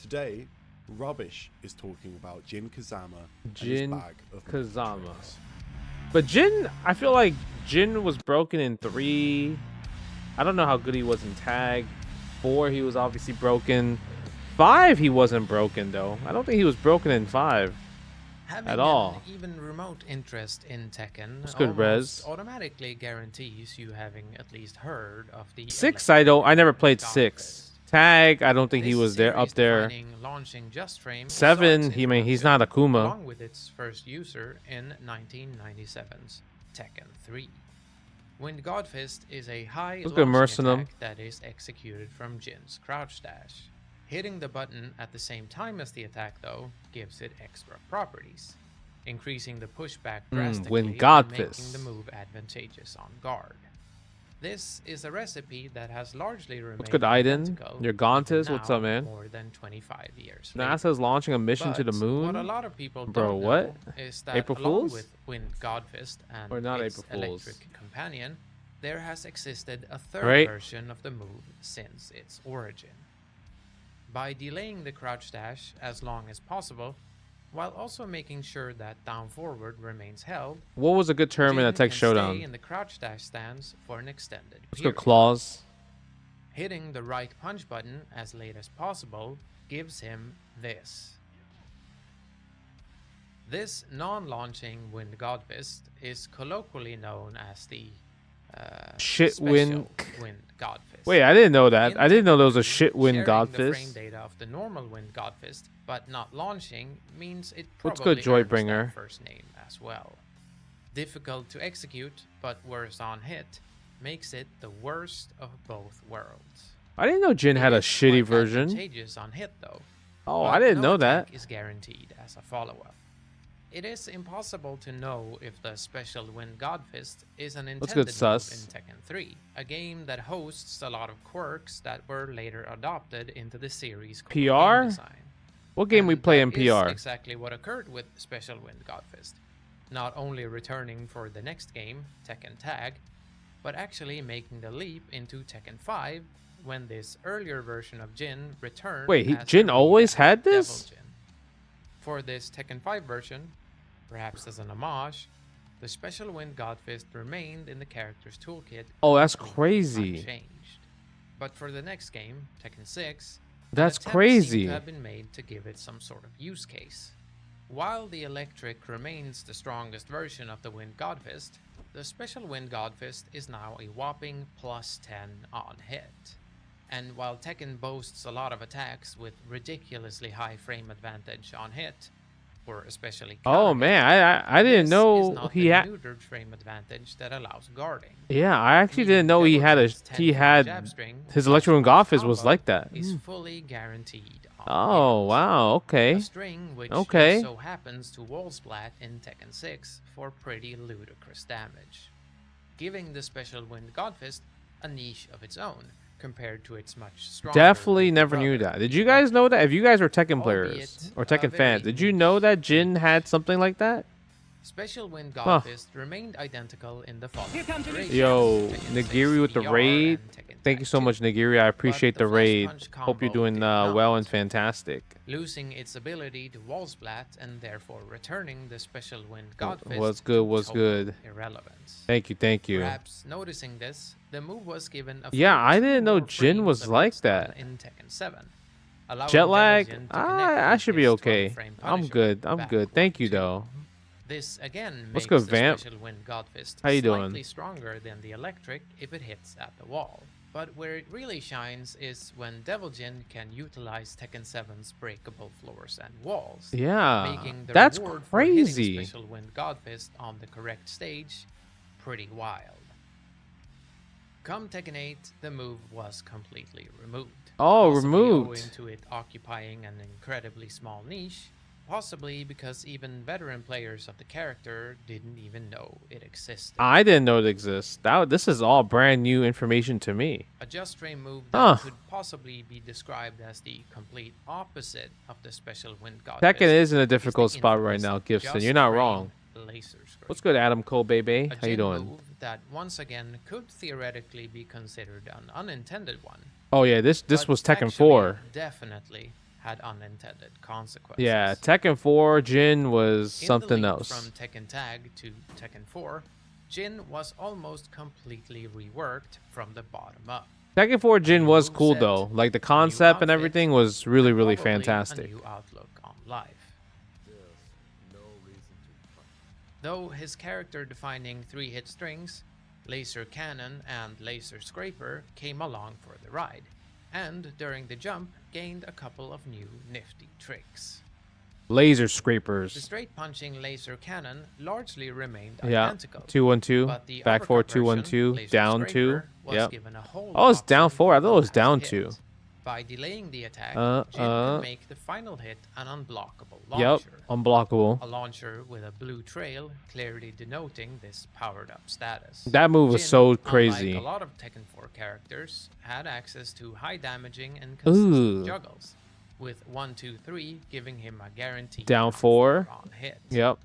Today, Rubbish is talking about Jin Kazama and Jin his bag of Kazama. tricks. But Jin, I feel like Jin was broken in 3. I don't know how good he was in tag. 4, he was obviously broken. 5, he wasn't broken though. I don't think he was broken in 5 at all. An even remote interest in Tekken It's good, Rez. automatically guarantees you having at least heard of the 6, I never played 6. Tag, I don't think he was there up there. Launching Just Frame 7, he's not Akuma. Along with its first user in 1997's Tekken 3. Wind Godfist is a high launching attack that is executed from Jin's crouch dash. Hitting the button at the same time as the attack, though, gives it extra properties, increasing the pushback drastically and making the move advantageous on guard. This is a recipe that has largely remained what's good, Aiden? Your Gontis, what's up, man? More than 25 years NASA's launching a mission to the moon. What a lot of people Bro, don't what? know is that April along Fools? with Wind Godfist and or not its April Fools. electric companion, there has existed a third version of the move since its origin. By delaying the crouch dash as long as possible, while also making sure that down forward remains held. What was a good term in a Tech Showdown? Stay in the crouch dash stance for an extended Let's period. go claws. Hitting the right punch button as late as possible gives him this. This non-launching Wind Godfist is colloquially known as the shit wind Godfist. Wait, I didn't know that. I didn't know there was a shit wind Godfist. The frame data of the normal Wind Godfist, but not launching, means it what's probably good, Joybringer? that first name as well. Difficult to execute, but worse on hit, makes it the worst of both worlds. I didn't know Jin had a shitty version. Advantageous on hit though. Oh, I didn't know that. Is guaranteed as a follow-up. It is impossible to know if the special Wind Godfist is an intended move in Tekken 3, a game that hosts a lot of quirks that were later adopted into the series' PR? game design. What game we play in PR? Is exactly what occurred with special Wind Godfist. Not only returning for the next game, Tekken Tag, but actually making the leap into Tekken 5 when this earlier version of Jin returned. Wait, Jin always had this? For this Tekken 5 version, perhaps as an homage, the special Wind Godfist remained in the character's toolkit. Oh, that's crazy. Unchanged. But for the next game, Tekken 6, that's crazy. Have been made to give it some sort of use case. While the electric remains the strongest version of the Wind Godfist, the special Wind Godfist is now a whopping +10 on hit. And while Tekken boasts a lot of attacks with ridiculously high frame advantage on hit, or especially oh man, I didn't know he had neutered frame advantage that allows guarding. Yeah, I actually didn't know he had his Electro Godfist was like that. Is fully guaranteed. Oh wow, okay. A string which so happens to wall splat in Tekken 6 for pretty ludicrous damage, giving the special Wind Godfist a niche of its own compared to its much stronger. Definitely never knew that. Did you guys know that? If you guys were Tekken players or Tekken fans, did you know that Jin had something like that? Special Wind Godfist remained identical in the following. Yo, Nagiri with the raid. Thank you so much, Nagiri. I appreciate the raid. Hope you're doing well and fantastic. Losing its ability to wall splat and therefore returning the special Wind Godfist. Was good. Irrelevance. Thank you. Perhaps noticing this, the move was given a I didn't know Jin was like that. In Tekken 7. Jet lag? I should be okay. I'm good. Thank you though. This again makes the Vamp? special Wind Godfist How you doing? slightly stronger than the electric if it hits at the wall. But where it really shines is when Devil Jin can utilize Tekken 7's breakable floors and walls. Yeah, making the that's reward crazy. For special Wind Godfist on the correct stage pretty wild. Come Tekken 8, the move was completely removed. Oh, possibly removed. Owing to it occupying an incredibly small niche, possibly because even veteran players of the character didn't even know it existed. I didn't know it exists. This is all brand new information to me. A just frame move that could possibly be described as the complete opposite of the special Wind Godfist. Tekken is in a difficult spot right now, Gibson. You're not wrong. What's good, Adam Cole, baby? How you doing? Move that once again could theoretically be considered an unintended one. Oh yeah, this was Tekken 4. Definitely had unintended consequences. Yeah, Tekken 4 Jin was In something the leap else. From Tekken Tag to Tekken 4, Jin was almost completely reworked from the bottom up. Tekken 4 Jin New was cool moveset, though. Like the a new concept and outfit, everything was really, and really probably fantastic. A new outlook on life. Though his character-defining 3-hit strings, Laser Cannon and Laser Scraper came along for the ride, and during the jump gained a couple of new nifty tricks. Laser The scrapers. straight punching Laser Cannon largely remained Yeah. identical. 2-1-2. But the Back 4 uppercut version, 2-1-2. Laser Down 2. Scraper, was Yep. given a whole Oh, it's down option 4. I for thought it was the down last 2. hit. By delaying the attack, Jin uh. could make the final hit an unblockable Yep. launcher. Unblockable. A launcher with a blue trail, clearly denoting this powered-up status. That move was Jin, so crazy. unlike a lot of Tekken 4 characters, had access to high damaging and consistent juggles, with 1, 2, 3 giving him a guaranteed Down 4. on hit. Yep.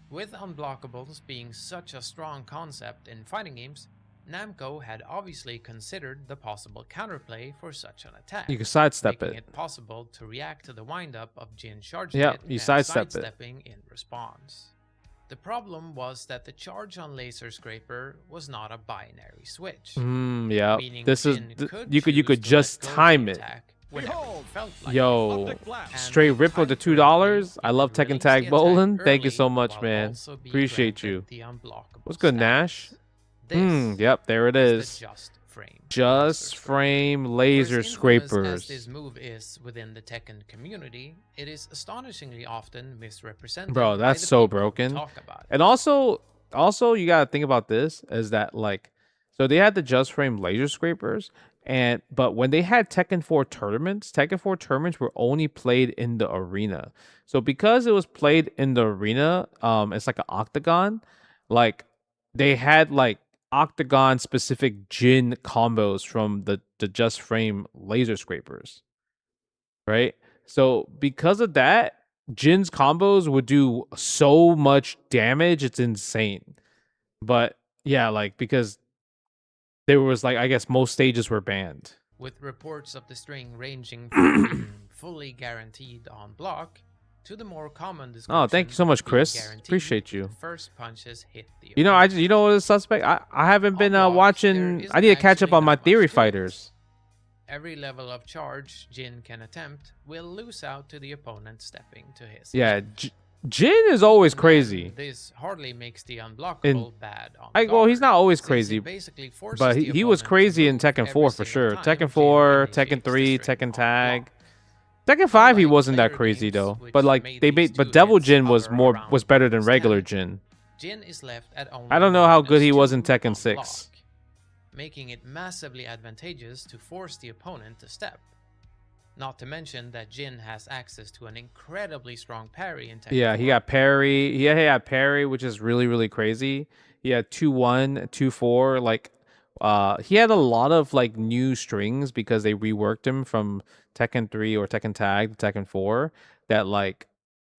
With unblockables being such a strong concept in fighting games, Namco had obviously considered the possible counterplay for such an attack. You can sidestep making it. it possible to react to the windup of Jin charging Yep, it you and sidestep it. sidestepping in response. The problem was that the charge on Laser Scraper was not a binary switch. Yeah. Meaning This is Jin you could choose to just let go of time the it. attack whenever he felt like Yo, it. And straight when rip with the timed $2. correctly, I he love would Tekken release Tag the Bowling. attack Thank you so early much, while man. also being Appreciate granted you. the unblockable What's good, status. Nash? This Yep, there it is is. the just frame. Just frame laser For as infamous as scrapers. this move is within the Tekken community, it is astonishingly often misrepresented. Bro, by that's the so people who broken. talk about it. And also you gotta think about this is that like, so they had the just frame laser scrapers, but when they had Tekken 4 tournaments were only played in the arena. So because it was played in the arena, it's like an octagon, like they had like octagon specific Jin combos from the just frame laser scrapers, right? So because of that, Jin's combos would do so much damage, it's insane. But yeah, like because there was like, I guess most stages were banned. With reports of the string ranging from being fully guaranteed on block to the more common description. Oh, thank you so much, being Chris. guaranteed Appreciate you. the first punches hit the You know, opponent. you know what is suspect? I haven't been On block, there watching. I need to isn't catch up actually on my that much theory to it. fighters. Every level of charge Jin can attempt will lose out to the opponent stepping to his. Yeah, edge. Jin is always And crazy. This hardly makes the unblockable bad on Well, he's guard, not always since it crazy, basically forces but the he was opponent to crazy in move Tekken every 4 for single sure. time Tekken Jin 4, initiates Tekken 3, the string Tekken on Tag. block. Tekken 5 he Unlike wasn't that later crazy games, though. which But like made they these made, but two Devil hits Jin was hover around better than his regular hand. Jin. Jin is left at only I don't know how good he -2 was in Tekken on 6. block, making it massively advantageous to force the opponent to step. Not to mention that Jin has access to an incredibly strong parry in Tekken Yeah, he 4. got parry. He had parry, which is really, really crazy. He had 2-1, 2-4. Like, he had a lot of like new strings because they reworked him from Tekken 3 or Tekken Tag to Tekken 4. That like,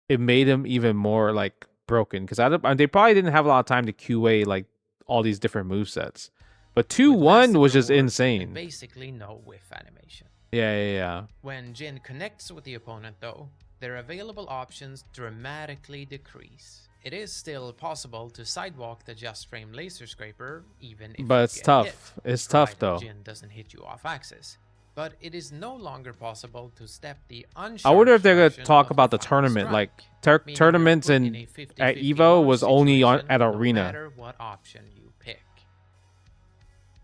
it made him even more like broken because they probably didn't have a lot of time to QA like all these different movesets. But With 2-1 massive was just rewards and insane. basically no whiff animation. Yeah. When Jin connects with the opponent though, their available options dramatically decrease. It is still possible to sidewalk the just frame laser scraper even if But you it's get tough. hit, It's tough provided though. Jin doesn't hit you off axis. But it is no longer possible to step the I wonder if they're gonna uncharged talk version about the of final tournament. Like strike, meaning you're tournaments put in in a at 50-50 Evo launch was only at situation no arena. matter what option you pick.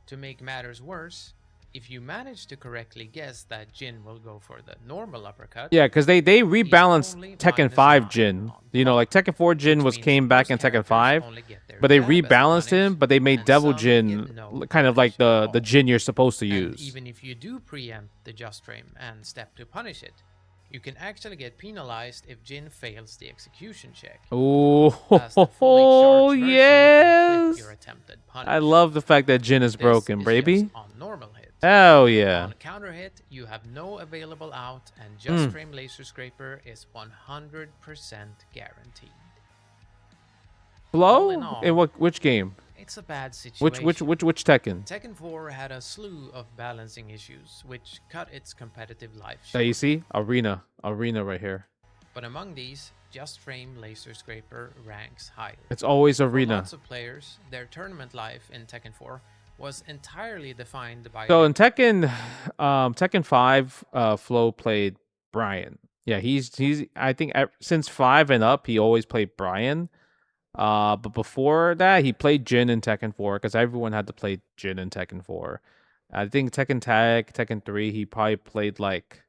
To make matters worse, if you manage to correctly guess that Jin will go for the normal uppercut, Yeah, because they rebalanced only Tekken 5 -9 Jin. on You know, like Tekken 4 Jin which means came those back in Tekken characters 5, only get their but they jab as a rebalanced him, punish, but they made and Devil some Jin get no kind of like punish at the all. Jin you're supposed to And use. even if you do preempt the just frame and step to punish it, you can actually get penalized if Jin fails the execution check. Oh, as the fully charged version can yes! clip your attempted punish. I love the fact that Jin is This broken, is baby. just on normal hit. Hell yeah. On counter hit, you have no available out, and just frame laser scraper is 100% guaranteed. All Flow? in all, In which game? it's a bad situation. Which Tekken? Tekken 4 had a slew of balancing issues, which cut its competitive life short. There you see? Arena right here. But among these, Just Frame Laser Scraper ranks highly. It's always For Arena. lots of players, their tournament life in Tekken 4 was entirely defined by... So in Tekken 5, Flo played Brian. Yeah, he's I think since 5 and up, he always played Brian. But before that, he played Jin in Tekken 4 because everyone had to play Jin in Tekken 4. I think Tekken Tag, Tekken 3, he probably played like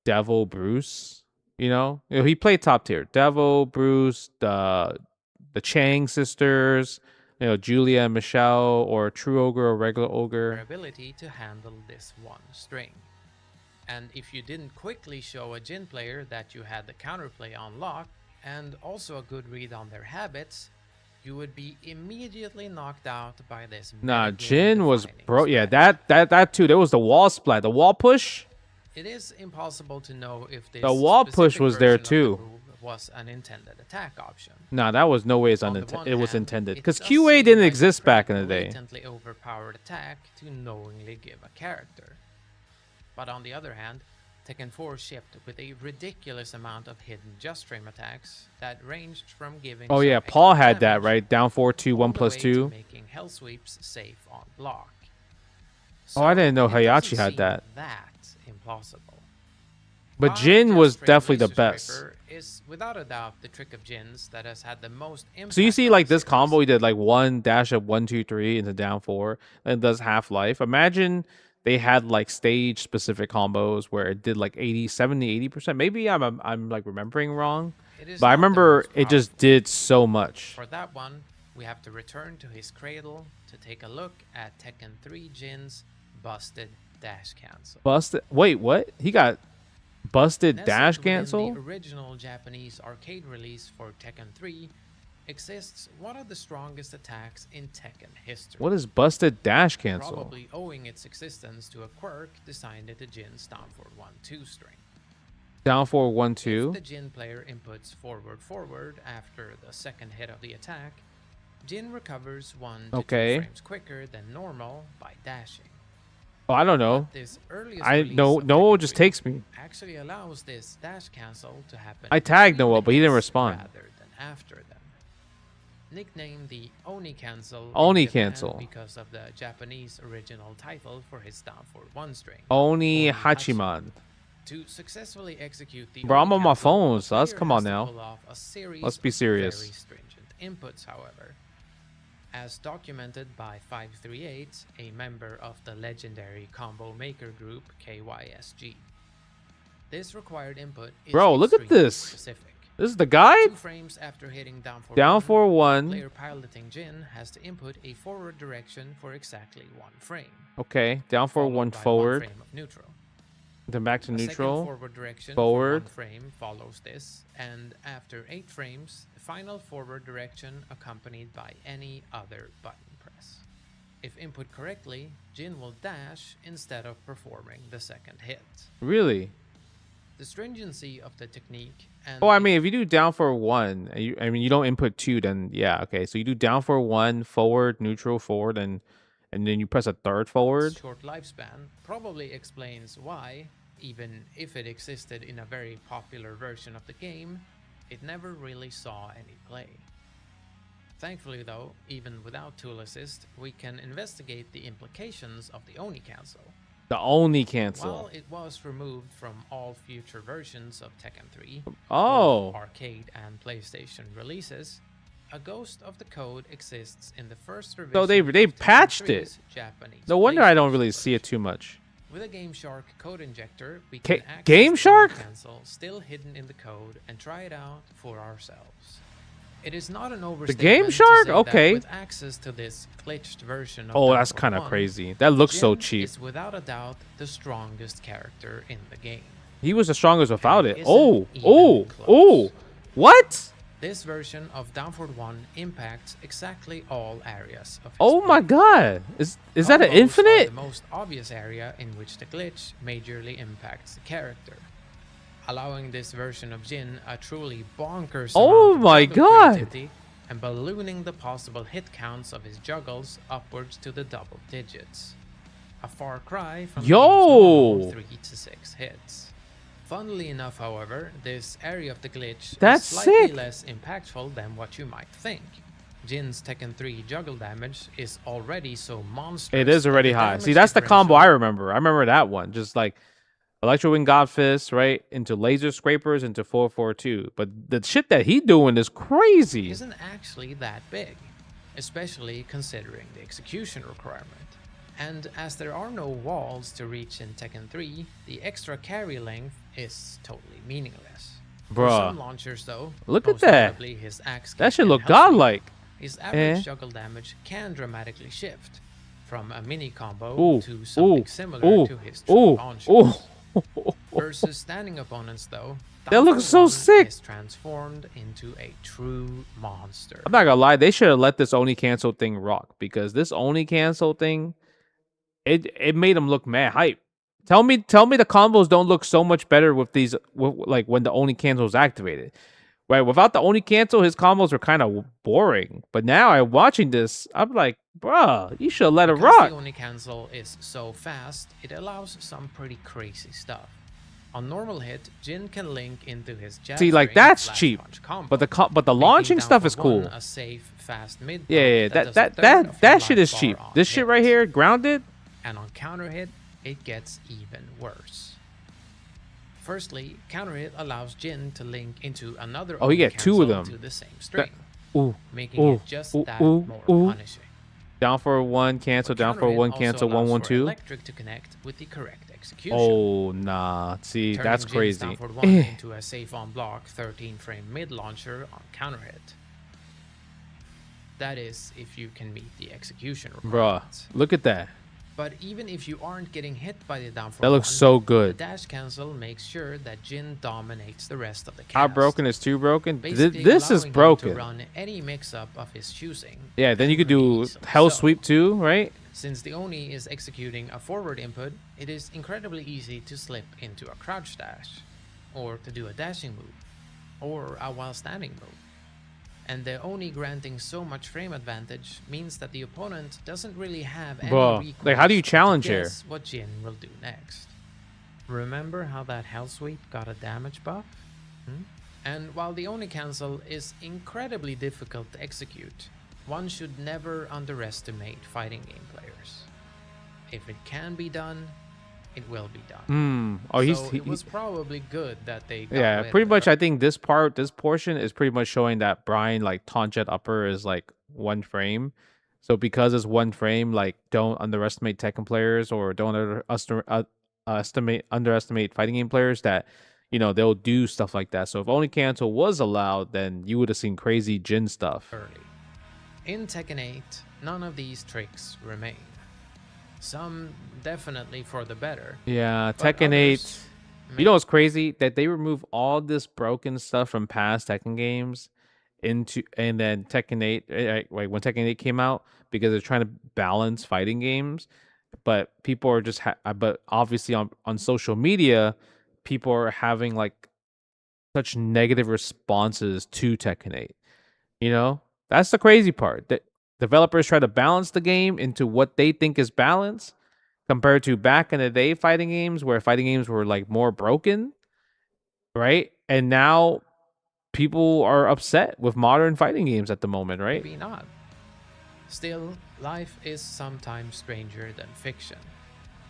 Devil Bruce. You know, he played top tier. Devil, Bruce, the Chang sisters, you know, Julia and Michelle, or True Ogre or Regular Ogre. Their ability to handle this one string. And if you didn't quickly show a Jin player that you had the counterplay on lock, and also a good read on their habits, you would be immediately knocked out by this. Nah, Jin was yeah, that too. There was the wall splat, the wall push. It is impossible to know if this the wall push was there too. Was an intended attack option. Nah, that was no way it was intended because QA didn't exist back in the day. Blatantly overpowered attack to knowingly give a character. But on the other hand, Tekken 4 shipped with a ridiculous amount of hidden just frame attacks that ranged from giving... Oh yeah, Paul had that, right? Down 4-2, 1+2. Making hell sweeps safe on block. So I didn't know Hayachi had that. That's impossible. But Jin was definitely the best. Is without a doubt the trick of Jin's that has had the most impact. So you see like this combo, he did like 1 dash of 1-2-3 into down 4 and does half life. Imagine they had like stage specific combos where it did like 80%. Maybe I'm like remembering wrong, but I remember it just did so much. For that one, we have to return to his cradle to take a look at Tekken 3 Jin's busted dash cancel. Busted? Wait, what? He got busted Nestled dash within cancel? The original Japanese arcade release for Tekken 3 exists one of the strongest attacks in Tekken history. What is busted dash cancel? Probably owing its existence to a quirk designed into Jin's down for 1-2 string. Down for 1-2. If the Jin player inputs forward after the second hit of the attack, Jin recovers 1 to 2 frames quicker than normal by dashing. Oh, I don't know. Noah just takes me. Actually allows this dash cancel to happen. I tagged Noah, but he didn't respond. Rather than after them. Nicknamed the Oni cancel. Oni cancel. Because of the Japanese original title for his down for 1 string. Oni Hachiman. To successfully execute the Bro, I'm on my phone, so let's come on now. Let's be serious. Very stringent inputs, however. As documented by 538, a member of the legendary combo maker group KYSG. This required input is Bro, look at this. Specific. This is the guide? 2 frames after hitting down for 1. Player piloting Jin has to input a forward direction for exactly 1 frame. Okay, down for 1 forward. 1 frame of neutral. Then back to neutral. Forward direction forward. For 1 frame follows this, and after 8 frames, the final forward direction accompanied by any other button press. If input correctly, Jin will dash instead of performing the second hit. Really? The stringency of the technique and... Oh, I mean, if you do down for 1, you don't input 2, then yeah, okay. So you do down for 1, forward, neutral, forward, and then you press a third forward. Short lifespan probably explains why, even if it existed in a very popular version of the game, it never really saw any play. Thankfully though, even without tool assist, we can investigate the implications of the Oni cancel. The Oni cancel. While it was removed from all future versions of Tekken 3, arcade and PlayStation releases, a ghost of the code exists in the first revision. So they patched it. Japanese no wonder I don't really see it too much. With a Game Shark code injector, we can access Game Shark cancel still hidden in the code and try it out for ourselves. It is not an overstatement. The Game Shark? To say okay. That with access to this glitched version of oh, that's kind of crazy. That looks so cheap. Is without a doubt the strongest character in the game. He was the strongest without it. Oh, what? This version of Downward 1 impacts exactly all areas of his Oh my god. Is that an infinite? The most obvious area in which the glitch majorly impacts the character, allowing this version of Jin a truly bonkers oh my god. and ballooning the possible hit counts of his juggles upwards to the double digits. A far cry from the game's normal 3 to 6 hits. Funnily enough, however, this area of the glitch is slightly less impactful than what you might think. Jin's Tekken 3 juggle damage is already so monstrous. It is already high. See, that's the combo I remember. I remember that one. Just like Electro Wing Godfist, right? Into Laser Scrapers, into 442. But the shit that he doing is crazy. Isn't actually that big, especially considering the execution requirement. And as there are no walls to reach in Tekken 3, the extra carry length is totally meaningless. Bruh. For some launchers though, look at that. His axe that should look godlike. His average juggle damage can dramatically shift from a mini combo to something similar to his true launcher. Versus standing opponents though, that looks so sick. Is transformed into a true monster. I'm not gonna lie, they should have let this Oni cancel thing rock, because this Oni cancel thing, it made him look mad hype. Tell me the combos don't look so much better with these, like when the Oni cancel is activated. Right, without the Oni cancel, his combos were kind of boring. But now I'm watching this, I'm like, bruh, you should let it rock. The Oni cancel is so fast, it allows some pretty crazy stuff. On normal hit, Jin can link into his jab. See, like that's cheap, combo, but the launching stuff is cool. A safe, fast mid. Yeah, that shit is cheap. This shit right here, grounded. And on counter hit, it gets even worse. Firstly, counter hit allows Jin to link into another. Oh, you get two of them to the same string, making it just that more punishing. Down for one cancel, down for one cancel, 1-1-2. Electric to connect with the correct execution. Oh nah, see, turning that's Jin's crazy. Down for one into a safe on block 13-frame mid launcher on counter hit. That is, if you can meet the execution requirements. Bruh, look at that. But even if you aren't getting hit by the down for that looks so good. The dash cancel makes sure that Jin dominates the rest of the cast. How broken is too broken? This is broken. To run any mix-up of his choosing. Yeah, then you could do Hell Sweep too, right? Since the Oni is executing a forward input, it is incredibly easy to slip into a crouch dash, or to do a dashing move, or a while standing move. And the Oni granting so much frame advantage means that the opponent doesn't really have any recourse. Like, how do you challenge here? Guess what Jin will do next. Remember how that Hell Sweep got a damage buff? And while the Oni cancel is incredibly difficult to execute, one should never underestimate fighting game players. If it can be done, it will be done. Oh, so it was probably good that they got pretty much. I think this portion is pretty much showing that Brian, like, taunt jet upper is like 1 frame. So because it's 1 frame, like, don't underestimate Tekken players, or don't underestimate fighting game players, that, you know, they'll do stuff like that. So if Oni cancel was allowed, then you would have seen crazy Jin stuff. Early. In Tekken 8, none of these tricks remain. Some definitely for the better. Yeah, Tekken 8. You know what's crazy? That they remove all this broken stuff from past Tekken games and then Tekken 8, like when Tekken 8 came out, because they're trying to balance fighting games. But people are just, but obviously on social media, people are having like such negative responses to Tekken 8. You know, that's the crazy part. That developers try to balance the game into what they think is balance, compared to back in the day fighting games, where fighting games were like more broken, right? And now people are upset with modern fighting games at the moment, right? Maybe not. Still, life is sometimes stranger than fiction.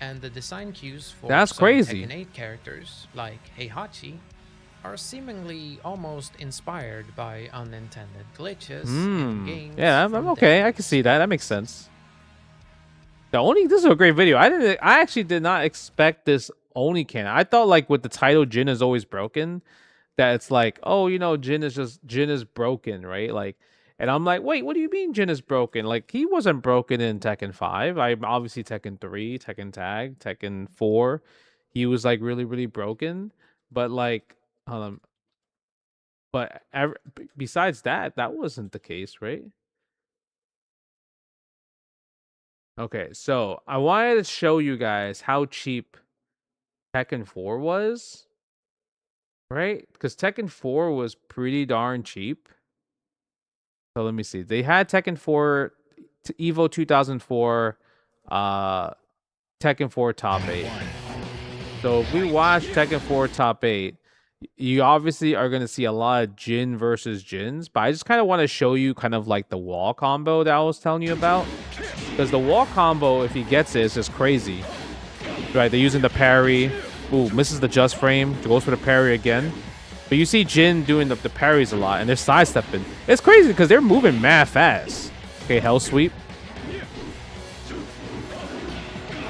And the design cues for that's crazy. Tekken 8 characters, like Heihachi, are seemingly almost inspired by unintended glitches in games. Yeah, I'm okay. I can see that. That makes sense. This is a great video. I actually did not expect this Oni canon. I thought, like, with the title Jin is always broken, that it's like, oh, you know, Jin is broken, right? Like, and I'm like, wait, what do you mean Jin is broken? Like, he wasn't broken in Tekken 5. Obviously Tekken 3, Tekken Tag, Tekken 4. He was like really, really broken. But like, besides that, that wasn't the case, right? Okay, so I wanted to show you guys how cheap Tekken 4 was, right? Because Tekken 4 was pretty darn cheap. So let me see. They had Tekken 4, Evo 2004, Tekken 4 Top 8. So if we watch Tekken 4 Top 8, you obviously are going to see a lot of Jin versus Jins, but I just kind of want to show you kind of like the wall combo that I was telling you about. Because the wall combo, if he gets it, is just crazy. Right, they're using the parry. Ooh, misses the just frame. Goes for the parry again. But you see Jin doing the parries a lot, and they're sidestepping. It's crazy because they're moving mad fast. Okay, hell sweep.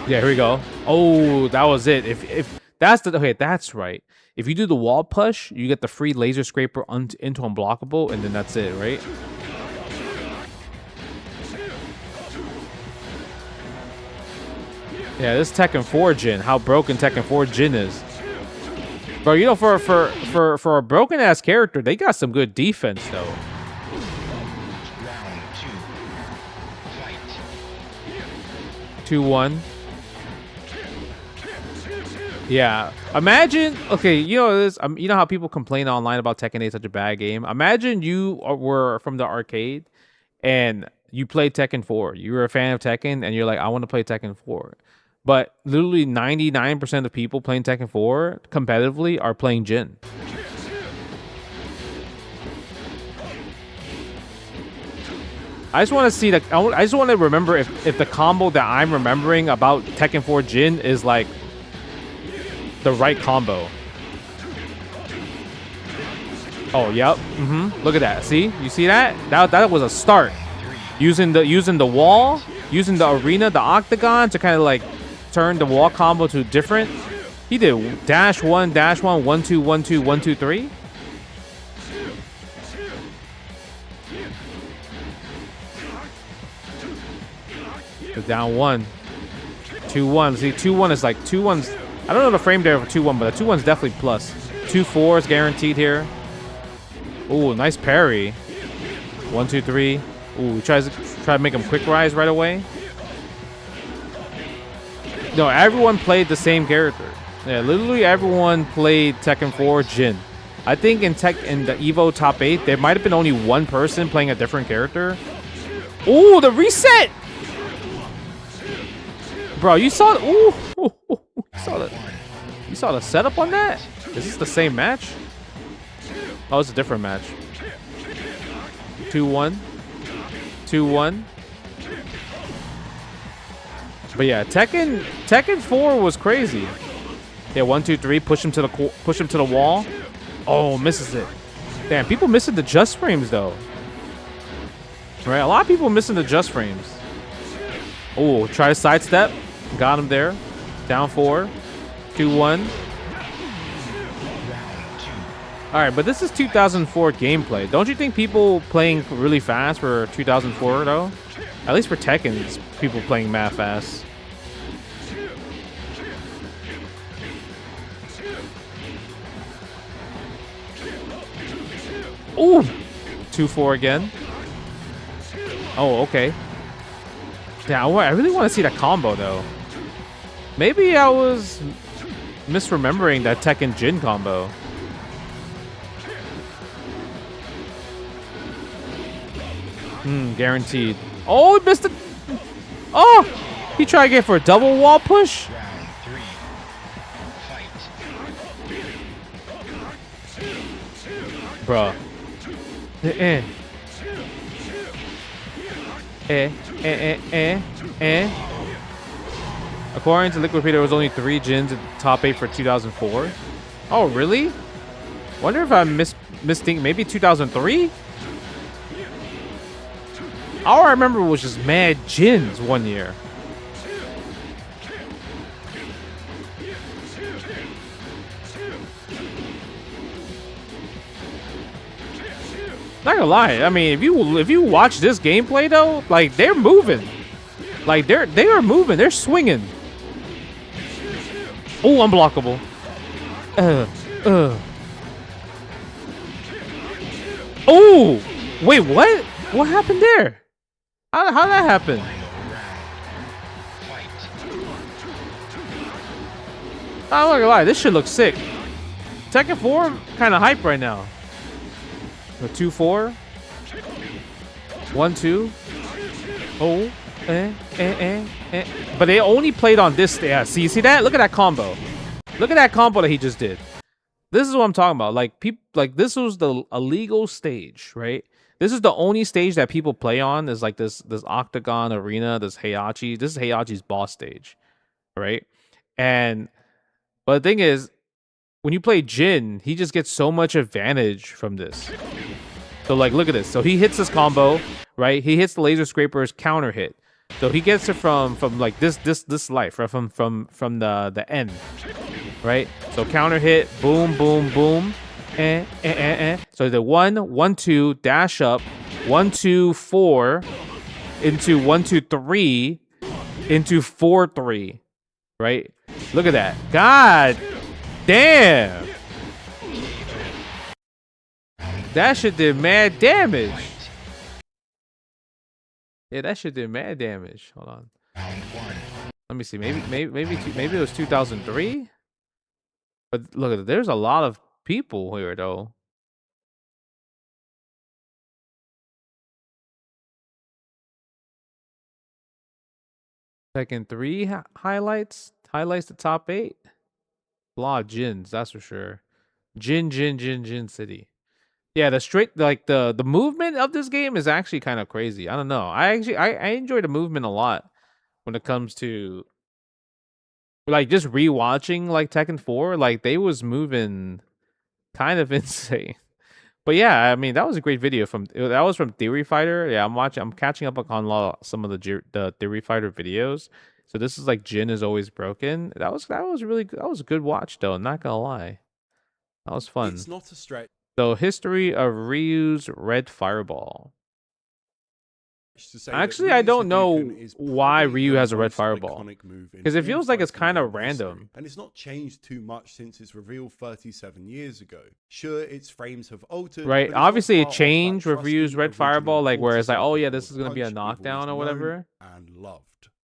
Yeah, here we go. Oh, that was it. If that's the... Okay, that's right. If you do the wall push, you get the free laser scraper into unblockable, and then that's it, right? Yeah, this Tekken 4 Jin. How broken Tekken 4 Jin is. Bro, you know, for a broken ass character, they got some good defense though. Round 2. Fight. 2-1. Yeah. Imagine, okay, you know this. You know how people complain online about Tekken 8 is such a bad game. Imagine you were from the arcade, and you played Tekken 4. You were a fan of Tekken, and you're like, I want to play Tekken 4. But literally 99% of people playing Tekken 4 competitively are playing Jin. I just want to see I just want to remember if the combo that I'm remembering about Tekken 4 Jin is like the right combo. Oh, yep. Look at that. See? You see that? That was a start. Using the wall, using the arena, the octagon to kind of like turn the wall combo to different. He did dash 1, 1, 2, 1, 2, 1, 2, 3. It's down 1. 2-1. See, 2-1 is like 2-1's. I don't know the frame there for 2-1, but the 2-1's definitely plus. 2-4 is guaranteed here. Ooh, nice parry. 1, 2, 3. Ooh, try to make him quick rise right away. No, everyone played the same character. Yeah, literally everyone played Tekken 4 Jin. I think in the Evo Top 8, there might have been only one person playing a different character. Ooh, the reset! Bro, you saw the, you saw the setup on that? Is this the same match? Oh, it's a different match. 2-1. 2-1. But yeah, Tekken 4 was crazy. Yeah, 1, 2, 3. Push him to the wall. Oh, misses it. Damn, people missing the just frames though. Right, a lot of people missing the just frames. Oh, try to sidestep. Got him there. Down 4. 2-1. All right, but this is 2004 gameplay. Don't you think people playing really fast for 2004 though? At least for Tekken, it's people playing mad fast. Ooh! 2-4 again. Oh, okay. Yeah, I really want to see that combo though. Maybe I was misremembering that Tekken Jin combo. Guaranteed. Oh, he missed it. Oh, he tried to get for a double wall push. Round 3. Fight. Bruh. According to Liquipedia, there was only 3 Jins in the top 8 for 2004. Oh, really? Wonder if I'm missing maybe 2003? All I remember was just mad Jins one year. Not gonna lie, I mean, if you watch this gameplay though, like they're moving, like they are moving, they're swinging. Oh, unblockable. Oh, wait, what? What happened there? How did that happen? I'm not gonna lie, this shit looks sick. Tekken 4 kind of hype right now. The 2-4. 1, 2. Oh. But they only played on this. Yeah, see that? Look at that combo. Look at that combo that he just did. This is what I'm talking about. Like people, like this was the illegal stage, right? This is the only stage that people play on. Is like this octagon arena. This Heihachi. This is Heihachi's boss stage, right? And but the thing is, when you play Jin, he just gets so much advantage from this. So like, look at this. So he hits this combo, right? He hits the laser scraper's counter hit. So he gets it from like this life, right? From the end, right? So counter hit, boom, boom, boom, So the 1, 1, 2 dash up, 1, 2, 4 into 1, 2, 3 into 4, 3, right? Look at that. God damn. That shit did mad damage. Yeah, that shit did mad damage. Hold on. Let me see. Maybe it was 2003. But look at it. There's a lot of people here though. Tekken 3 highlights the top 8. A lot of Jins, that's for sure. Jin City. Yeah, the movement of this game is actually kind of crazy. I don't know. I enjoy the movement a lot when it comes to like just rewatching like Tekken 4. Like they was moving kind of insane. But yeah, I mean that was a great video from Theory Fighter. Yeah, I'm catching up on some of the Theory Fighter videos. So this is like Jin is always broken. That was a good watch though. Not gonna lie, that was fun. It's not a stretch. So history of Ryu's Red Fireball. Actually, I don't know why Ryu has a red fireball, because it feels like it's kind of random. And it's not changed too much since its reveal 37 years ago. Sure, its frames have altered. Right, obviously it changed with Ryu's red fireball, like where it's like, oh yeah, this is going to be a knockdown or whatever. And loved.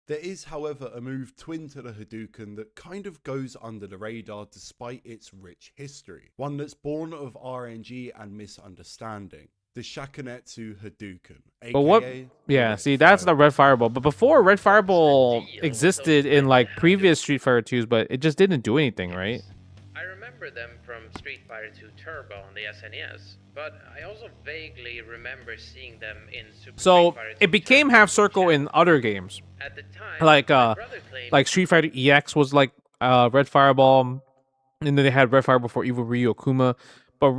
There is, however, a move twin to the Hadouken that kind of goes under the radar despite its rich history. One that's born of RNG and misunderstanding. The Shakunetsu Hadouken. But what? Yeah, see, that's the Red Fireball. But before, Red Fireball existed in like previous Street Fighter 2s, but it just didn't do anything, right? I remember them from Street Fighter 2 Turbo on the SNES, but I also vaguely remember seeing them in Super Street Fighter 2 it became half circle in other games. At the time, like Street Fighter EX was like Red Fireball, and then they had Red Fireball for Evil Ryu Akuma. But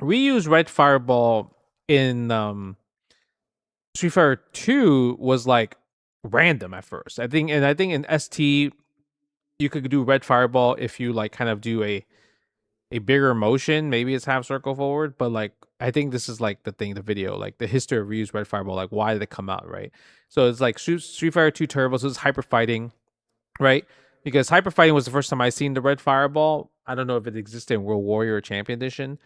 Ryu's Red Fireball in Street Fighter 2 was like random at first. I think in ST you could do Red Fireball if you like kind of do a bigger motion. Maybe it's half circle forward, but like I think this is like the video, like the history of Ryu's Red Fireball, like why did it come out, right? So it's like Street Fighter 2 Turbo, so it's hyper fighting, right? Because hyper fighting was the first time I seen the Red Fireball. I don't know if it existed in World Warrior or Champion Edition,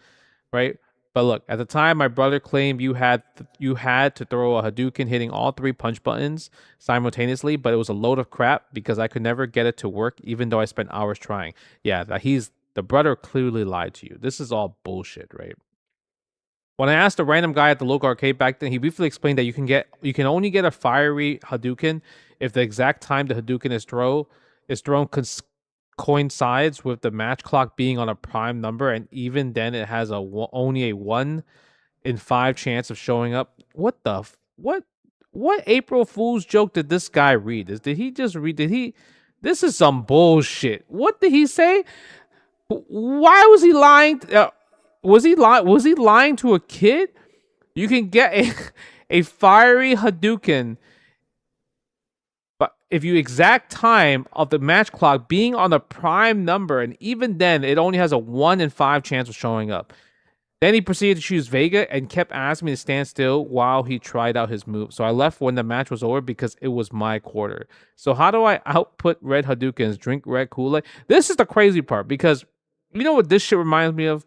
right? But look, at the time, my brother claimed you had to throw a Hadouken hitting all 3 punch buttons simultaneously, but it was a load of crap because I could never get it to work, even though I spent hours trying. Yeah, the brother clearly lied to you. This is all bullshit, right? When I asked a random guy at the local arcade back then, he briefly explained that you can only get a fiery Hadouken if the exact time the Hadouken is thrown coincides with the match clock being on a prime number, and even then it has only a 1 in 5 chance of showing up. What April Fool's joke did this guy read? This is some bullshit. What did he say? Why was he lying? Was he lying to a kid? You can get a fiery Hadouken, but if you exact time of the match clock being on the prime number, and even then it only has a 1 in 5 chance of showing up. Then he proceeded to choose Vega and kept asking me to stand still while he tried out his move. So I left when the match was over because it was my quarter. So how do I output red Hadoukens? Drink red Kool-Aid? This is the crazy part, because you know what this shit reminds me of?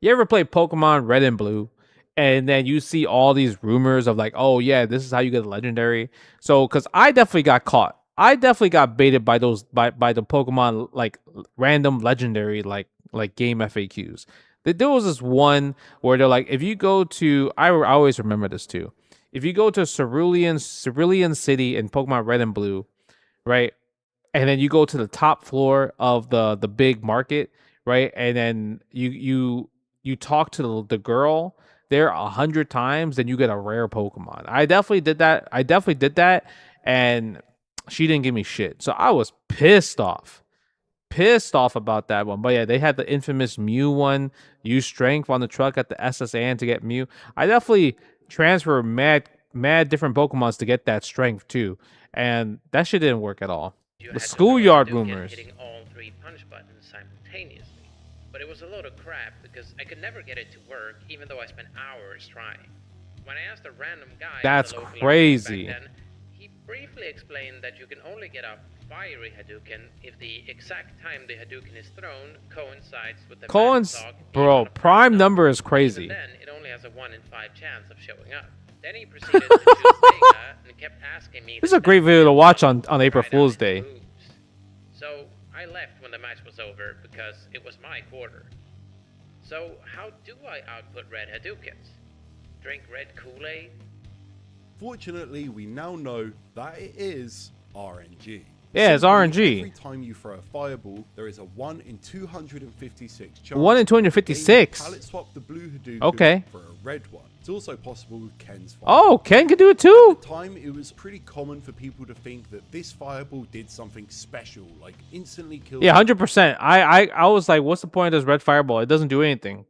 You ever play Pokemon Red and Blue? And then you see all these rumors of like, oh yeah, this is how you get a legendary. So, because I definitely got caught. I definitely got baited by the Pokemon like random legendary like game FAQs. There was this one where they're like, if you go to, I always remember this too. If you go to Cerulean City in Pokemon Red and Blue, right, and then you go to the top floor of the big market, right, and then you talk to the girl there 100 times, then you get a rare Pokemon. I definitely did that, and she didn't give me shit, so I was pissed off about that one. But yeah, they had the infamous Mew one. Use strength on the truck at the SSN to get Mew. I definitely transfer mad different Pokemons to get that strength too, and that shit didn't work at all. You The had to schoolyard throw Hadouken rumors. hitting all 3 punch buttons simultaneously. But it was a load of crap because I could never get it to work even though I spent hours trying. When I asked a random guy at That's the local crazy. arcade back then, he briefly explained that you can only get a fiery Hadouken if the exact time the Hadouken is thrown coincides with the Bro, prime number is crazy. Even then, it only has a 1 in 5 chance of showing up. Then he proceeded to choose Vega and kept asking me. This is a great video to watch on April Fool's Day. So I left when the match was over because it was my quarter. So how do I output red Hadoukens? Drink red Kool-Aid? Fortunately, we now know that it is RNG. Yeah, it's RNG. Every time you throw a fireball, there is a 1 in 256 chance. 1 in 256. Palette swap the blue Hadouken Okay. for a red one. It's also possible with Ken's Oh, Ken can do it At too. the time, it was pretty common for people to think that this fireball did something special, like instantly kill. Yeah, 100%. I was like, what's the point of this red fireball? It doesn't do anything.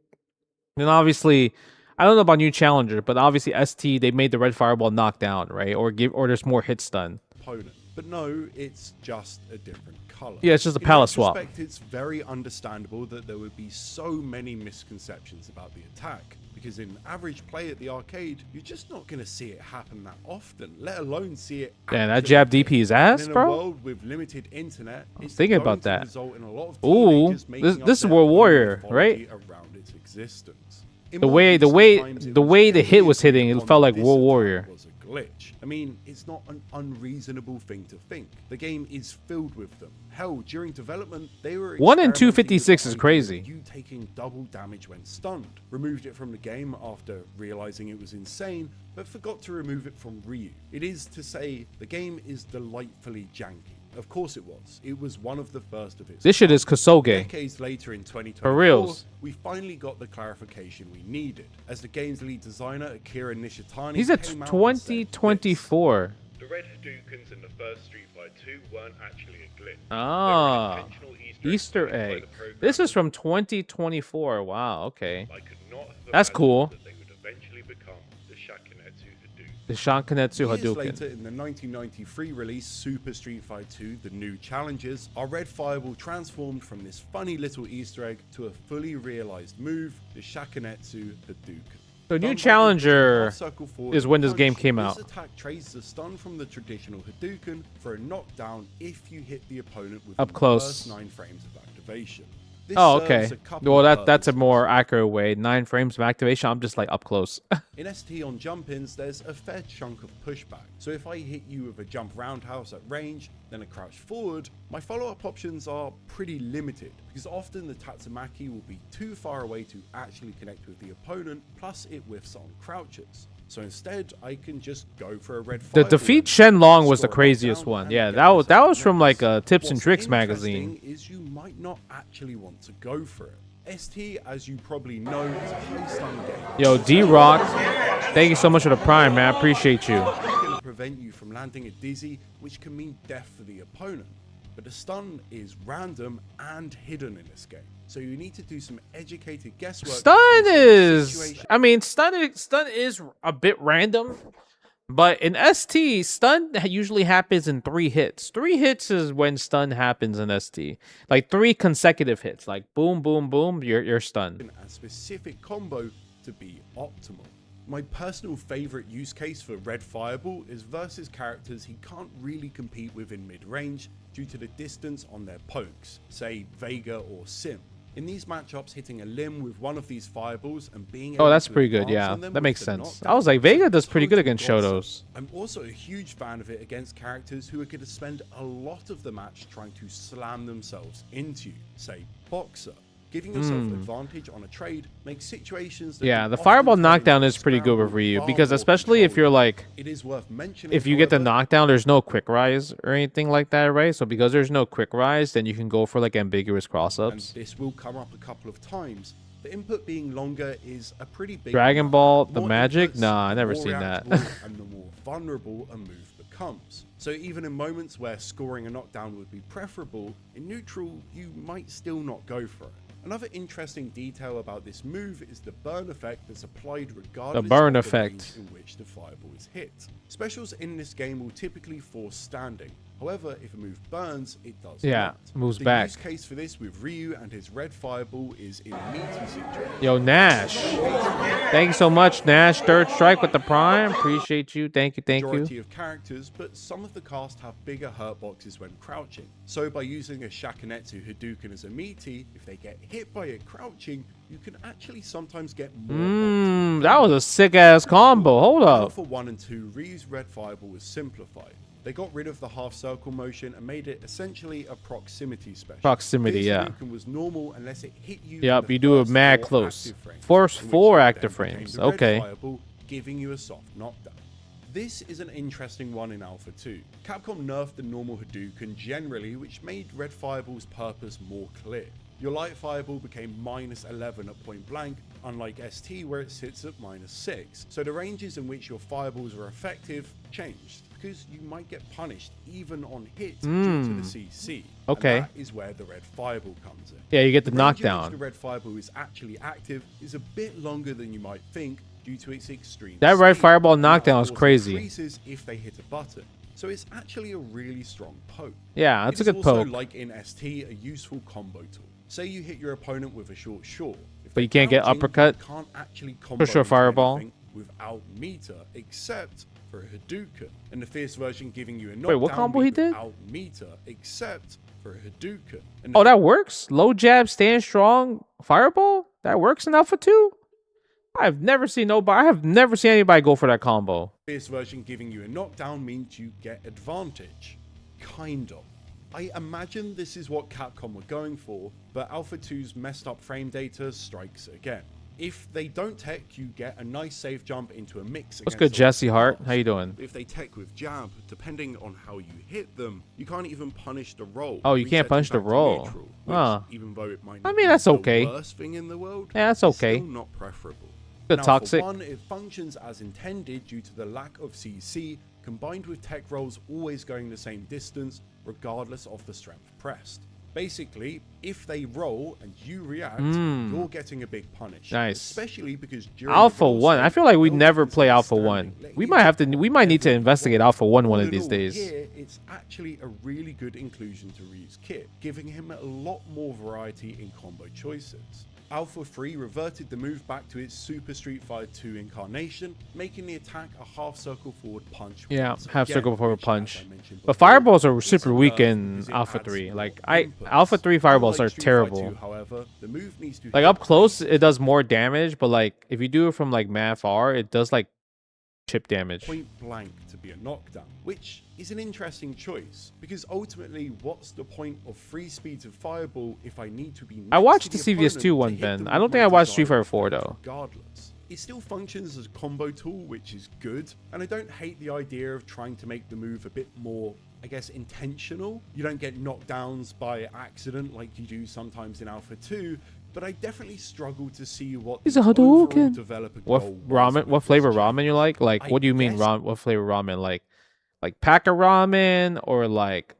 Then obviously, I don't know about new challenger, but obviously ST they made the red fireball knock down, right? Or there's more hit stun. Opponent. But no, it's just a different color. Yeah, it's just a palette swap. In retrospect, it's very understandable that there would be so many misconceptions about the attack, because in average play at the arcade, you're just not going to see it happen that often, let alone see it. Damn, that jab DP his ass, in a bro. world with limited internet, it's thinking going about to that. result in a lot of Ooh, teenagers making this is up World their own Warrior, mythology right? around its existence. In The more way recent times, it the was way the hit generally was hitting, agreed it upon felt that like this World attack Warrior. was a glitch. I mean, it's not an unreasonable thing to think. The game is filled with them. Hell, during development, they were 1 in experimenting with 256 the is idea crazy. of you taking double damage when stunned. Removed it from the game after realizing it was insane, but forgot to remove it from Ryu. It is to say, the game is delightfully janky. Of course it was. It was one of the first of its This shit is Kosoge. Decades later in 2024, For reals. we finally got the clarification we needed, as the game's lead designer, Akira Nishitani, He's at came out and said 2024. The red Hadoukens in the first Street Fighter 2 weren't actually a glitch. Ah, They were an intentional Easter placed by egg. the programmer. This is from 2024. Wow, okay. I could not have That's imagined cool. that they would eventually become the Shakinetsu Hadouken. The Shankanetsu Years Hadouken. later, in the 1993 release Super Street Fighter 2, The New Challengers, our red fireball transformed from this funny little Easter egg to a fully realized move, the Shakinetsu Hadouken. So New Done by Challenger half circle forward is when this punch, game came this out. attack trades the stun from the traditional Hadouken for a knockdown if you hit the opponent within Up close. the first 9 frames of activation. This Oh, serves okay. a couple Well, of that's a purposes. more accurate way. 9 frames of activation. I'm just like up close. In ST on jump-ins, there's a fair chunk of pushback. So if I hit you with a jump roundhouse at range, then a crouch forward, my follow-up options are pretty limited, because often the Tatsumaki will be too far away to actually connect with the opponent, plus it whiffs on crouches. So instead, I can just go for a red The fireball defeat and Shenlong was the score a craziest knockdown one. and Yeah, get that was myself from like next. Tips and What's Tricks interesting magazine. is you might not actually want to go for it. ST, as you probably know, is a high stun game. Yo, D-Rock, thank you so much for the prime, man. I appreciate you. It's going to prevent you from landing a dizzy, which can mean death for the opponent. But the stun is random and hidden in this game, so you need to do some educated guesswork. Stun based on the is, situation. I mean, stun is a bit random, but in ST, stun usually happens in 3 hits. 3 hits is when stun happens in ST, like 3 consecutive hits, like boom, boom, boom, you're stunned. A specific combo to be optimal. My personal favorite use case for Red Fireball is versus characters he can't really compete with in mid-range due to the distance on their pokes, say Vega or Sim. In these matchups, hitting a limb with one of these fireballs and being Oh, able that's to pretty good. advance Yeah, on them that with makes the sense. knockdown I was like, is Vega a does pretty good total against godsend. Shoutouts. I'm also a huge fan of it against characters who are going to spend a lot of the match trying to slam themselves into you, say Boxer. Giving yourself advantage on a trade makes situations that Yeah, can the often fireball turn knockdown into is pretty good with scramble Ryu far because more especially if you're controllable. like, It is worth mentioning, if you get the however, knockdown, there's no quick rise or anything like that, right? So because there's no quick rise, then you can go for like ambiguous and cross-ups. this will come up a couple of times. The input being longer is a pretty big Dragon no. Ball, The the more magic? inputs, Nah, I the never more seen that. reactable and the more vulnerable a move becomes. So even in moments where scoring a knockdown would be preferable, in neutral you might still not go for it. Another interesting detail about this move is the burn effect that's applied regardless burn of the effect. range in which the fireball is hit. Specials in this game will typically force standing. However, if a move burns, it does Yeah, not. moves The back. use case for this with Ryu and his red fireball is in meaty situations. Yo, Nash. Thank you so much, Nash. Third strike with the prime. Appreciate you. Thank you. Thank you. Majority of characters, but some of the cast have bigger hurt boxes when crouching. So by using a Shakunetsu Hadouken as a meaty, if they get hit by it crouching, you can actually sometimes get more. That was a sick ass combo. Hold up. For 1 and 2, Ryu's red fireball was simplified. They got rid of the half circle motion and made it essentially a proximity special. Proximity, This yeah. Hadouken was normal unless it hit you. Yep, in the you do it first mad 4 close. active frames, First in which 4 it then active became frames, the red okay. fireball, giving you a soft knockdown. This is an interesting one in Alpha 2. Capcom nerfed the normal Hadouken generally, which made red fireball's purpose more clear. Your light fireball became -11 at point blank, unlike ST where it sits at -6. So the ranges in which your fireballs are effective changed, because you might get punished even on hit due to the CC. Okay. And that is where the red fireball comes in. Yeah, you get the range in which knockdown. the red fireball is actually active is a bit longer than you might think due to its extreme That red speed, fireball and that, knockdown of was course, crazy. increases if they hit a button. So it's actually a really strong poke. Yeah, that's a It is good also, poke. like in ST, a useful combo tool. Say you hit your opponent with a short. If But you they're can't get crouching, uppercut? You can't actually combo Sure, into fireball. anything without meter, except for a Hadouken. And the fierce version giving you a knockdown Wait, what combo he did? without meter, except for a Hadouken. And Oh, that works? Low jab, stand strong, fireball? That works in Alpha 2? I have never seen anybody go for that combo. fierce version giving you a knockdown means you get advantage. Kind of. I imagine this is what Capcom were going for, but Alpha 2's messed up frame data strikes again. If they don't tech, you get a nice safe jump into a mix. What's against good, the Jesse Hart? boss. How you doing? If they tech with jab, depending on how you hit them, you can't even punish the roll. Oh, you can't resetting punish the back to roll. neutral, which, Huh. even though it might I not mean, be that's the okay. worst thing in the world, Yeah, that's it's okay. still not preferable. Good Now, toxic. For one, it functions as intended due to the lack of CC, combined with tech rolls always going the same distance, regardless of the strength pressed. Basically, if they roll and you react, you're getting a big punish. Nice. Especially because during Alpha the roll 1. I stage, feel like we they'll never be play Alpha standing, 1. letting We you might have to. block We might need to every investigate roll. Alpha 1 one All of in these all, days. Here, it's actually a really good inclusion to Ryu's kit, giving him a lot more variety in combo choices. Alpha 3 reverted the move back to its Super Street Fighter 2 incarnation, making the attack a half circle forward punch. Yeah, once half again, circle forward which, as punch. I mentioned But before, fireballs are is super a weak nerf in because it Alpha adds 3. more Like inputs. Alpha 3 fireballs Unlike are Street Fighter terrible. 2, however, the move needs to Like hit up close, point it does more damage, but like if you do it from like Math R, it does like chip damage. blank to be a knockdown, which is an interesting choice because ultimately, what's the point of free speeds of fireball if I need to be? I next watched to the opponent CVS2 to one, hit Ben. them I don't with think my I watched Street desired Fighter 4 effect though. Regardless, it still functions as a combo tool, which is good, and I don't hate the idea of trying to make the move a bit more, I guess, intentional. You don't get knockdowns by accident like you do sometimes in Alpha 2. But I definitely struggle to see what He's the a overall Hadouken. developer What goal was ramen? with What this flavor change. ramen you like? Like I what do you mean guess- ramen? What flavor ramen? Like pack of ramen or like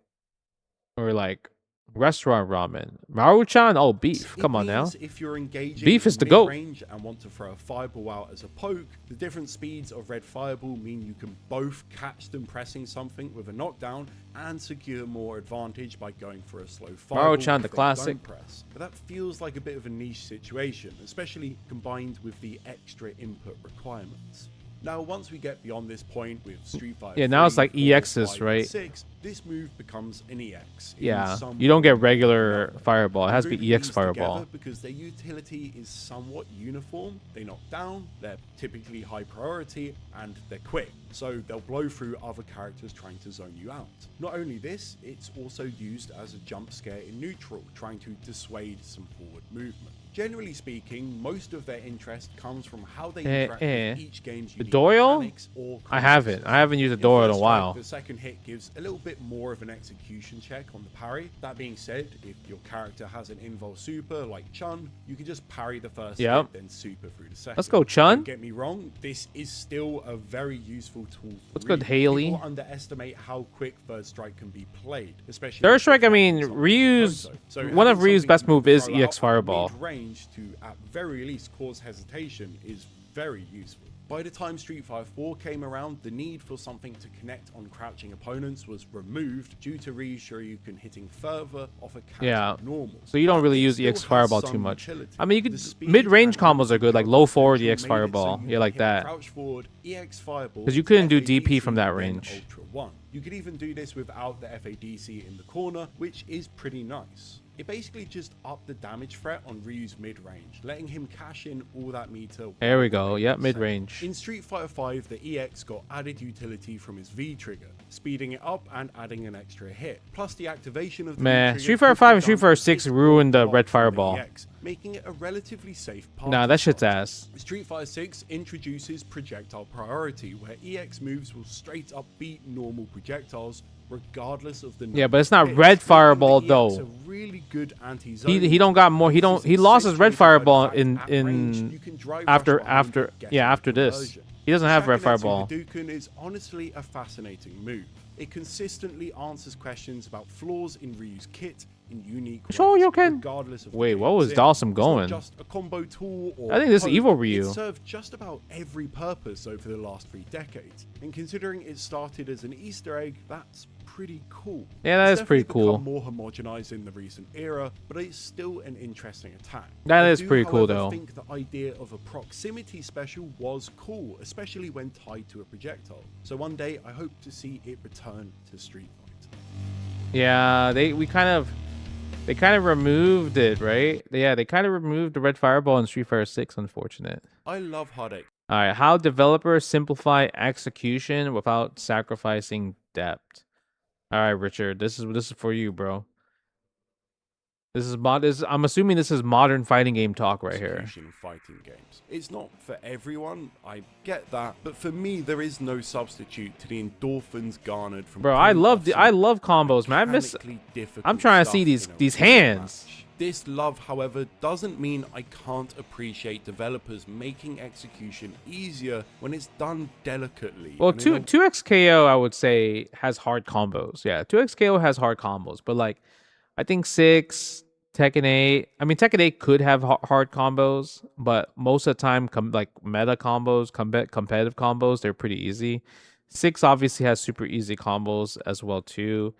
restaurant ramen? Maruchan? Oh, beef. It Come on now. means if you're engaging Beef is in the goat. mid-range and want to throw a fireball out as a poke, the different speeds of red fireball mean you can both catch them pressing something with a knockdown and secure more advantage by going for a slow fireball. Maruchan, if the they classic. don't press. But that feels like a bit of a niche situation, especially combined with the extra input requirements. Now, once we get beyond this point with Street Fighter Yeah, now it's 3, like 4, EXs, 5, and right? 6, this move becomes an EX. Yeah, you don't get regular fireball. It has to be EX fireball. Because their utility is somewhat uniform. They knock down, they're typically high priority, and they're quick. So they'll blow through other characters trying to zone you out. Not only this, it's also used as a jump scare in neutral, trying to dissuade some forward movement. Generally speaking, most of their interest comes from how they interact with each game's unique mechanics or I haven't used a Doyle in a while. The second hit gives a little bit more of an execution check on the parry. That being said, if your character has an invul super like Chun, you can just parry the first hit, then super through the second. Let's go, Chun. Don't get me wrong, this is still a very useful tool. Let's go, Haley. People underestimate how quick Third Strike can be played, especially Third Strike. I mean, Ryu's one of Ryu's best move is EX Fireball. To at very least cause hesitation is very useful. By the time Street Fighter 4 came around, the need for something to connect on crouching opponents was removed due to Ryu's Shoryuken hitting further off a counter normal. So you don't really use EX Fireball too much. I mean, you could mid-range combos are good, like low forward EX Fireball, like that. Crouch forward EX Fireball, because you couldn't do DP from that range. Ultra 1. You could even do this without the FADC in the corner, which is pretty nice. It basically just upped the damage threat on Ryu's mid-range, letting him cash in all that meter. There we go, yep, mid-range. In Street Fighter 5, the EX got added utility from his V trigger, speeding it up and adding an extra hit. Plus the activation of the Street Fighter 5 and Street Fighter 6 ruined the red fireball. Making it a relatively safe path. Nah, that shit's ass. Street Fighter 6 introduces projectile priority, where EX moves will straight up beat normal projectiles, regardless of the but it's not red fireball though. A really good he don't got more. He lost his red fireball in after this. He doesn't have red fireball. Hadouken is honestly a fascinating move. It consistently answers questions about flaws in Ryu's kit in unique ways, regardless of wait, what was Dawson going? Just a combo tool or I think this is evil Ryu. It served just about every purpose over the last 3 decades, and considering it started as an Easter egg, that's pretty cool. Yeah, that is pretty cool. More homogenized in the recent era, but it's still an interesting attack. That is pretty cool though. I think the idea of a proximity special was cool, especially when tied to a projectile. So one day I hope to see it return to Street Fighter. Yeah, they kind of removed it, right? Yeah, they kind of removed the red fireball in Street Fighter 6, unfortunate. I love Heartache. All right, how developers simplify execution without sacrificing depth. All right, Richard, this is for you, bro. I'm assuming this is modern fighting game talk right here. Fighting games. It's not for everyone, I get that, but for me there is no substitute to the endorphins garnered from. Bro, I love combos, man. I'm trying to see these hands. This love, however, doesn't mean I can't appreciate developers making execution easier when it's done delicately. Well, 2xKO I would say has hard combos. Yeah, 2xKO has hard combos, but like I think 6, Tekken 8. I mean, Tekken 8 could have hard combos, but most of the time, like meta combos, competitive combos, they're pretty easy. 6 obviously has super easy combos as well too.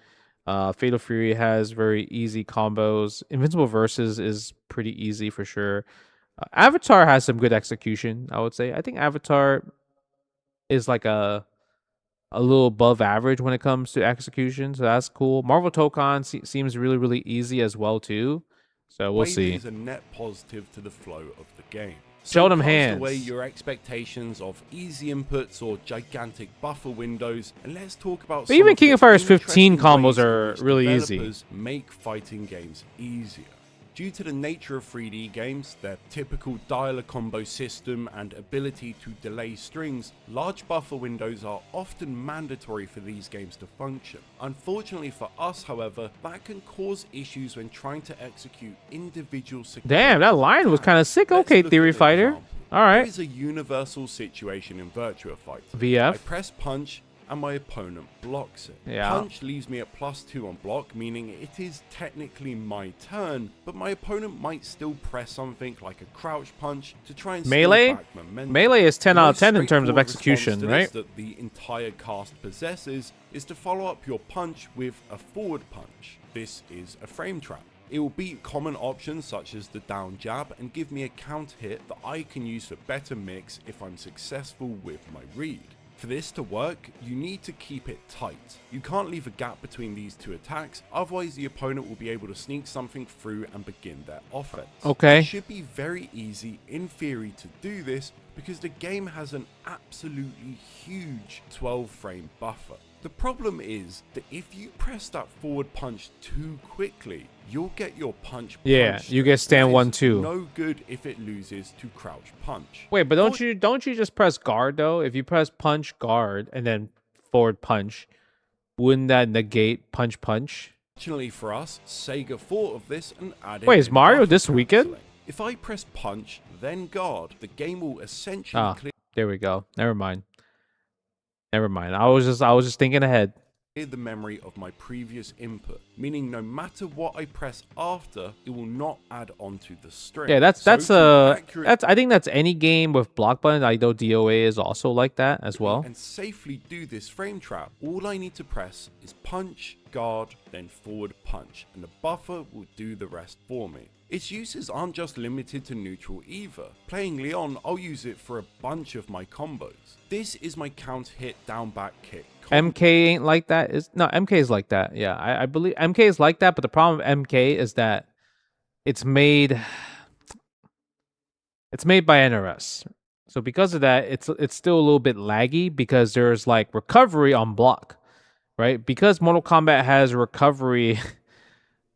Fatal Fury has very easy combos. Invincible Versus is pretty easy for sure. Avatar has some good execution, I would say. I think Avatar is like a little above average when it comes to execution, so that's cool. Marvel Tokon seems really, really easy as well too. So we'll see. Is a net positive to the flow of the game. Show them hands. Away your expectations of easy inputs or gigantic buffer windows, and let's talk about. But even King of Fighters 15 combos are really easy. Make fighting games easier. Due to the nature of 3D games, their typical dialer combo system and ability to delay strings, large buffer windows are often mandatory for these games to function. Unfortunately for us, however, that can cause issues when trying to execute individual. Damn, that line was kind of sick. Okay, Theory Fighter. All right. There is a universal situation in Virtua Fighter. VF. I press punch and my opponent blocks it. Yeah. Punch leaves me at +2 on block, meaning it is technically my turn, but my opponent might still press something like a crouch punch to try and melee. Back momentum. Melee is 10 out of 10 in terms of execution, right? That the entire cast possesses is to follow up your punch with a forward punch. This is a frame trap. It will beat common options such as the down jab and give me a counter hit that I can use for better mix if I'm successful with my read. For this to work, you need to keep it tight. You can't leave a gap between these two attacks, otherwise the opponent will be able to sneak something through and begin their offense. Okay. It should be very easy in theory to do this because the game has an absolutely huge 12 frame buffer. The problem is that if you press that forward punch too quickly, you'll get your punch. Yeah, you get stand 1-2. No good if it loses to crouch punch. Wait, but don't you just press guard though? If you press punch guard and then forward punch, wouldn't that negate punch punch? Fortunately for us, Sega thought of this and added. Wait, is Mario this weekend? If I press punch then guard, the game will essentially clear. There we go. Never mind. I was just thinking ahead. The memory of my previous input, meaning no matter what I press after, it will not add onto the string. Yeah, that's I think that's any game with block button. I know DOA is also like that as well. And safely do this frame trap, all I need to press is punch, guard, then forward punch, and the buffer will do the rest for me. Its uses aren't just limited to neutral either. Playing Leon, I'll use it for a bunch of my combos. This is my counter hit down back kick. MK ain't like that. MK is like that. Yeah, I believe MK is like that, but the problem with MK is that it's made by NRS. So because of that, it's still a little bit laggy because there's like recovery on block, right? Because Mortal Kombat has recovery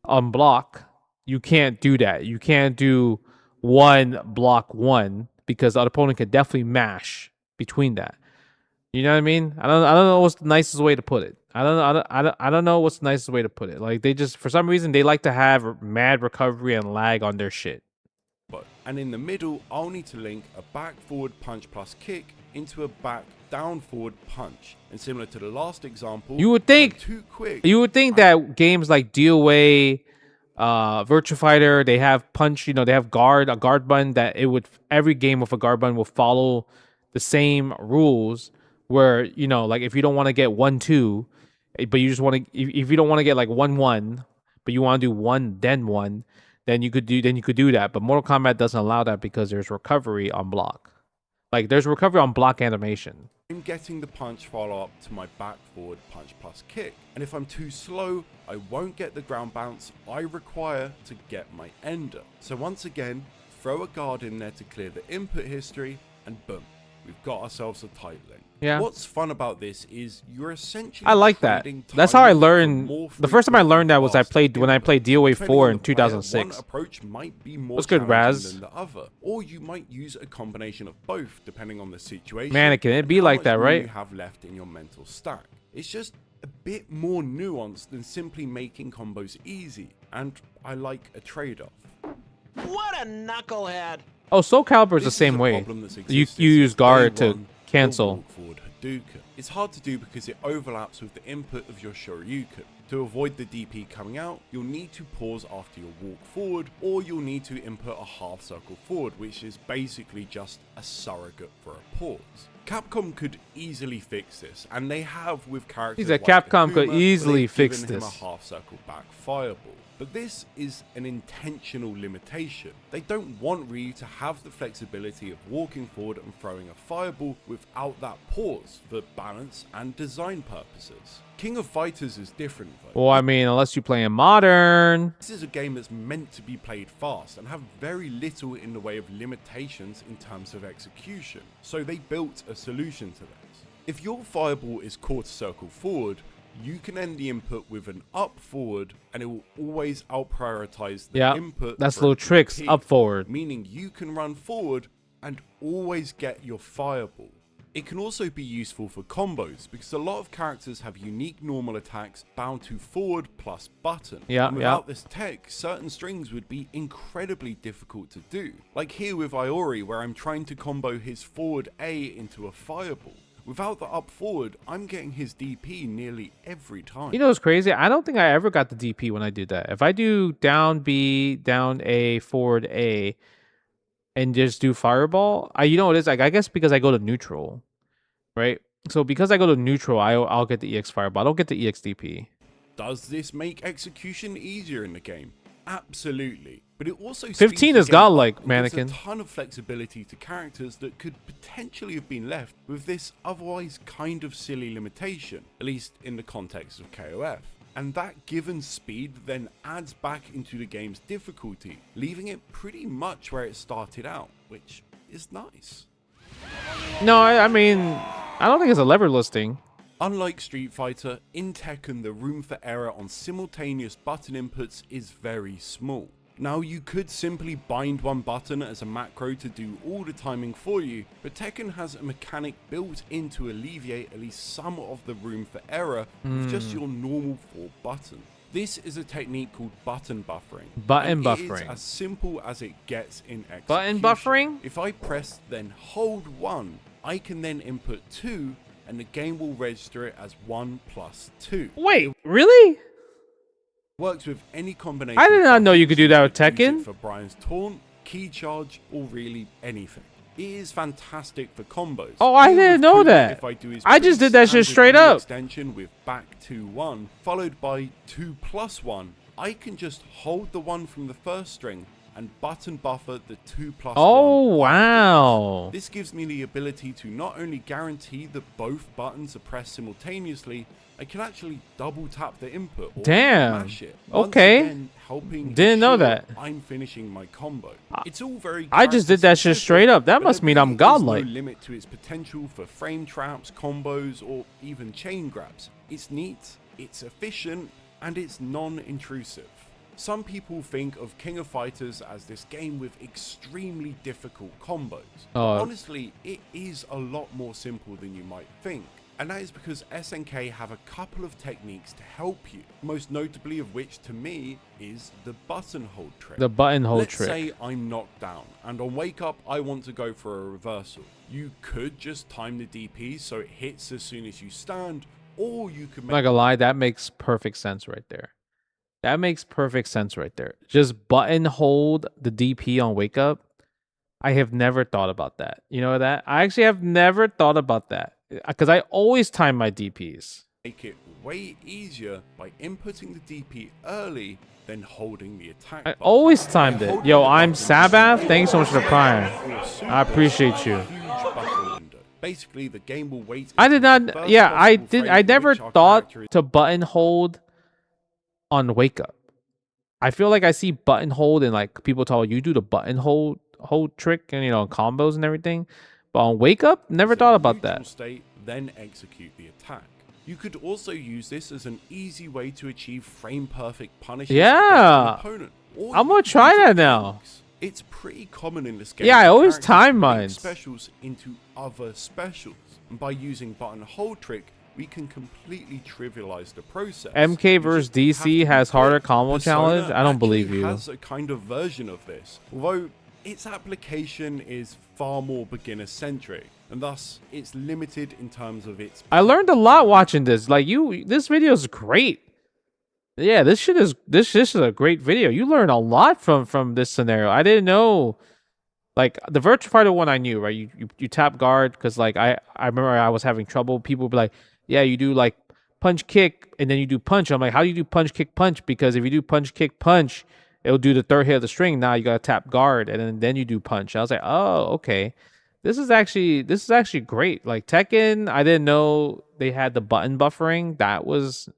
on block, you can't do that. You can't do one block one because the opponent could definitely mash between that. You know what I mean? I don't know what's the nicest way to put it. I don't know what's the nicest way to put it. Like they just for some reason they like to have mad recovery and lag on their shit. And in the middle, I'll need to link a back forward punch plus kick into a back down forward punch. And similar to the last example, you would think that games like DOA, Virtua Fighter, they have punch, they have a guard button that every game with a guard button will follow the same rules where, like if you don't want to get 1-2, but you just want to, if you don't want to get like 1-1, but you want to do 1 then 1, then you could do that. But Mortal Kombat doesn't allow that because there's recovery on block. Like there's recovery on block animation. I'm getting the punch follow up to my back forward punch plus kick. And if I'm too slow, I won't get the ground bounce I require to get my ender. So once again, throw a guard in there to clear the input history and boom, we've got ourselves a tight link. Yeah. What's fun about this is you're essentially I like that. That's how I learned. The first time I learned that was when I played DOA 4 in 2006. One approach might be more What's good, Raz? Than the other, or you might use a combination of both depending on the situation. Man, it can be like that, right? You have left in your mental stack. It's just a bit more nuanced than simply making combos easy, and I like a trade-off. What a knucklehead! Oh, Soul Calibur is the same way. You use guard to cancel. Forward Hadouken. It's hard to do because it overlaps with the input of your Shoryuken. To avoid the DP coming out, you'll need to pause after your walk forward, or you'll need to input a half circle forward, which is basically just a surrogate for a pause. Capcom could easily fix this, and they have with characters like Capcom Akuma, could easily fix given him this. a half circle back fireball. But this is an intentional limitation. They don't want Ryu to have the flexibility of walking forward and throwing a fireball without that pause for balance and design purposes. King of Fighters is different though. Well, I mean, unless you play in modern. This is a game that's meant to be played fast and have very little in the way of limitations in terms of execution. So they built a solution to this. If your fireball is quarter circle forward, you can end the input with an up forward and it will always out prioritize the input. That's little tricks, up forward. Meaning you can run forward and always get your fireball. It can also be useful for combos because a lot of characters have unique normal attacks bound to forward plus button. And without this tech, certain strings would be incredibly difficult to do. Like here with Iori, where I'm trying to combo his forward A into a fireball. Without the up forward, I'm getting his DP nearly every time. You know what's crazy? I don't think I ever got the DP when I did that. If I do down B, down A, forward A, and just do fireball, you know what it is? Like, I guess because I go to neutral, right? So because I go to neutral, I'll get the EX fireball. I don't get the EX DP. Does this make execution easier in the game? Absolutely. But it also 15 speeds is the game godlike, up and gives mannequin. a ton of flexibility to characters that could potentially have been left with this otherwise kind of silly limitation, at least in the context of KOF. And that given speed then adds back into the game's difficulty, leaving it pretty much where it started out, which is nice. No, I mean, I don't think it's a lever listing. Unlike Street Fighter, in Tekken the room for error on simultaneous button inputs is very small. Now you could simply bind one button as a macro to do all the timing for you, but Tekken has a mechanic built in to alleviate at least some of the room for error with just your normal 4 buttons. This is a technique called button buffering. Button It is buffering. as simple as it gets in execution. Button buffering? If I press then hold 1, I can then input 2 and the game will register it as 1 plus 2. Wait, really? Works with any combination. I did not know you could do that with use it Tekken. For Brian's taunt, key charge, or really anything. It is fantastic for combos. Oh, I Here didn't with know Kuga, that. if I do his I just did that shit pre-standard straight move up. Extension with back 2-1, followed by 2+1. I can just hold the 1 from the first string and button buffer the 2+1. Oh, afterwards. wow. This gives me the ability to not only guarantee that both buttons are pressed simultaneously, I can actually double tap the input or Damn. mash it. Once Okay. again, helping Didn't know ensure that. I'm finishing my combo. It's all very I just did that shit character-specific, straight up. That but must there mean I'm really is godlike. no limit to its potential for frame traps, combos, or even chain grabs. It's neat, it's efficient, and it's non-intrusive. Some people think of King of Fighters as this game with extremely difficult combos. Oh. Honestly, it is a lot more simple than you might think. And that is because SNK have a couple of techniques to help you, most notably of which to me is the button hold trick. The button hold Let's trick. say I'm knocked down and on wake up I want to go for a reversal. You could just time the DP so it hits as soon as you stand, or you could I'm make not gonna lie, that makes perfect sense right there. That makes perfect sense right there. Just button hold the DP on wake up. I have never thought about that. You know that? I actually have never thought about that. Because I always time my DPs. make it way easier by inputting the DP early, then holding the attack I button. always timed it. Yo, I'm Sabath. Thanks so much for the prime. I appreciate you. Huge buffer window. Basically, the game will wait. I did until the not. first Yeah, I possible did. frame I in never which our thought character is to button hold on wake up. I feel like I see button hold and like people tell you do the button hold trick and combos and everything. But on wake up, never in thought a about neutral that. state, then execute the attack. You could also use this as an easy way to achieve frame perfect punishes Yeah. against an opponent. Or I'm you gonna could try use that it now. for It's pretty common in this game. Yeah, I for always characters time to link mine. specials into other specials. And by using button hold trick, we can completely trivialize the process. MK You versus just have to DC be has clear. harder combo Persona challenge? I don't actually believe you. has a kind of version of this, although its application is far more beginner-centric, and thus it's limited in terms of its. I learned a lot watching this. Like this video is great. Yeah, this is a great video. You learn a lot from this scenario. I didn't know. Like the Virtua Fighter one, I knew, right? You tap guard because like I remember I was having trouble. People would be like, yeah, you do like punch kick and then you do punch. I'm like, how do you do punch kick punch? Because if you do punch kick punch, it'll do the third hit of the string. Now you gotta tap guard and then you do punch. I was like, oh, okay. This is actually great. Like Tekken, I didn't know they had the button buffering. That was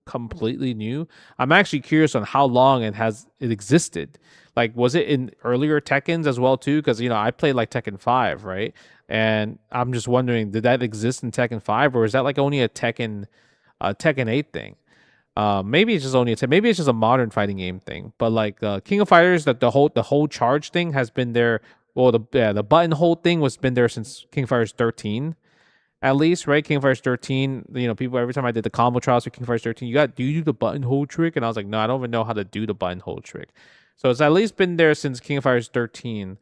completely new. I'm actually curious on how long it existed. Like, was it in earlier Tekkens as well too? Because I played like Tekken 5, right? And I'm just wondering, did that exist in Tekken 5, or is that like only a Tekken 8 thing? Maybe it's just maybe it's just a modern fighting game thing. But like King of Fighters, that the whole charge thing has been there. Well, the button hold thing was been there since King of Fighters 13, at least, right? King of Fighters 13. People every time I did the combo trials for King of Fighters 13, do you do the button hold trick? And I was like, no, I don't even know how to do the button hold trick. So it's at least been there since King of Fighters 13.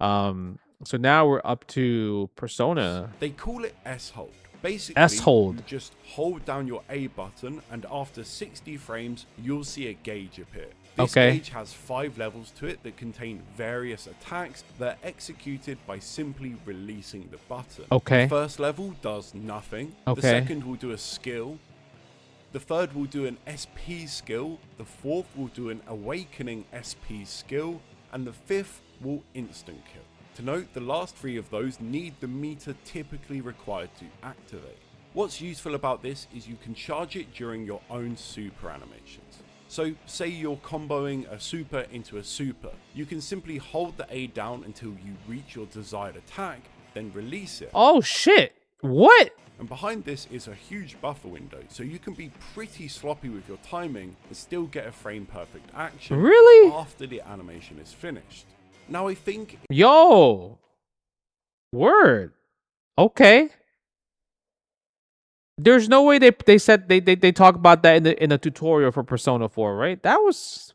So now we're up to Persona. They call it S-hold. Basically, S-hold. you just hold down your A button, and after 60 frames, you'll see a gauge appear. This Okay. gauge has 5 levels to it that contain various attacks that are executed by simply releasing the button. Okay. The first level does nothing. Okay. The second will do a skill. the third will do an SP skill, the fourth will do an awakening SP skill, and the fifth will instant kill. To note, the last three of those need the meter typically required to activate. What's useful about this is you can charge it during your own super animations. So say you're comboing a super into a super, you can simply hold the A down until you reach your desired attack, then release it. Oh shit, what? And behind this is a huge buffer window, so you can be pretty sloppy with your timing and still get a frame perfect action Really? after the animation is finished. Now I think... Yo! Word. Okay. There's no way they said they talk about that in the tutorial for Persona 4, right? That was...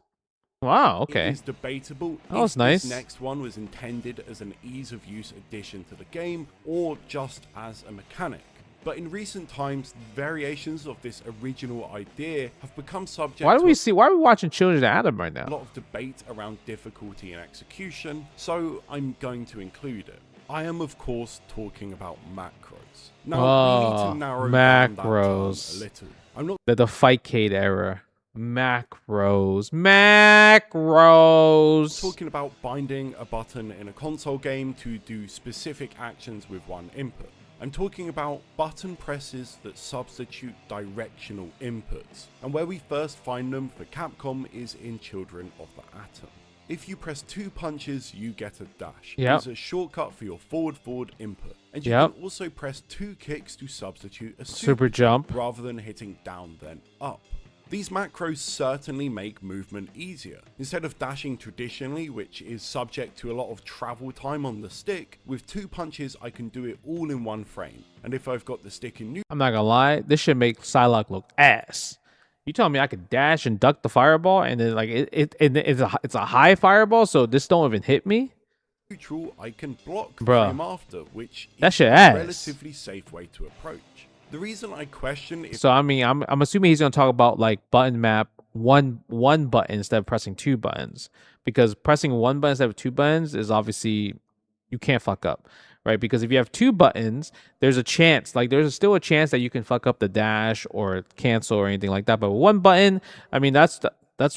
Wow, okay. It is debatable that was if nice. this next one was intended as an ease of use addition to the game or just as a mechanic. But in recent times, variations of this original idea have become subject Why are we to watching Children of Adam right a now? lot of debate around difficulty and execution, so I'm going to include it. I am of course talking about macros. Now we need to narrow down that term macros. a little. I'm not The Fightcade era. Macros. Macros. talking about binding a button in a console game to do specific actions with one input. I'm talking about button presses that substitute directional inputs, and where we first find them for Capcom is in Children of the Atom. If you press 2 punches, you get a dash. Yep. It's a shortcut for your forward input. And you Yep. can also press 2 kicks to substitute a Super jump. rather than hitting down then up. These macros certainly make movement easier. Instead of dashing traditionally, which is subject to a lot of travel time on the stick, with 2 punches I can do it all in one frame. And if I've got the stick in I'm not gonna lie, this should make Psylocke look ass. You telling me I could dash and duck the fireball, and then like it's a high fireball, so this don't even hit me? neutral, I can block the Bruh. frame after, which That is shit a ass. relatively safe way to approach. The reason I question if So I mean, I'm assuming he's gonna talk about like button map one button instead of pressing 2 buttons, because pressing 1 button instead of 2 buttons is obviously you can't fuck up, right? Because if you have 2 buttons, there's a chance, like there's still a chance that you can fuck up the dash or cancel or anything like that. But 1 button, I mean, that's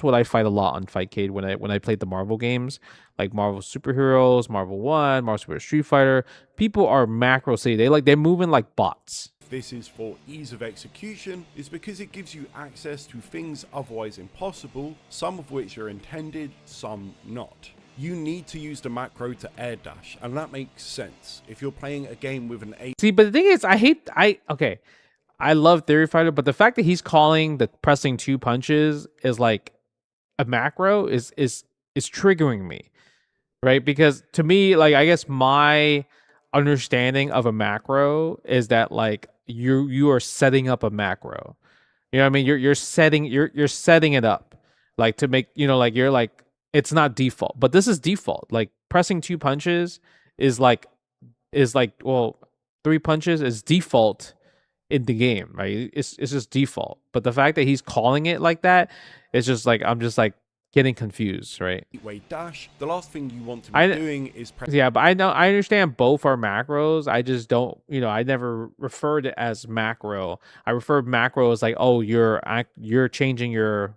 what I fight a lot on Fightcade when I played the Marvel games, like Marvel Superheroes, Marvel 1, Marvel Super Street Fighter. People are macro city. They're moving like bots. this is for ease of execution is because it gives you access to things otherwise impossible, some of which are intended, some not. You need to use the macro to air dash, and that makes sense if you're playing a game with an 8. See, but the thing is, I love Theory Fighter, but the fact that he's calling the pressing 2 punches is like a macro is triggering me, right? Because to me, like, I guess my understanding of a macro is that like you are setting up a macro. You know what I mean? You're setting it up like to make, you know, like you're like, it's not default, but this is default. Like pressing 2 punches is like well, 3 punches is default in the game, right? It's just default. But the fact that he's calling it like that, it's just like I'm just like getting confused, right? Way dash. The last thing you want to be doing is press. Yeah, but I understand both are macros. I just don't, you know, I never referred it as macro. I referred macro as like, oh, you're changing your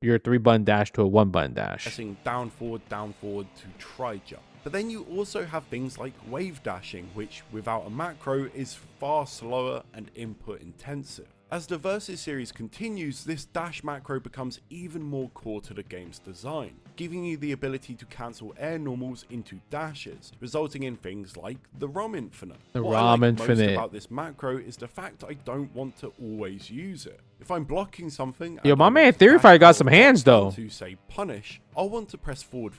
3-button dash to a 1-button dash. Pressing down forward to try jump. But then you also have things like wave dashing, which without a macro is far slower and input intensive. As the Versus series continues, this dash macro becomes even more core to the game's design, giving you the ability to cancel air normals into dashes, resulting in things like the ROM Infinite. What I like most about this macro is the fact I don't want to always use it. If I'm blocking something, yo, my man Theory Fighter got some hands though. To say punish, I'll want to press forward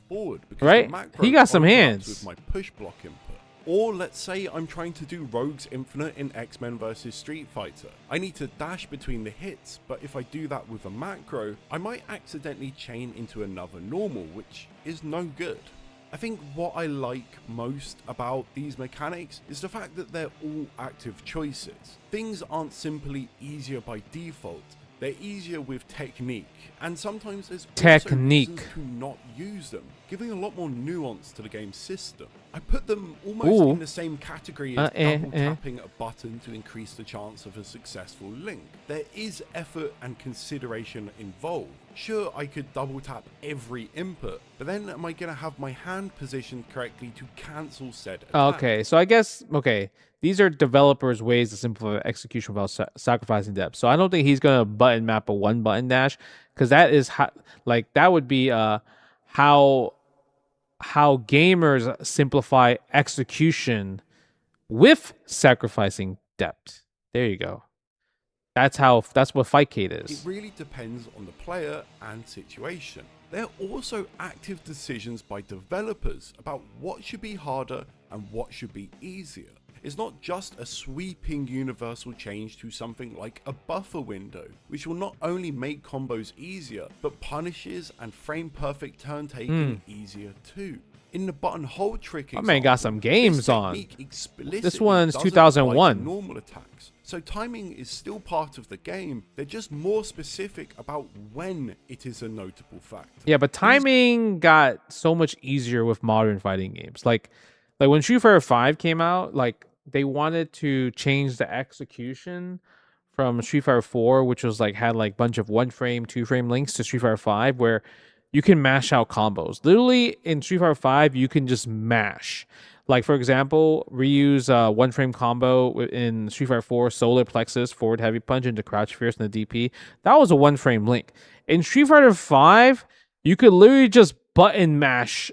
because right? the macro He got some overlaps hands with my push block input. Or let's say I'm trying to do Rogue's Infinite in X-Men vs Street Fighter. I need to dash between the hits, but if I do that with a macro, I might accidentally chain into another normal, which is no good. I think what I like most about these mechanics is the fact that they're all active choices. Things aren't simply easier by default, They're easier with technique, and sometimes there's also Technique. reasons to not use them, giving a lot more nuance to the game's system. I put them almost in the same category as double tapping a button to increase the chance of a successful link. There is effort and consideration involved. Sure, I could double tap every input, but then am I going to have my hand positioned correctly to cancel said attack? Okay, so I guess, these are developers' ways to simplify execution without sacrificing depth. So I don't think he's going to button map a one button dash, because that is that would be how gamers simplify execution with sacrificing depth. There you go. That's what Fightcade is. It really depends on the player and situation. There are also active decisions by developers about what should be harder and what should be easier. It's not just a sweeping universal change to something like a buffer window, which will not only make combos easier, but punishes and frame perfect turn taking easier too. In the button hold trick example, man got some games on. This one's doesn't 2001. apply to normal attacks. So timing is still part of the game. They're just more specific about when it is a notable factor. Yeah, but timing got so much easier with modern fighting games. Like when Street Fighter 5 came out, they wanted to change the execution from Street Fighter 4, which was had a bunch of 1 frame, 2 frame links, to Street Fighter 5, where you can mash out combos. Literally in Street Fighter 5, you can just mash. Like, for example, Ryu's 1 frame combo in Street Fighter 4, solar plexus, forward heavy punch into crouch fierce in the DP. That was a 1 frame link. In Street Fighter 5, you could literally just button mash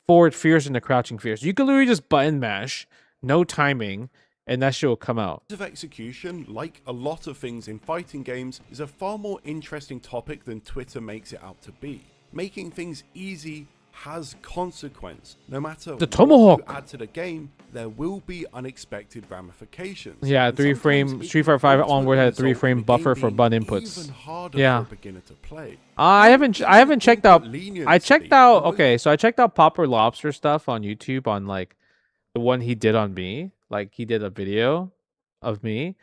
forward fierce into crouching fierce. You could literally just button mash, no timing, and that shit will come out. Of execution, like a lot of things in fighting games, is a far more interesting topic than Twitter makes it out to be. Making things easy has consequence. No matter the tomahawk what you add to the game, there will be unexpected ramifications. Yeah, And 3 frame sometimes it Street Fighter 5 can onward had a ultimately 3 frame result in the buffer for game button being inputs. even harder Yeah. for a beginner to play. I haven't checked out. I checked out. Leniency. Okay, so I checked out Popper Lobster stuff on YouTube on the one he did on me. He did a video of me,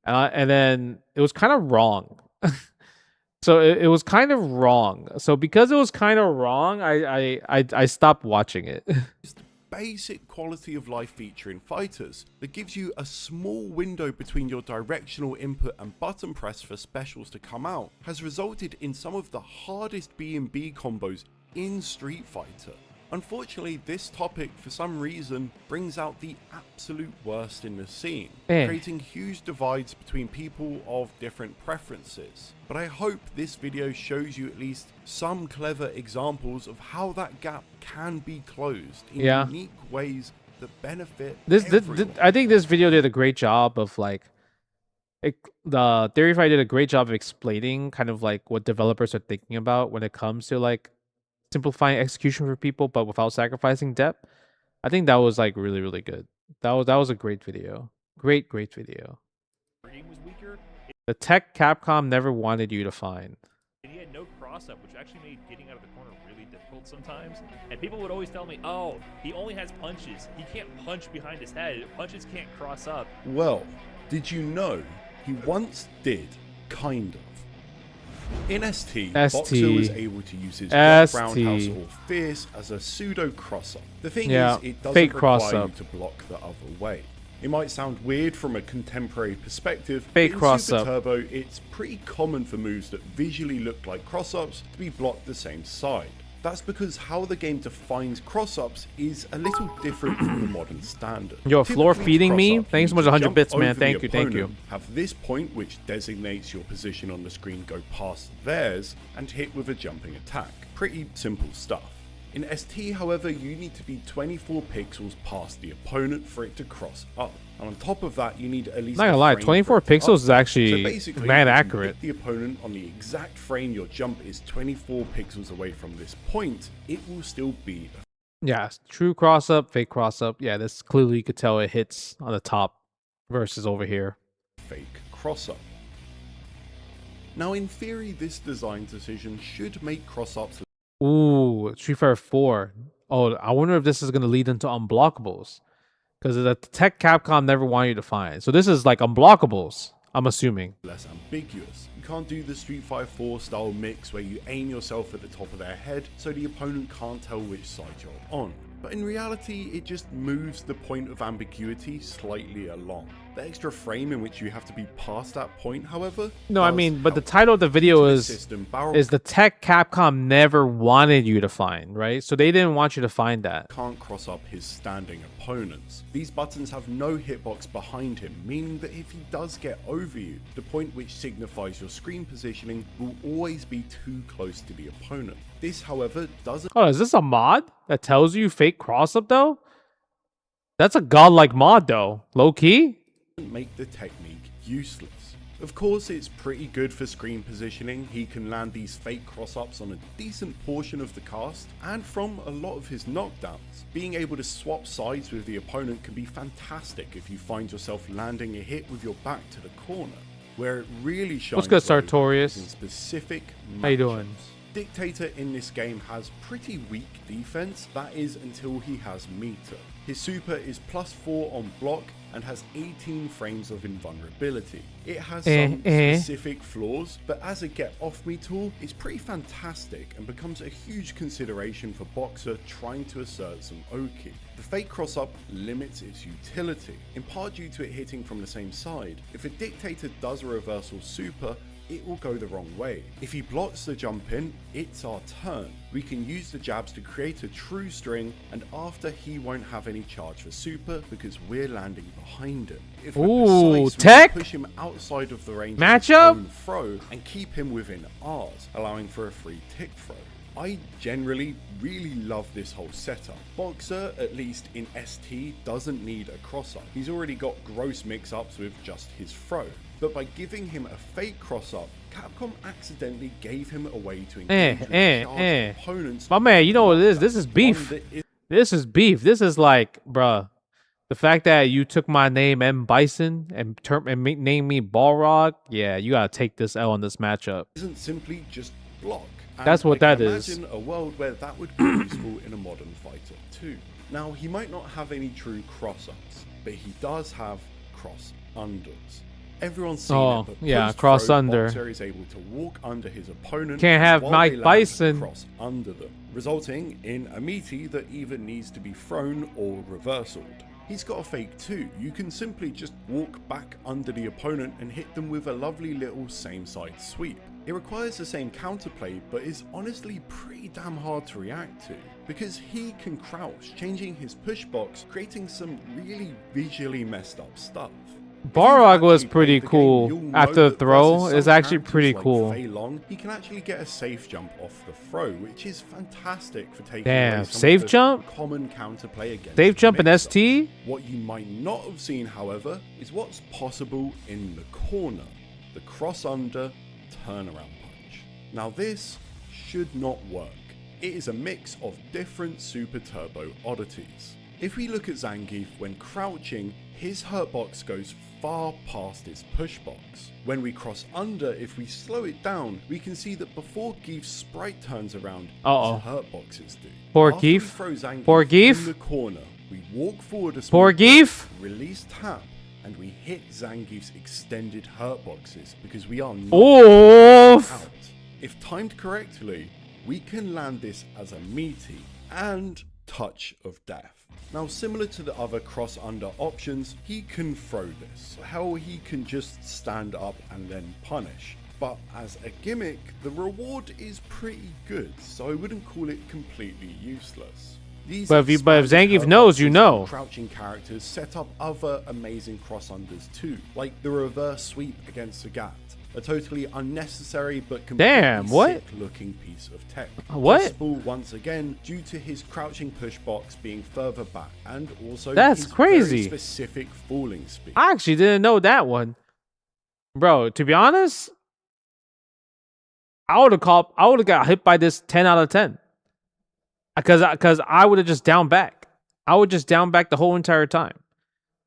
and then it was kind of wrong. So it was kind of wrong. So because it was kind of wrong, I stopped watching it. It's the basic quality of life feature in fighters that gives you a small window between your directional input and button press for specials to come out, has resulted in some of the hardest B&B combos in Street Fighter. Unfortunately, this topic, for some reason, brings out the absolute worst in the scene, creating huge divides between people of different preferences. But I hope this video shows you at least some clever examples of how that gap can be closed in unique ways that benefit everyone. I think this video did a great job of the Theory Fight did a great job of explaining kind of what developers are thinking about when it comes to simplifying execution for people, but without sacrificing depth. I think that was really, really good. That was a great video. Great video. The tech Capcom never wanted you to find. He had no cross up, which actually made getting out of the corner really difficult sometimes. And people would always tell me, "Oh, he only has punches. He can't punch behind his head. Punches can't cross up." Well, did you know he once did, kind of? In ST, Boxer was able to use his roundhouse or fierce as a pseudo cross-up. The thing is, it doesn't require you to block the other way. It might sound weird from a contemporary perspective, but in Super Turbo, it's pretty common for moves that visually look like cross-ups to be blocked the same side. That's because how the game defines cross-ups is a little different from the modern standard. Yo, floor feeding me? Thanks so much, 100 bits, man. Thank you. Have this point, which designates your position on the screen, go past theirs, and hit with a jumping attack. Pretty simple stuff. In ST, however, you need to be 24 pixels past the opponent for it to cross up. And on top of that, you need at least... Not gonna lie, 24 pixels is actually mad accurate. If the opponent on the exact frame your jump is 24 pixels away from this point, it will still be... Yeah, true cross up, fake cross up. Yeah, this clearly you could tell it hits on the top versus over here. Fake cross up. Now, in theory, this design decision should make cross ups... Ooh, Street Fighter 4. Oh, I wonder if this is going to lead into unblockables. Because the tech Capcom never wanted you to find. So this is unblockables. I'm assuming. Less ambiguous. You can't do the Street Fighter 4 style mix where you aim yourself at the top of their head so the opponent can't tell which side you're on. But in reality, it just moves the point of ambiguity slightly along. The extra frame in which you have to be past that point, however... No, I mean, but the title of the video is the tech Capcom never wanted you to find, right? So they didn't want you to find that. Can't cross up his standing opponents. These buttons have no hitbox behind him, meaning that if he does get over you, the point which signifies your screen positioning will always be too close to the opponent. This, however, doesn't... Oh, is this a mod that tells you fake cross-up, though? That's a godlike mod, though. Low-key? Make the technique useless. Of course, it's pretty good for screen positioning. He can land these fake cross-ups on a decent portion of the cast, and from a lot of his knockdowns. Being able to swap sides with the opponent can be fantastic if you find yourself landing a hit with your back to the corner. Where it really shines What's good, though, Sartorius? is in specific matchups. How you doing? Dictator in this game has pretty weak defense, that is until he has meter. His super is +4 on block and has 18 frames of invulnerability. It has some specific flaws, but as a get off me tool, it's pretty fantastic and becomes a huge consideration for Boxer trying to assert some Oki. The fake cross up limits its utility, in part due to it hitting from the same side. If a Dictator does a reversal super, it will go the wrong way. If he blocks the jump in, it's our turn. We can use the jabs to create a true string, and after he won't have any charge for super because we're landing behind him. If we're precise, tech we can push him outside of the range matchup of his own throw and keep him within ours, allowing for a free tick throw. I generally really love this whole setup. Boxer, at least in ST, doesn't need a cross-up. He's already got gross mix-ups with just his throw. But by giving him a fake cross-up, Capcom accidentally gave him a way to engage with opponents. My man, you know what it is? This is beef. This is beef. This is like, bruh, the fact that you took my name M Bison and named me Balrog, yeah, you gotta take this L in this matchup. Isn't simply just block. And that's what that is. Imagine a world where that would be useful in a modern fighter too. Now, he might not have any true cross-ups, but he does have cross-unders. Everyone's seen it, but yeah, cross under. Boxer is able to walk under his opponent. Can't have Mike Bison cross under them, resulting in a meaty that either needs to be thrown or reversaled. He's got a fake too. You can simply just walk back under the opponent and hit them with a lovely little same side sweep. It requires the same counterplay, but is honestly pretty damn hard to react to, because he can crouch, changing his push box, creating some really visually messed up stuff. Balrog was pretty cool after the throw. It's actually pretty cool. Long, he can actually get a safe jump off the throw, which is fantastic for taking away safe jump? Common counterplay against safe jump in ST? What you might not have seen, however, is what's possible in the corner. The cross under turnaround punch. Now this should not work. It is a mix of different Super Turbo oddities. If we look at Zangief when crouching, his hurtbox goes far past his pushbox. When we cross under, if we slow it down, we can see that before Geef's sprite turns around, his hurtboxes do. Poor Geef. Poor Geef. In the corner, we walk forward a Poor Geef. Release tap, and we hit Zangief's extended hurtboxes because we are not out. If timed correctly, we can land this as a meaty and touch of death. Now, similar to the other cross-under options, he can throw this. Hell, he can just stand up and then punish. But as a gimmick, the reward is pretty good, so I wouldn't call it completely useless. But if Zangief knows, you know. Crouching characters set up other amazing cross-unders too, like the reverse sweep against Sagat. A totally unnecessary but completely sick-looking piece of tech. Possible once again due to his crouching push box being further back, and also that's his crazy very specific falling speed. I actually didn't know that one, bro. To be honest, I would have got hit by this 10 out of 10, because I would have just down back. I would just down back the whole entire time.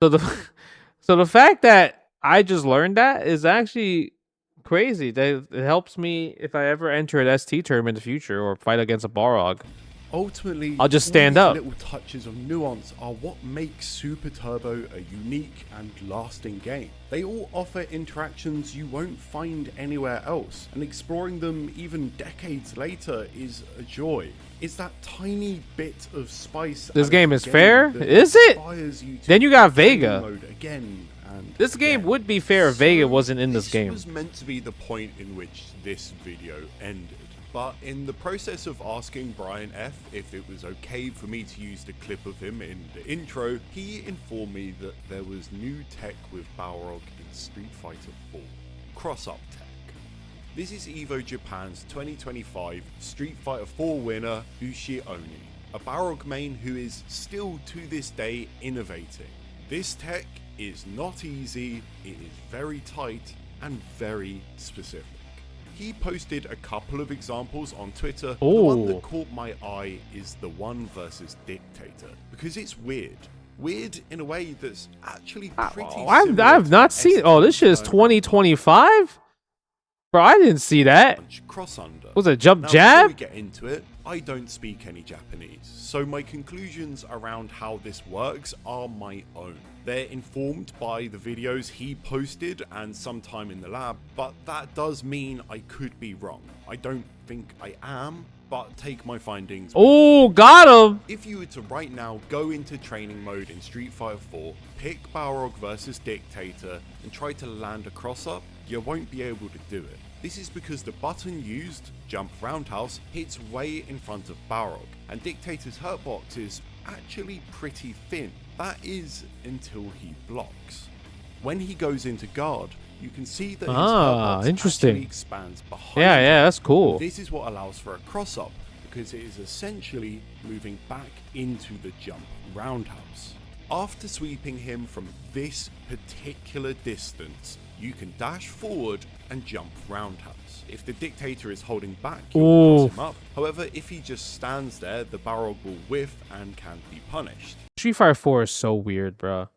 So the fact that I just learned that is actually crazy. It helps me if I ever enter an ST term in the future or fight against a Balrog. Ultimately, I'll just all stand these up. little touches of nuance are what makes Super Turbo a unique and lasting game. They all offer interactions you won't find anywhere else, and exploring them even decades later is a joy. It's that tiny bit of spice. This out of game the is fair? that Is it? inspires you to Then you got play Vega. mode again and This game again. would be fair if Vega wasn't in this This game. was meant to be the point in which this video ended. But in the process of asking Brian F if it was okay for me to use the clip of him in the intro, he informed me that there was new tech with Balrog in Street Fighter 4. Cross-up tech. This is Evo Japan's 2025 Street Fighter 4 winner, Ushi Oni, a Balrog main who is still to this day innovating. This tech is not easy, it is very tight and very specific. He posted a couple of examples on Twitter. The one that caught my eye is the one versus Dictator, because it's weird. Weird in a way that's actually pretty similar I've to not the seen. Oh, this shit is SNK 2025, bro. I didn't see that. cross under. Was it jump Now, jab? Before we get into it, I don't speak any Japanese, so my conclusions around how this works are my own. They're informed by the videos he posted and sometime in the lab, but that does mean I could be wrong. I don't think I am, but take my findings. Oh, got him. If you were to right now go into training mode in Street Fighter 4, pick Balrog versus Dictator, and try to land a cross-up, you won't be able to do it. This is because the button used, jump roundhouse, hits way in front of Balrog, and Dictator's hurtbox is actually pretty thin. That is until he blocks. When he goes into guard, you can see that his hurtbox interesting. actually expands behind Yeah, him. yeah, that's cool. This is what allows for a cross-up, because it is essentially moving back into the jump roundhouse. After sweeping him from this particular distance, you can dash forward and jump roundhouse. If the Dictator is holding back, you'll cross him up. However, if he just stands there, the Balrog will whiff and can be punished. Street Fighter 4 is so weird, bro.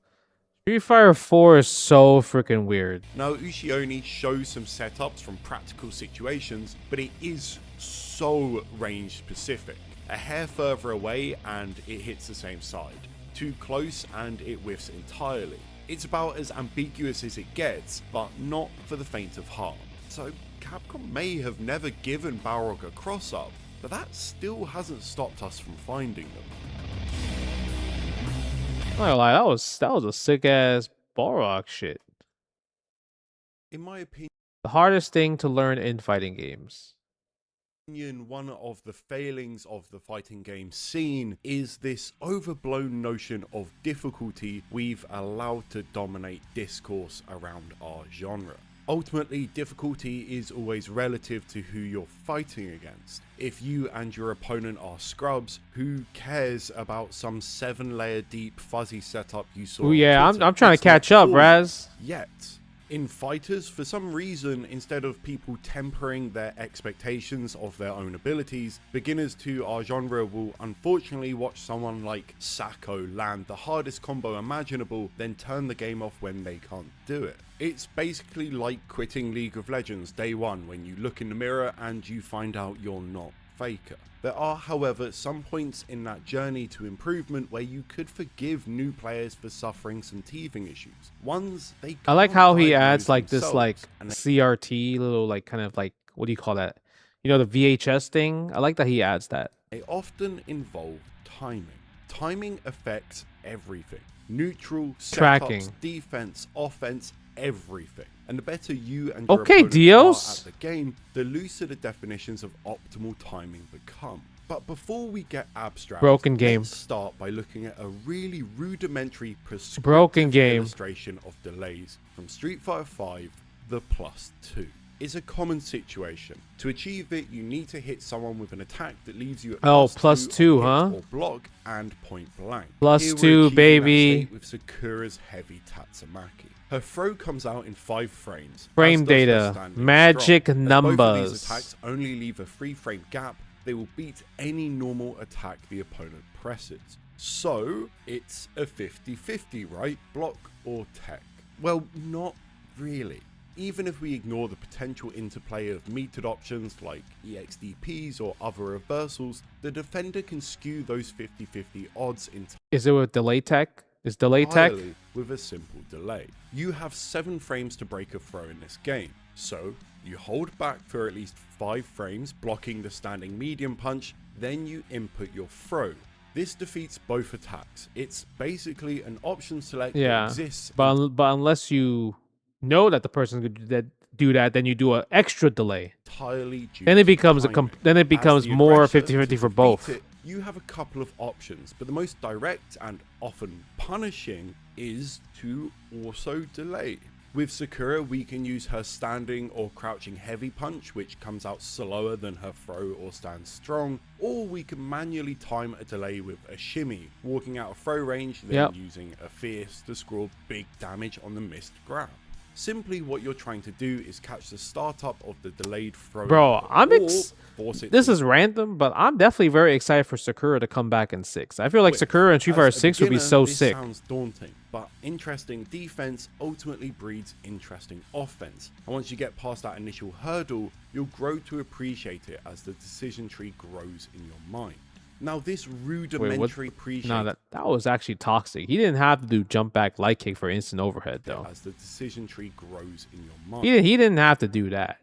Street Fighter 4 is so freaking weird. Now, Ushioni shows some setups from practical situations, but it is so range specific. A hair further away and it hits the same side. Too close and it whiffs entirely. It's about as ambiguous as it gets, but not for the faint of heart. So Capcom may have never given Balrog a cross-up, but that still hasn't stopped us from finding them. I'm not gonna lie, that was a sick ass Balrog shit. In my opinion, The hardest thing to learn in fighting games. one of the failings of the fighting game scene is this overblown notion of difficulty we've allowed to dominate discourse around our genre. Ultimately, difficulty is always relative to who you're fighting against. If you and your opponent are scrubs, who cares about some 7-layer deep fuzzy setup you saw? Oh yeah, on Twitter? I'm trying to It's not catch up, for you Raz. Yet. In fighters, for some reason, instead of people tempering their expectations of their own abilities, beginners to our genre will unfortunately watch someone like Sacco land the hardest combo imaginable, then turn the game off when they can't do it. It's basically like quitting League of Legends day one when you look in the mirror and you find out you're not Faker. There are, however, some points in that journey to improvement where you could forgive new players for suffering some teething issues. Ones they I like can't how he diagnose adds like this themselves, like and they CRT little like kind of like, what do you call that? You know, the VHS thing? I like that he adds that. They often involve timing. Timing affects everything. Neutral, Tracking. setups, defense, offense, everything. And the better you and your Okay, opponent Dios. are at the game, the looser the definitions of optimal timing become. But before we get abstract, Broken game. let's start by looking at a really rudimentary prescriptive Broken game. illustration of delays from Street Fighter V, the +2. It's a common situation. To achieve it, you need to hit someone with an attack that leaves you at +2, on huh? hit or block and point blank. +2, Here we're achieving that baby. state with Sakura's heavy Tatsumaki. Her throw comes out in 5 frames. Frame as does her data. standing Magic strong. As both of numbers. these attacks only leave a 3-frame gap, they will beat any normal attack the opponent presses. So, it's a 50-50, right? Block or tech? Well, not really. Even if we ignore the potential interplay of metered options like EXDPs or other reversals, the defender can skew those 50-50 odds Is it with delay tech? Is delay tech? entirely with a simple delay. You have 7 frames to break a throw in this game, so you hold back for at least 5 frames, blocking the standing medium punch, then you input your throw. This defeats both attacks. It's basically an option select that exists. But unless you know that the person could do that, then you do an extra delay. Entirely due then it to becomes timing. then it becomes As the more aggressor, 50-50 to for defeat both. it, you have a couple of options, but the most direct and often punishing is to also delay. With Sakura, we can use her standing or crouching heavy punch, which comes out slower than her throw or stand strong, or we can manually time a delay with a shimmy, walking out of throw range, then using a fierce to score big damage on the missed grab. Simply what you're trying to do is catch the startup of the delayed throw. Bro, this is to random, but I'm definitely very excited for Sakura to come back in 6. I feel like Sakura in Street Fighter 6 would be so this sick. Sounds daunting, but interesting defense ultimately breeds interesting offense. And once you get past that initial hurdle, you'll grow to appreciate it as the decision tree grows in your mind. Now, this rudimentary No, that was actually toxic. He didn't have to do jump back light kick for instant overhead though. As the decision tree grows in your mind. He didn't have to do that.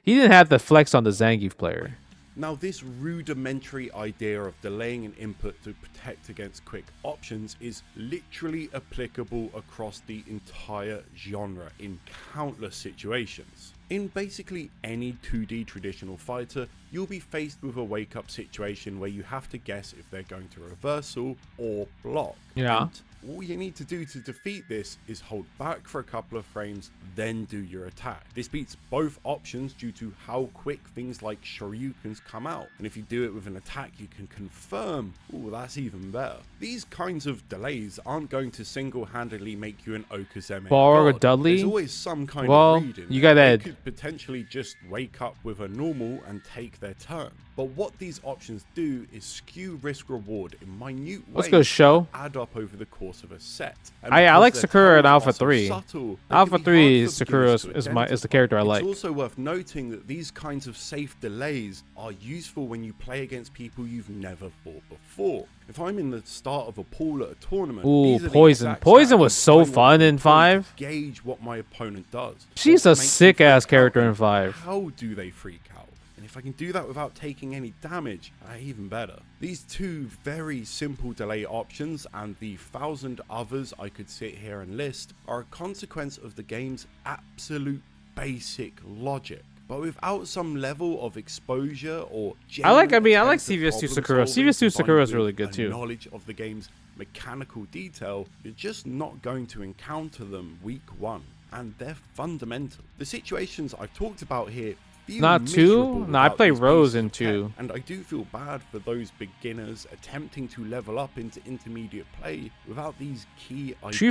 He didn't have to flex on the Zangief player. Now, this rudimentary idea of delaying an input to protect against quick options is literally applicable across the entire genre in countless situations. In basically any 2D traditional fighter, you'll be faced with a wake-up situation where you have to guess if they're going to reversal or block. Yeah. And all you need to do to defeat this is hold back for a couple of frames, then do your attack. This beats both options due to how quick things like Shoryukens come out. And if you do it with an attack, you can confirm, ooh, that's even better. These kinds of delays aren't going to single-handedly make you an Okazeme Or god. Dudley? There's always some kind of read in you there. got They Ed. could potentially just wake up with a normal and take their turn. But what these options do is skew risk reward in minute ways. Let's go show. That add up over the course of a set. And I because like their Sakura in powers Alpha are so 3. subtle, they Alpha can be 3 hard for Sakura beginners to is the identify. character I like. It's also worth noting that these kinds of safe delays are useful when you play against people you've never fought before. If I'm in the start of a pool at a tournament, Ooh, these are the Poison. exact Poison was strategies so I want fun to in employ 5. to gauge what my opponent does. She's What a makes them sick-ass freak out character in and 5. How do they freak out? And if I can do that without taking any damage, even better. These two very simple delay options and the 1,000 others I could sit here and list are a consequence of the game's absolute basic logic. But without some level of exposure or I like genuine attempt at CVS2 Sakura. problem-solving CVS2 Sakura is combined really with good a too. knowledge of the game's mechanical detail, you're just not going to encounter them week 1. And they're fundamental. The situations I've talked about here feel Not 2? miserable No, I without play these Rose pieces in of 2. tech, and I do feel bad for those beginners attempting to level up into intermediate play without these key ideas. Street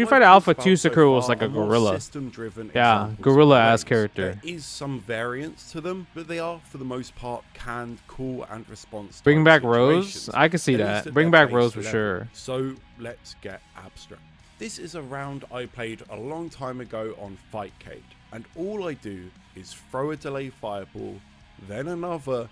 Fighter Alpha 2 Sakura was like a gorilla. Yeah, gorilla-ass character. There is some variance to them, but they are for the most part canned, call and response. Bring type back Rose? situations, I can see at least that. at Bring their back Rose base for level. sure. So let's get abstract. This is a round I played a long time ago on Fightcade, and all I do is throw a delayed fireball, then another,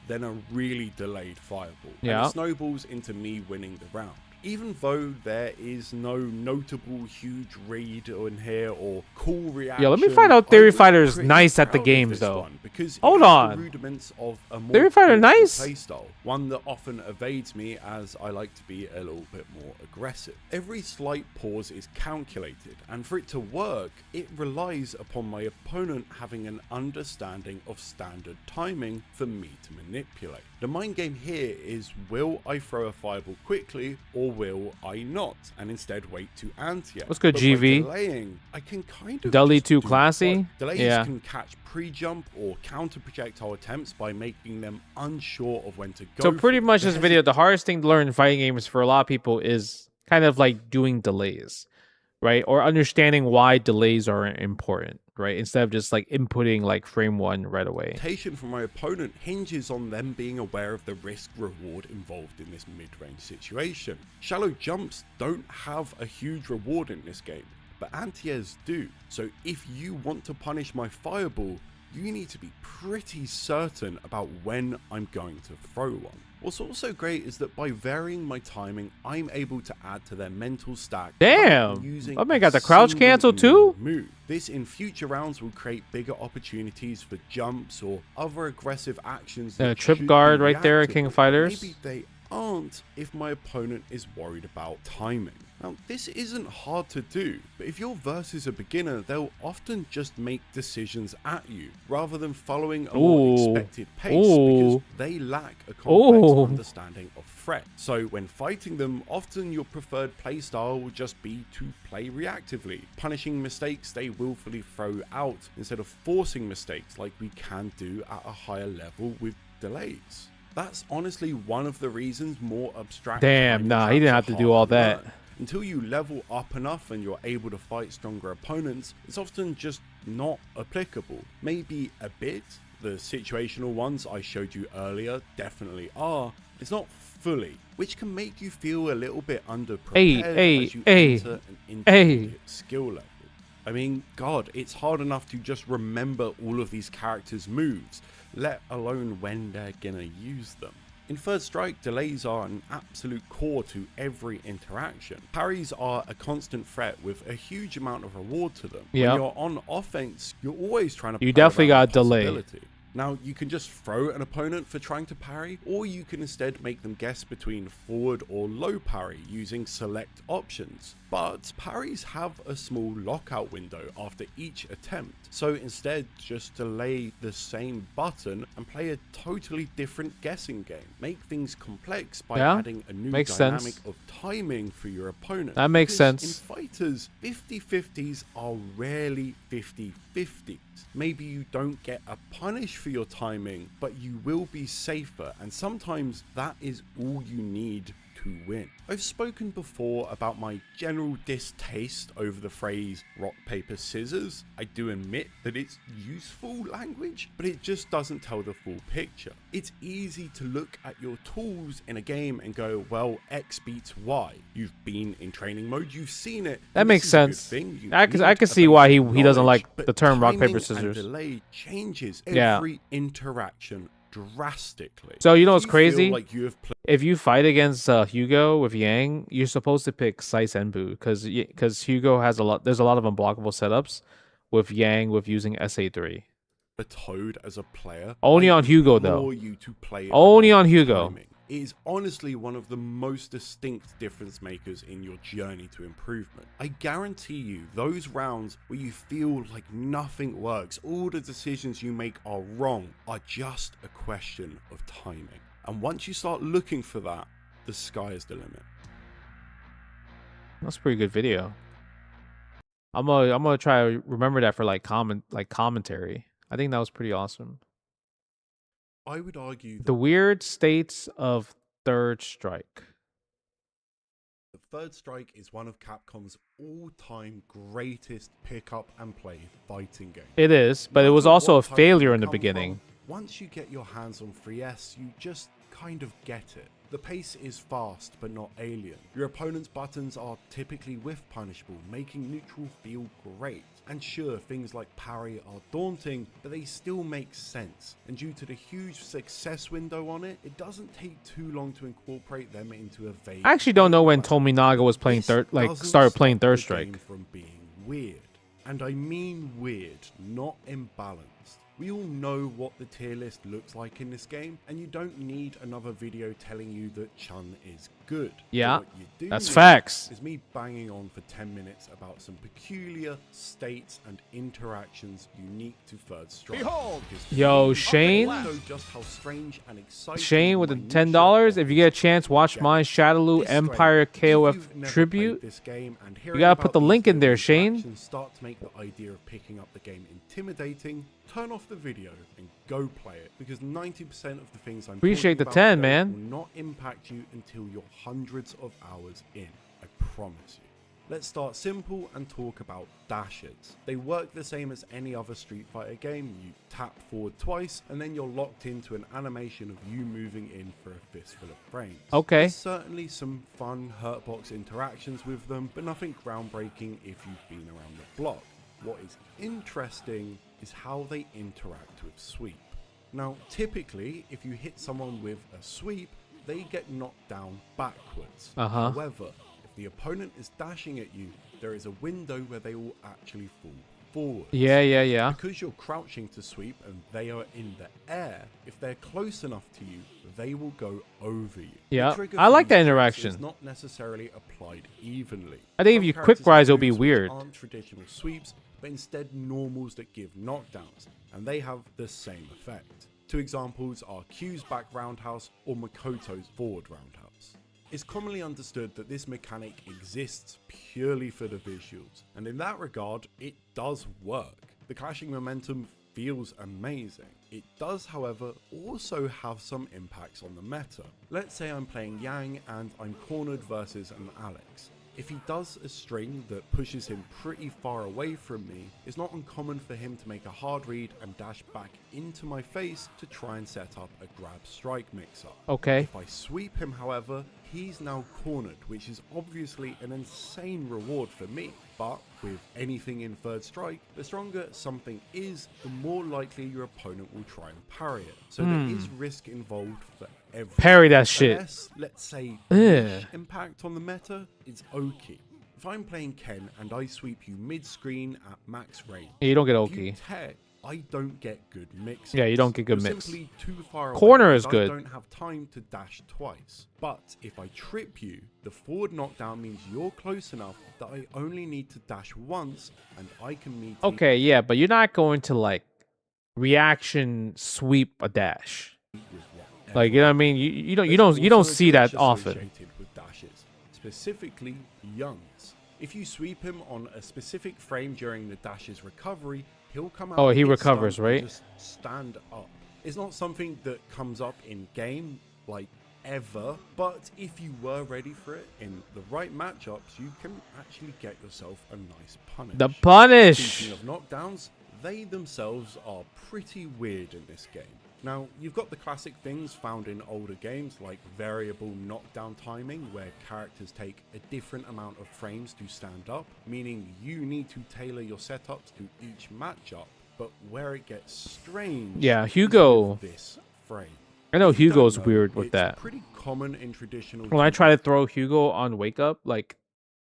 then a really delayed fireball. Yeah. And it snowballs into me winning the round. Even though there is no notable huge read in here or cool reaction. Yeah, let me find out Theory I was Fighter's pretty nice at the proud of games, this though. one because it Hold has on. the rudiments of a more Theory Fighter thoughtful nice? playstyle, one that often evades me as I like to be a little bit more aggressive. Every slight pause is calculated, and for it to work, it relies upon my opponent having an understanding of standard timing for me to manipulate. The mind game here is, will I throw a fireball quickly or will I not, and instead wait to ante it. Let's go But by GV. delaying, I can kind of Dudley just 2 do classy? both. Delays Yeah. can catch pre-jump or counter projectile attempts by making them unsure of when to go. So pretty for it. much The this video, the hardest thing to learn in fighting games for a lot of people is kind of like doing delays, right? Or understanding why delays are important, right? Instead of just like inputting like frame 1 right away. Hesitation from my opponent hinges on them being aware of the risk reward involved in this mid-range situation. Shallow jumps don't have a huge reward in this game. but anti-airs do. So if you want to punish my fireball, you need to be pretty certain about when I'm going to throw one. What's also great is that by varying my timing, I'm able to add to their mental stack. Damn, oh man, got the crouch cancel too? Move. This in future rounds will create bigger opportunities for jumps or other aggressive actions. Trip guard right there, King of Fighters. Maybe they aren't if my opponent is worried about timing. Now, this isn't hard to do, but if you're versus a beginner, they'll often just make decisions at you, rather than following a more expected pace, because they lack a complex understanding of threat. So when fighting them, often your preferred playstyle will just be to play reactively, punishing mistakes they willfully throw out, instead of forcing mistakes like we can do at a higher level with delays. That's honestly one of the reasons more abstract. Damn, nah, he didn't have to do all that. Until you level up enough and you're able to fight stronger opponents, it's often just not applicable. Maybe a bit. The situational ones I showed you earlier definitely are. It's not fully, which can make you feel a little bit underprepared as you enter an intermediate skill level. I mean, God, it's hard enough to just remember all of these characters' moves, let alone when they're gonna use them. In Third Strike, delays are an absolute core to every interaction. Parries are a constant threat with a huge amount of reward to them. When you're on offense, you're always trying to. You definitely got delay. Now, you can just throw an opponent for trying to parry, or you can instead make them guess between forward or low parry using select options. But parries have a small lockout window after each attempt, so instead just delay the same button and play a totally different guessing game. Make things complex by adding a new dynamic of timing for your opponent. That makes sense. In fighters, 50-50s are rarely 50-50s. Maybe you don't get a punish for your timing, but you will be safer, and sometimes that is all you need to win. I've spoken before about my general distaste over the phrase rock, paper, scissors. I do admit that it's useful language, but it just doesn't tell the full picture. It's easy to look at your tools in a game and go, well, X beats Y. You've been in training mode, you've seen it. That makes sense. I can see why he doesn't like the term rock, paper, scissors. Delay changes every interaction drastically. So you know what's crazy? Like if you fight against Hugo with Yang, you're supposed to pick Sai Senbu because Hugo has there's a lot of unblockable setups with Yang with using SA3. A Toad as a player. Only on Hugo though. You to play only on Hugo. Timing. It is honestly one of the most distinct difference makers in your journey to improvement. I guarantee you, those rounds where you feel like nothing works, all the decisions you make are wrong, are just a question of timing. And once you start looking for that, the sky is the limit. That's a pretty good video. I'm gonna try to remember that for commentary. I think that was pretty awesome. I would argue that the weird states of Third Strike. The Third Strike is one of Capcom's all-time greatest pick-up and play fighting game. It is, but it was also a failure in the beginning. Once you get your hands on 3S, you just kind of get it. The pace is fast, but not alien. Your opponent's buttons are typically whiff punishable, making neutral feel great. And sure, things like parry are daunting, but they still make sense. And due to the huge success window on it, it doesn't take too long to incorporate them into a vague. I actually don't know when Tominaga was playing started playing Third Strike. From being weird, and I mean weird, not imbalanced. We all know what the tier list looks like in this game, and you don't need another video telling you that Chun is good. Yeah, that's facts. Is me banging on for 10 minutes about some peculiar states and interactions unique to Third Strike. Behold! Yo, Shane. Shane with the $10. If you get a chance, watch my Shadaloo Empire KOF tribute. You gotta put the link in there, Shane. Start to make the idea of picking up the game intimidating. Turn off the video and go play it, because 90% of the things I'm appreciate the about 10, today man. will not impact you until you're hundreds of hours in. I promise you. Let's start simple and talk about dashes. They work the same as any other Street Fighter game. You tap forward twice and then you're locked into an animation of you moving in for a fistful of frames. Okay. There's certainly some fun hurtbox interactions with them, but nothing groundbreaking if you've been around the block. What is interesting is how they interact with sweep. Now, typically, if you hit someone with a sweep, they get knocked down backwards. However, if the opponent is dashing at you, there is a window where they will actually fall forward. Yeah. Because you're crouching to sweep and they are in the air, if they're close enough to you, they will go over you. Yeah, I like that interaction. It's not necessarily applied evenly. I think if you quick rise, it'll be weird. Aren't traditional sweeps, but instead normals that give knockdowns, and they have the same effect. Two examples are Q's back roundhouse or Makoto's forward roundhouse. It's commonly understood that this mechanic exists purely for the visuals, and in that regard, it does work. The clashing momentum feels amazing. It does, however, also have some impacts on the meta. Let's say I'm playing Yang and I'm cornered versus an Alex. If he does a string that pushes him pretty far away from me, it's not uncommon for him to make a hard read and dash back into my face to try and set up a grab strike mix-up. Okay. If I sweep him, however, he's now cornered, which is obviously an insane reward for me. But with anything in third strike, the stronger something is, the more likely your opponent will try and parry it. So there is risk involved for everything. Parry that shit. Unless, let's say, the impact on the meta is okay. If I'm playing Ken and I sweep you mid-screen at max range, you don't get if you okay. tech, I don't get good mix. Yeah, you don't get good You're mix. simply too far away. Corner is I good. don't have time to dash twice. But if I trip you, the forward knockdown means you're close enough that I only need to dash once and I can meet. Okay, yeah, but you're not going to like reaction sweep a dash. Like, you know what I mean? You don't see that often. With dashes, specifically Young's. If you sweep him on a specific frame during the dash's recovery, he'll come out. Oh, he hit recovers, stun and right? Just stand up. It's not something that comes up in game, like ever, but if you were ready for it in the right matchups, you can actually get yourself a nice punish. The punish! Speaking of knockdowns, they themselves are pretty weird in this game. Now, you've got the classic things found in older games like variable knockdown timing, where characters take a different amount of frames to stand up, meaning you need to tailor your setups to each matchup. But where it gets strange, yeah, is Hugo. with this frame. I know If you don't Hugo's know, weird with it's that. pretty common in traditional. When I try to throw Hugo on wake up, like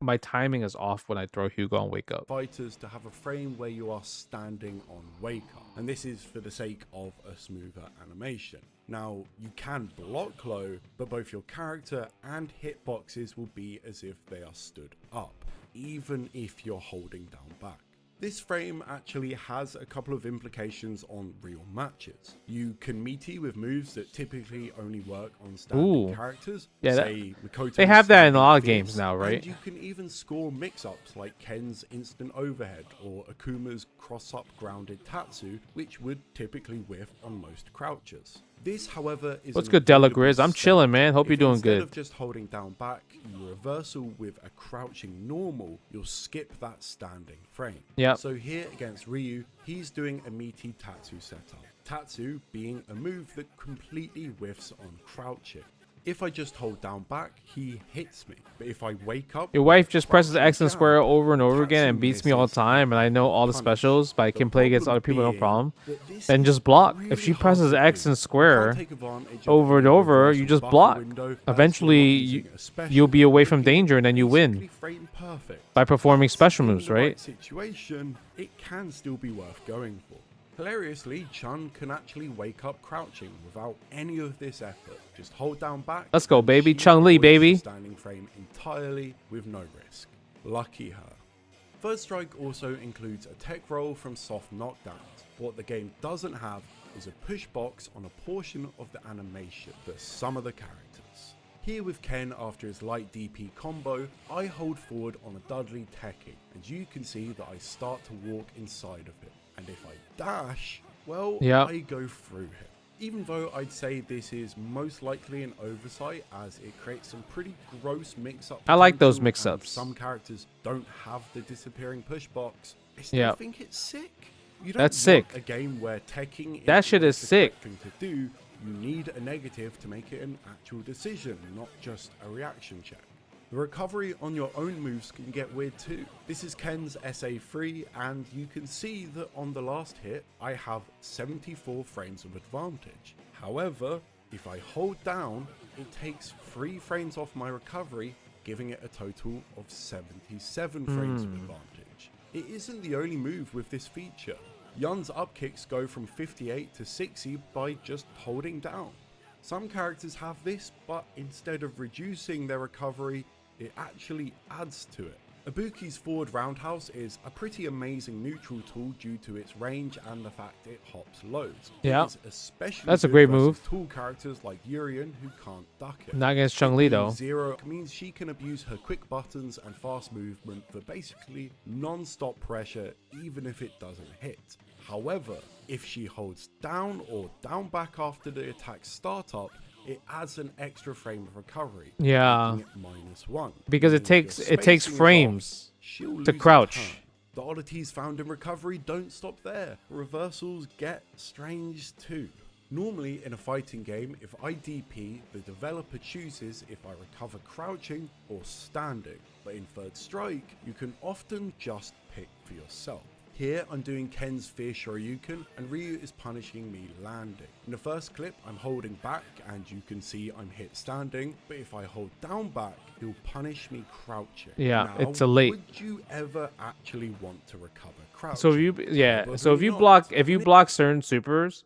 my timing is off when I throw Hugo on wake up. Fighters to have a frame where you are standing on wake up, and this is for the sake of a smoother animation. Now, you can block low, but both your character and hitboxes will be as if they are stood up, even if you're holding down back. This frame actually has a couple of implications on real matches. You can meaty with moves that typically only work on standing characters. Yeah, say Makoto's they have that in a lot of standing games now, right? And you can even score mix-ups like Ken's instant overhead or Akuma's cross-up grounded Tatsu, which would typically whiff on most crouchers. This, however, is What's an good, avoidable Delagriz? I'm step. chilling, man. Hope If you're doing instead good. of just holding down back, you reversal with a crouching normal, you'll skip that standing frame. Yep. So here against Ryu, he's doing a meaty Tatsu setup. Tatsu being a move that completely whiffs on crouching. If I just hold down back, he hits me. But if I wake up... Your wife just presses crouching X and down, square over and over again Tatsu and beats me all the misses time, and I know all the punish. specials, but I can The play against problem other people no being problem. that this Then is just block. really If she hard presses to X do. and You square can't take advantage of over and any over, reversal you just buffer block. window. That's Eventually, not using a special. you'll be away from Making it danger and then you win basically frame perfect. by performing special In moves, the right? situation, it can still be worth going for. Hilariously, Chun can actually wake up crouching without any of this effort. Just hold down back. Let's go, and baby. she Chun-Li, avoids baby. the standing frame entirely with no risk. Lucky her. Third strike also includes a tech roll from soft knockdowns. What the game doesn't have is a push box on a portion of the animation for some of the characters. Here with Ken, after his light DP combo, I hold forward on a Dudley teching, and you can see that I start to walk inside of him. And if I dash, well, Yep. I go through him. Even though I'd say this is most likely an oversight, as it creates some pretty gross mix-up. I like those potential, mix-ups. and some characters don't have the disappearing push box. I still think it's sick. You don't That's sick. want a game where teching That shit is the sick. correct thing to do. You need a negative to make it an actual decision, not just a reaction check. The recovery on your own moves can get weird too. This is Ken's SA3, and you can see that on the last hit, I have 74 frames of advantage. However, if I hold down, it takes 3 frames off my recovery, giving it a total of 77 frames of advantage. It isn't the only move with this feature. Yun's up kicks go from 58 to 60 by just holding down. Some characters have this, but instead of reducing their recovery, it actually adds to it. Ibuki's forward roundhouse is a pretty amazing neutral tool due to its range and the fact it hops loads. Yeah, it is especially that's a good great versus move. Tall characters like Urien who can't duck it. Not against Chun-Li though. Zero means she can abuse her quick buttons and fast movement for basically non-stop pressure even if it doesn't hit. However, if she holds down or down back after the attack startup, it adds an extra frame of recovery. Yeah. Making it -1. Because it Meaning if takes you're spacing it frames she'll to lose a crouch. ton. The oddities found in recovery don't stop there. Reversals get strange too. Normally in a fighting game, if I DP, the developer chooses if I recover crouching or standing. But in Third Strike, you can often just pick for yourself. Here I'm doing Ken's Fear Shoryuken and Ryu is punishing me landing. In the first clip I'm holding back and you can see I'm hit standing, but if I hold down back he'll punish me crouching. Yeah, now, it's a late. Would you ever actually want to recover crouching? So if you so if you Probably block certain supers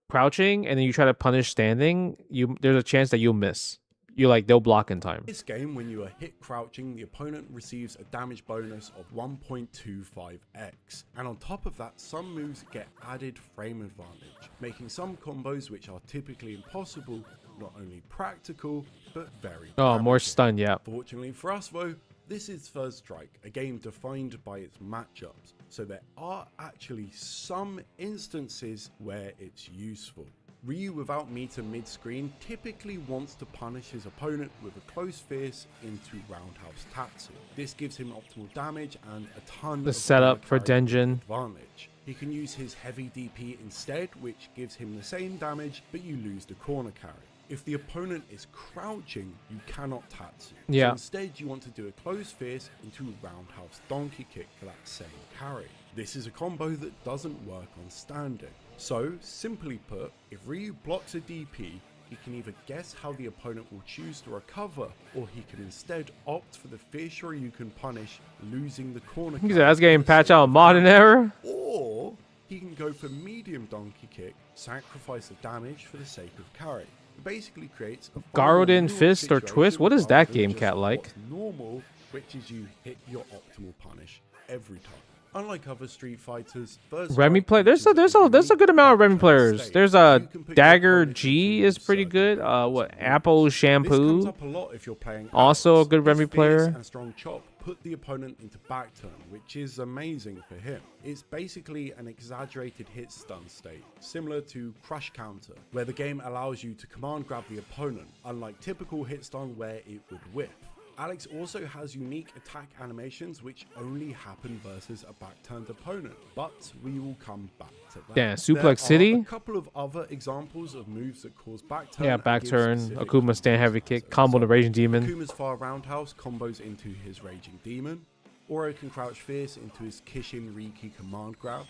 crouching and then you try to punish standing, there's a chance that you'll miss. They'll block in time. In this game, when you are hit crouching, the opponent receives a damage bonus of 1.25x. And on top of that, some moves get added frame advantage, making some combos which are typically impossible, not only practical, but very Oh, more damaging. stun, yeah. Fortunately for us though, this is Third Strike, a game defined by its matchups, so there are actually some instances where it's useful. Ryu without meter mid-screen typically wants to punish his opponent with a close fierce into roundhouse tatsu. This gives him optimal damage and a ton The of setup for corner carry Denjin. advantage. He can use his heavy DP instead, which gives him the same damage, but you lose the corner carry. If the opponent is crouching, you cannot tatsu. Yeah. So instead, you want to do a close fierce into roundhouse donkey kick for that same carry. This is a combo that doesn't work on standing. So, simply put, if Ryu blocks a DP, he can either guess how the opponent will choose to recover, or he can instead opt for the fierce Shoryuken punish, losing the corner He carry said that's getting for the patched sake out of modern damage. error. Or he can go for medium donkey kick, sacrifice the damage for the sake of carry. It basically creates a Garden nuanced Fist or situation Twist? What is that rather than game just cat like? what's normal, which is you hit your optimal punish every time. Unlike other Street Fighters, Remy play. There's a good amount of Remy players. There's a Dagger G is pretty good. What Apple Shampoo? This comes up a lot if you're playing Also a Atlas. good Remy His fierce player. and strong chop put the opponent into back turn, which is amazing for him. It's basically an exaggerated hit stun state, similar to Crush Counter, where the game allows you to command grab the opponent, unlike typical hit stun where it would whiff. Alex also has unique attack animations which only happen versus a back-turned opponent, but we will come back to that. Yeah, Suplex There City. are a couple of other examples of moves that cause back turn. Yeah, and back give turn. specific Akuma stand heavy combos. kick. Combo the Raging Demon. Akuma's far roundhouse combos into his Raging Demon. Oro can crouch fierce into his Kishin Riki command grab.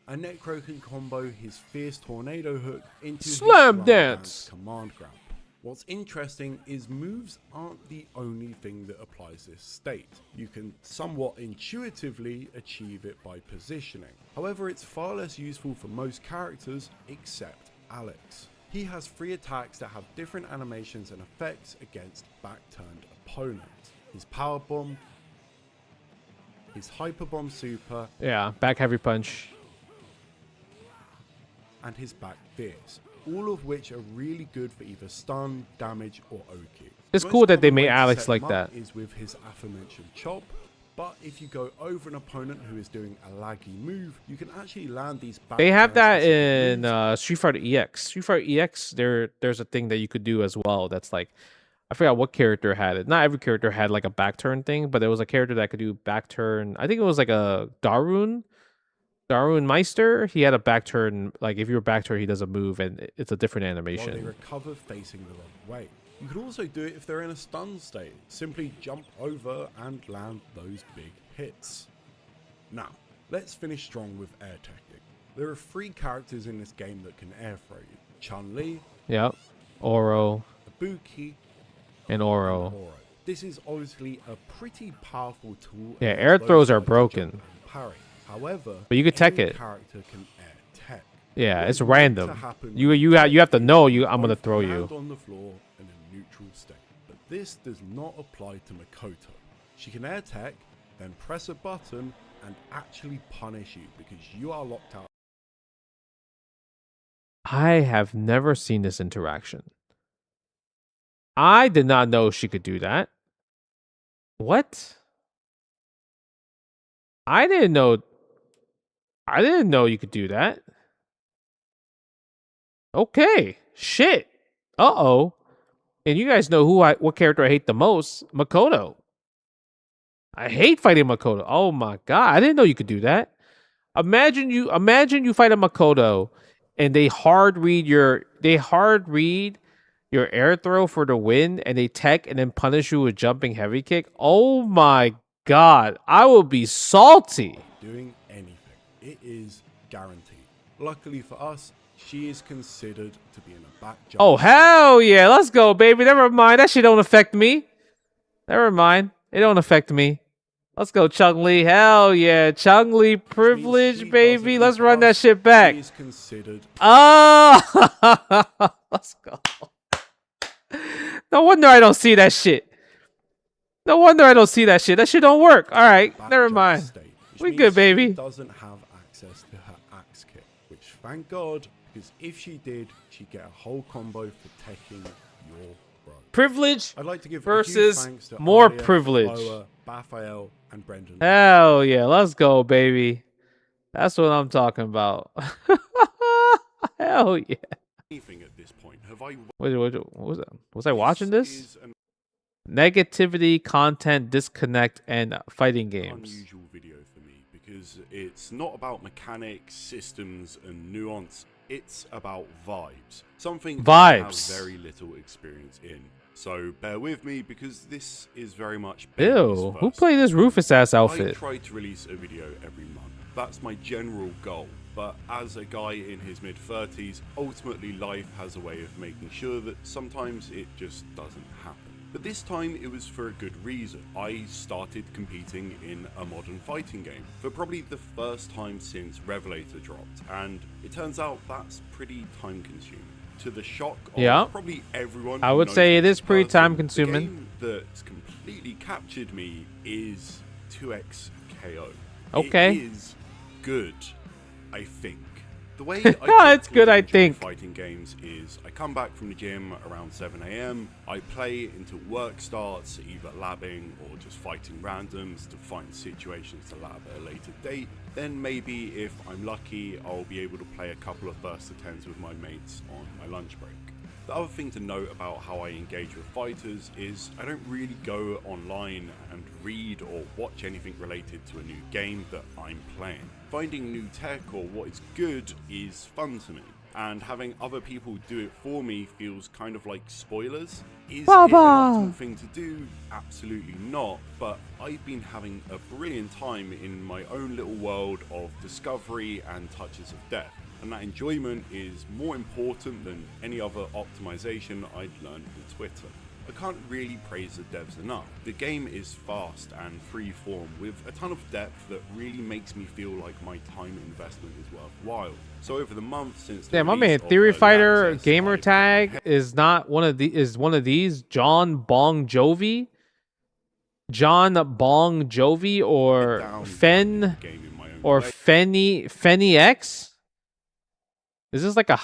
And Necro can combo his fierce tornado hook into his Slam Slam dance command grab. What's interesting is moves aren't the only thing that applies this state. You can somewhat intuitively achieve it by positioning. However, it's far less useful for most characters except Alex. He has 3 attacks that have different animations and effects against back-turned opponents. His Power Bomb, his Hyper Bomb Super, Yeah, back heavy punch. and his back fierce, all of which are really good for either stun, damage, or Oki. It's Most cool that they common made way to Alex set like him that. up is with his aforementioned chop, But if you go over an opponent who is doing a laggy move, you can actually land these back. They have that in Street Fighter EX. Street Fighter EX, there's a thing that you could do as well. That's like, I forgot what character had it. Not every character had like a back turn thing, but there was a character that could do back turn. I think it was like a Darun Meister. He had a back turn. Like if you were back turn, he does a move, and it's a different animation. While they recover facing the wrong way. You could also do it if they're in a stun state. Simply jump over and land those big hits. Now, let's finish strong with air technique. There are 3 characters in this game that can air throw you. Chun-Li, Yep. Oro Ibuki, and Oro. This is obviously a pretty powerful tool. Yeah, air throws are broken. Parry. However, but you could tech it. Character can air tech. Yeah, it's random. You have to know I'm gonna throw you. On the floor in a neutral state. But this does not apply to Makoto. She can air tech, then press a button and actually punish you because you are locked out. I have never seen this interaction. I did not know she could do that. What? I didn't know you could do that. Okay. Shit. Uh-oh. And you guys know what character I hate the most. Makoto. I hate fighting Makoto. Oh my god. I didn't know you could do that. Imagine you fight a Makoto and they hard read your air throw for the win and they tech and then punish you with jumping heavy kick. Oh my god. I will be salty. Doing anything. It is guaranteed. Luckily for us, she is considered to be in a back jump. Oh, hell yeah. Let's go, baby. Never mind. That shit don't affect me. Never mind. It don't affect me. Let's go, Chun-Li. Hell yeah. Chun-Li privilege, baby. Let's run that shit back. She is considered. Oh! Let's go. No wonder I don't see that shit. No wonder I don't see that shit. That shit don't work. All right. Never mind. State, we good, baby. She doesn't have access to her axe kick, which thank God, because if she did, she'd get a whole combo for taking your bro. Privilege I'd like to give versus a huge thanks to more Alia, privilege. Loa, Raphael, and Brendan. Hell yeah. Let's go, baby. That's what I'm talking about. Hell yeah. Anything at this point? Have I? What was that? Was I watching this? Negativity, content, disconnect, and fighting games. Unusual video for me because it's not about mechanics, systems, and nuance. It's about vibes. Something I have very little experience in. So bear with me because this is very much. Ew, who played this Rufus ass outfit? I try to release a video every month. That's my general goal. But as a guy in his mid-30s, ultimately life has a way of making sure that sometimes it just doesn't happen. But this time it was for a good reason. I started competing in a modern fighting game for probably the first time since Revelator dropped, and it turns out that's pretty time consuming. To the shock of probably everyone, I would say it is pretty time consuming. The game that's completely captured me is 2X KO. Okay. It is good, I think. The way it's good, I think. Fighting games is I come back from the gym around 7 AM, I play until work starts, either labbing or just fighting randoms to find situations to lab at a later date. Then maybe if I'm lucky, I'll be able to play a couple of first attempts with my mates on my lunch break. The other thing to note about how I engage with fighters is I don't really go online and read or watch anything related to a new game that I'm playing. Finding new tech or what is good is fun to me, and having other people do it for me feels kind of like spoilers. Is it an optimal thing to do? Absolutely not, but I've been having a brilliant time in my own little world of discovery and touches of death. And that enjoyment is more important than any other optimization I'd learned from Twitter. I can't really praise the devs enough. The game is fast and free-form with a ton of depth that really makes me feel like my time investment is worthwhile. So over the month since the my man Theory Fighter gamer tag is not one of these John Bong Jovi, or Fen or Fenny X. Is this like a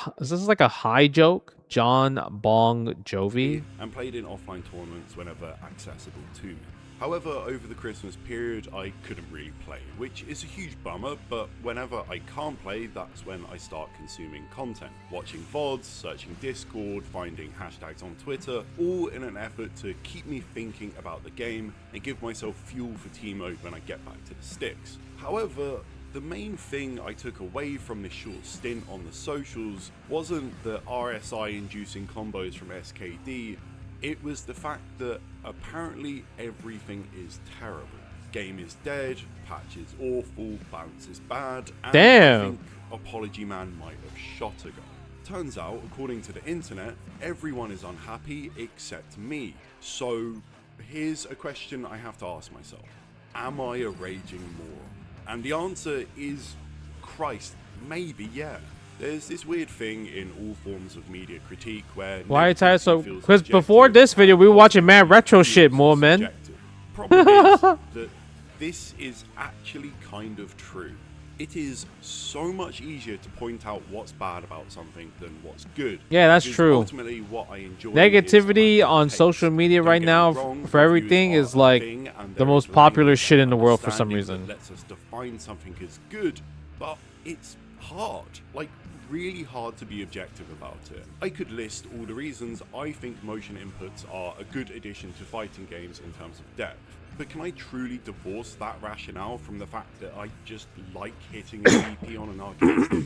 high joke? John Bong Jovi? And played in offline tournaments whenever accessible to me. However, over the Christmas period, I couldn't really play, which is a huge bummer, but whenever I can't play, that's when I start consuming content. Watching VODs, searching Discord, finding hashtags on Twitter, all in an effort to keep me thinking about the game and give myself fuel for team mode when I get back to the sticks. However, the main thing I took away from this short stint on the socials wasn't the RSI inducing combos from SKD, it was the fact that apparently everything is terrible. Game is dead, patch is awful, balance is bad, and Damn. I think Apology Man might have shot a guy. Turns out, according to the internet, everyone is unhappy except me. So here's a question I have to ask myself. Am I a raging moron? And the answer is, Christ, maybe yeah. There's this weird thing in all forms of media critique where... Why are you tired? So, feels because before objective this video, we were and watching mad retro feels shit more, man. subjective. Problem is that this is actually kind of true. It is so much easier to point out what's bad about something than what's good. Yeah, that's Because true. Ultimately, what I enjoy Negativity is on taste. social media Don't right get me now wrong, for reviews everything are is a like thing, and the there most is popular language shit in the and world for some understanding reason. that lets us define something as good, but it's hard. Like, really hard to be objective about it. I could list all the reasons I think motion inputs are a good addition to fighting games in terms of depth, but can I truly divorce that rationale from the fact that I just like hitting a DP on an arcade stick?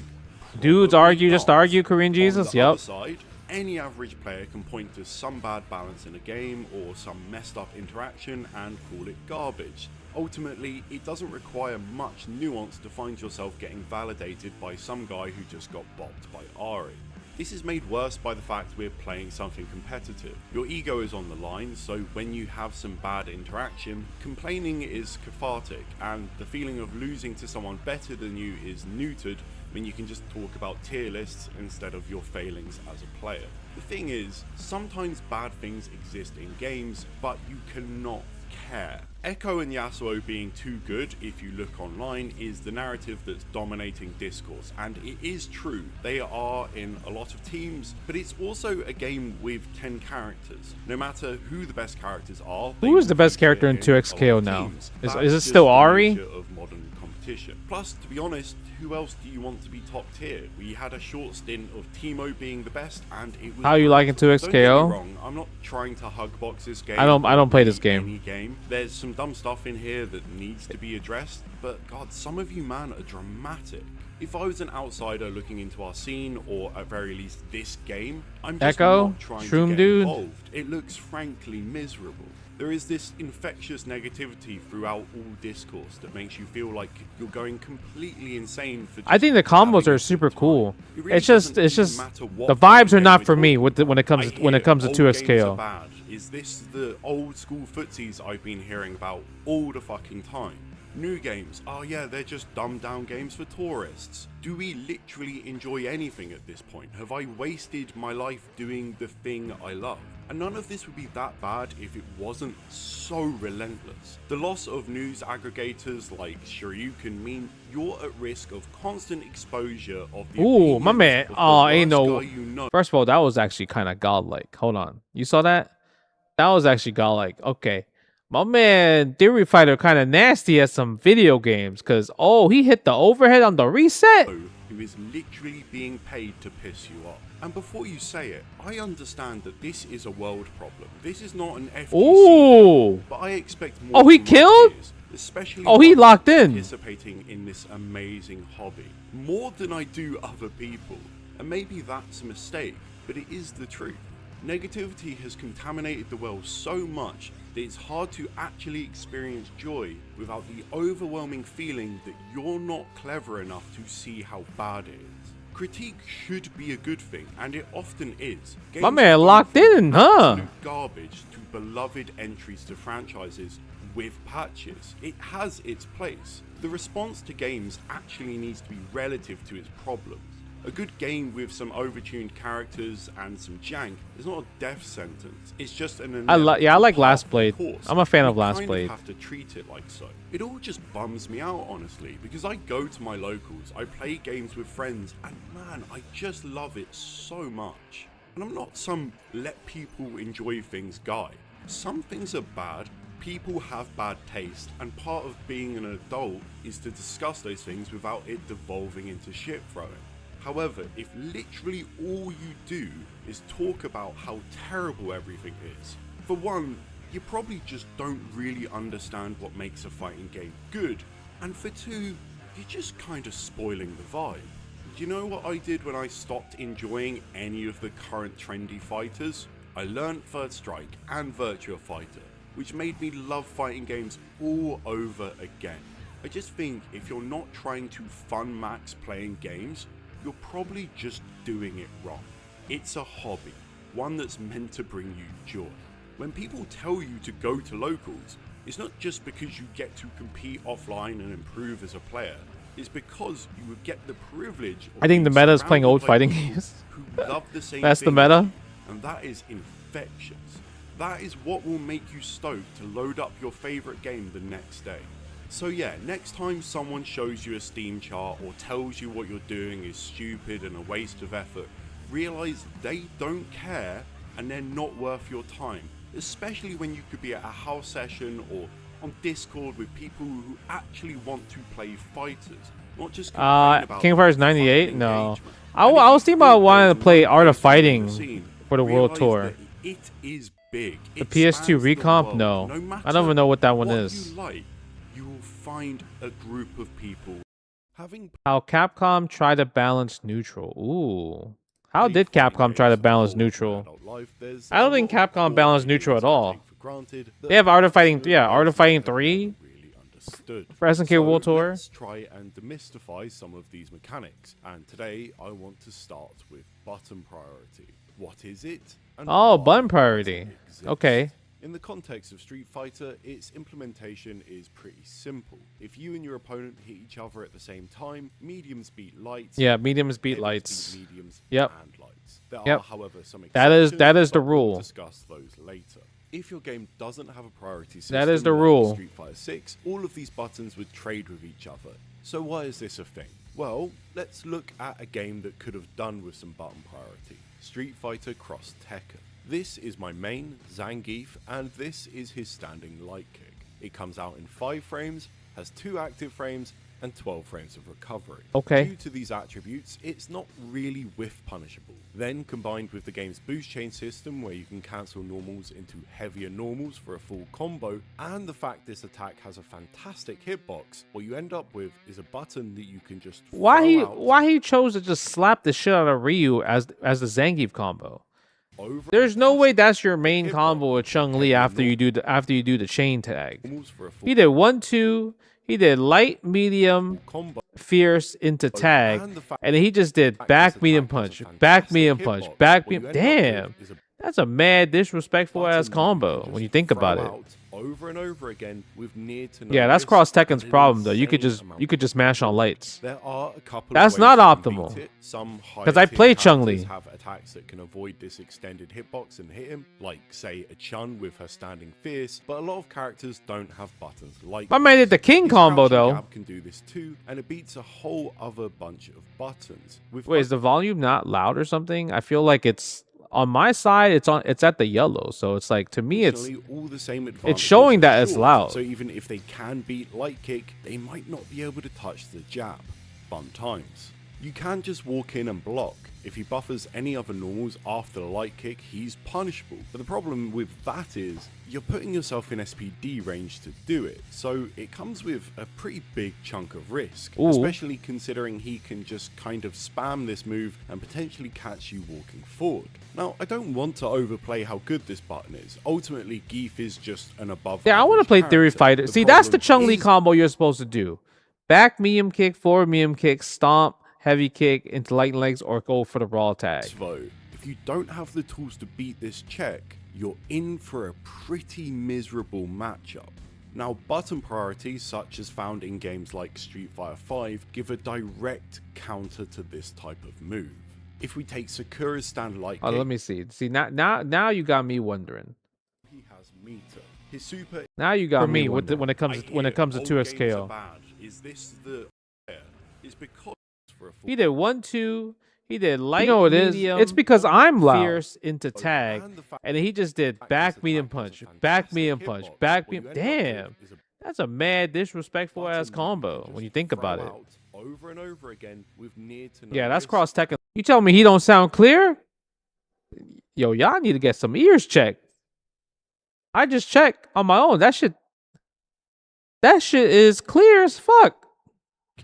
Dudes Probably argue, just not. argue, Korean Jesus. On the Yep. other side, any average player can point to some bad balance in a game or some messed up interaction and call it garbage. Ultimately, it doesn't require much nuance to find yourself getting validated by some guy who just got bopped by Ari. This is made worse by the fact we're playing something competitive. Your ego is on the line, so when you have some bad interaction, complaining is cathartic, and the feeling of losing to someone better than you is neutered when you can just talk about tier lists instead of your failings as a player. The thing is, sometimes bad things exist in games, but you cannot care. Echo and Yasuo being too good, if you look online, is the narrative that's dominating discourse, and it is true, they are in a lot of teams, but it's also a game with 10 characters. No matter who the best characters are, Who is the best character in 2XKO now? Is it still Ari? Of modern competition. Plus, to be honest, who else do you want to be top tier? We had a short stint of Teemo being the best, and it was... How you liking Don't get me 2XKO? wrong, I'm not trying to hug box this game. I don't play this or game. Any game. There's some dumb stuff in here that needs to be addressed, but God, some of you man are dramatic. If I was an outsider looking into our scene, or at very least this game, I'm just Echo? not trying Shroom to get dude? involved. It looks frankly miserable. There is this infectious negativity throughout all discourse that makes you feel like you're going completely insane for just I think the combos having are a super good cool. time. It really It's just doesn't matter what the vibes are game not we're for me talking with when it comes I when it hear comes to old games are 2XKO. bad. Is this the old school footsies I've been hearing about all the fucking time? New games, oh yeah, they're just dumbed down games for tourists. Do we literally enjoy anything at this point? Have I wasted my life doing the thing I love? And none of this would be that bad if it wasn't so relentless. The loss of news aggregators like Shoryuken mean you're at risk of constant exposure of the Ooh, my opinions man. of the Oh, ain't worst no. guy you know. First of all, that was actually kind of godlike. Hold on, you saw that? That was actually godlike. Okay, my man, Theory Fighter, kind of nasty at some video games, cause oh, he hit the overhead on the reset. Who is literally being paid to piss you off. And before you say it, I understand that this is a world problem. This is not an FTC, Ooh. but I expect more. Oh, he from my killed? peers, especially Oh, he ones locked in. participating in this amazing hobby more than I do other people. And maybe that's a mistake, but it is the truth. Negativity has contaminated the world so much that it's hard to actually experience joy without the overwhelming feeling that you're not clever enough to see how bad it is. Critique should be a good thing, and it often is. My Games man go locked from in, huh? absolute garbage to beloved entries to franchises with patches. It has its place. The response to games actually needs to be relative to its problems. A good game with some overtuned characters and some jank is not a death sentence. It's just an I like Last Blade. course. I'm a fan of We Last kind Blade. have to treat it like so. It all just bums me out, honestly, because I go to my locals, I play games with friends, and man, I just love it so much. And I'm not some let people enjoy things guy. Some things are bad, People have bad taste, and part of being an adult is to discuss those things without it devolving into shit throwing. However, if literally all you do is talk about how terrible everything is, for one, you probably just don't really understand what makes a fighting game good, and for two, you're just kind of spoiling the vibe. Do you know what I did when I stopped enjoying any of the current trendy fighters? I learned Third Strike and Virtua Fighter, which made me love fighting games all over again. I just think if you're not trying to fun max playing games, you're probably just doing it wrong. It's a hobby, one that's meant to bring you joy. When people tell you to go to locals, it's not just because you get to compete offline and improve as a player, it's because you would get the privilege of I think the being meta is playing surrounded old by fighting people games. who love the same That's the thing meta. as you, and that is infectious. That is what will make you stoked to load up your favorite game the next day. So yeah, next time someone shows you a Steam chart or tells you what you're doing is stupid and a waste of effort, realize they don't care and they're not worth your time, especially when you could be at a house session or on Discord with people who actually want to play fighters, not just complain about King of Fighters fun 98? No. engagement. I And if was you thinking about think wanting to there's play one Art of place you've Fighting never seen, for the World realize Tour. that it is big. The It PS2 spans the Recomp? world. No. No matter I don't even know what that one what is. you like, you will find a group of people having How Capcom tried to balance neutral. Ooh. How played did fighting Capcom try to games balance all their neutral? adult life. There's I don't a think lot of Capcom core balanced neutral ideas at we all. take for granted that They have Art of Fighting, most yeah, Art of Fighting players 3 never really understood. for SNK World Tour. Let's try and demystify some of these mechanics. And today I want to start with button priority. What is it? And Oh, why button does priority. it exist? Okay. In the context of Street Fighter, its implementation is pretty simple. If you and your opponent hit each other at the same time, mediums beat lights. Yeah, mediums beat heavies lights. beat mediums Yep. and lights. There Yep. are, however, some That is exceptions, the but rule. We'll discuss those later. If your game doesn't have a priority system, That is the like rule. Street Fighter 6, all of these buttons would trade with each other. So why is this a thing? Well, let's look at a game that could have done with some button priority. Street Fighter Cross Tekken. This is my main, Zangief, and this is his standing light kick. It comes out in 5 frames, has 2 active frames, and 12 frames of recovery. Okay. Due to these attributes, it's not really whiff punishable. Then, combined with the game's boost chain system, where you can cancel normals into heavier normals for a full combo, and the fact this attack has a fantastic hitbox, what you end up with is a button that you can just throw out Why he chose to just slap the shit out of Ryu as the Zangief combo? over There's no way that's your main hitbox combo with Chun-Li heavier after you do the chain tag. normals for a full He did 1-2, he did light, medium, combo. fierce into tag, And the fact and then he just did this back attack medium has a punch, fantastic back medium punch, hitbox. back What you medium. end up Damn, with is a that's a mad disrespectful ass button that you combo can when you just think throw about it. out over and over again with near to no Yeah, that's risk Cross and Tekken's an problem though. You could insane just amount mash on lights. There are a couple That's of ways not you can beat optimal. it. Some 'Cause I higher-tier play characters Chun-Li. have attacks that can avoid this extended hitbox and hit him, like say a Chun with her standing fierce, but a lot of characters don't have buttons like My man did the King His combo crouching though. jab can do this too, and it beats a whole other bunch of buttons. With Wait, is the volume not loud or something? I feel like it's on my side. It's at the yellow, so it's like to me it's all the same advantages showing for that it's sure. loud. So even if they can beat light kick, they might not be able to touch the jab. Fun times. You can just walk in and block. If he buffers any other normals after the light kick, he's punishable. But the problem with that is, you're putting yourself in SPD range to do it, so it comes with a pretty big chunk of risk, Ooh. especially considering he can just kind of spam this move and potentially catch you walking forward. Now, I don't want to overplay how good this button is. Ultimately, Geef is just an above yeah. I want to average play Theory character. Fighter. The See, that's the problem Chun-Li is combo you're supposed to do: back medium kick, forward medium kick, stomp, heavy kick into light legs, or go for the raw tag. though, if you don't have the tools to beat this check, you're in for a pretty miserable matchup. Now, button priorities, such as found in games like Street Fighter 5, give a direct counter to this type of move. If we take Sakura's stand light Oh, kick, let me see. See, now you got me wondering. he has meter. His super Now you got For me me, with when it comes I to hear 2x old games are KO. bad. Is this the? Is because for a full He did 1-2. He did light, you know what it is? It's because I'm loud. Fierce into tag, and he just did back medium punch, back medium punch, back medium. Damn, that's a mad disrespectful ass combo when you think about it. Over and over again with near to no Yeah, that's risk. cross Tekken. You tell me he don't sound clear? Yo, y'all need to get some ears checked. I just checked on my own. That shit is clear as fuck.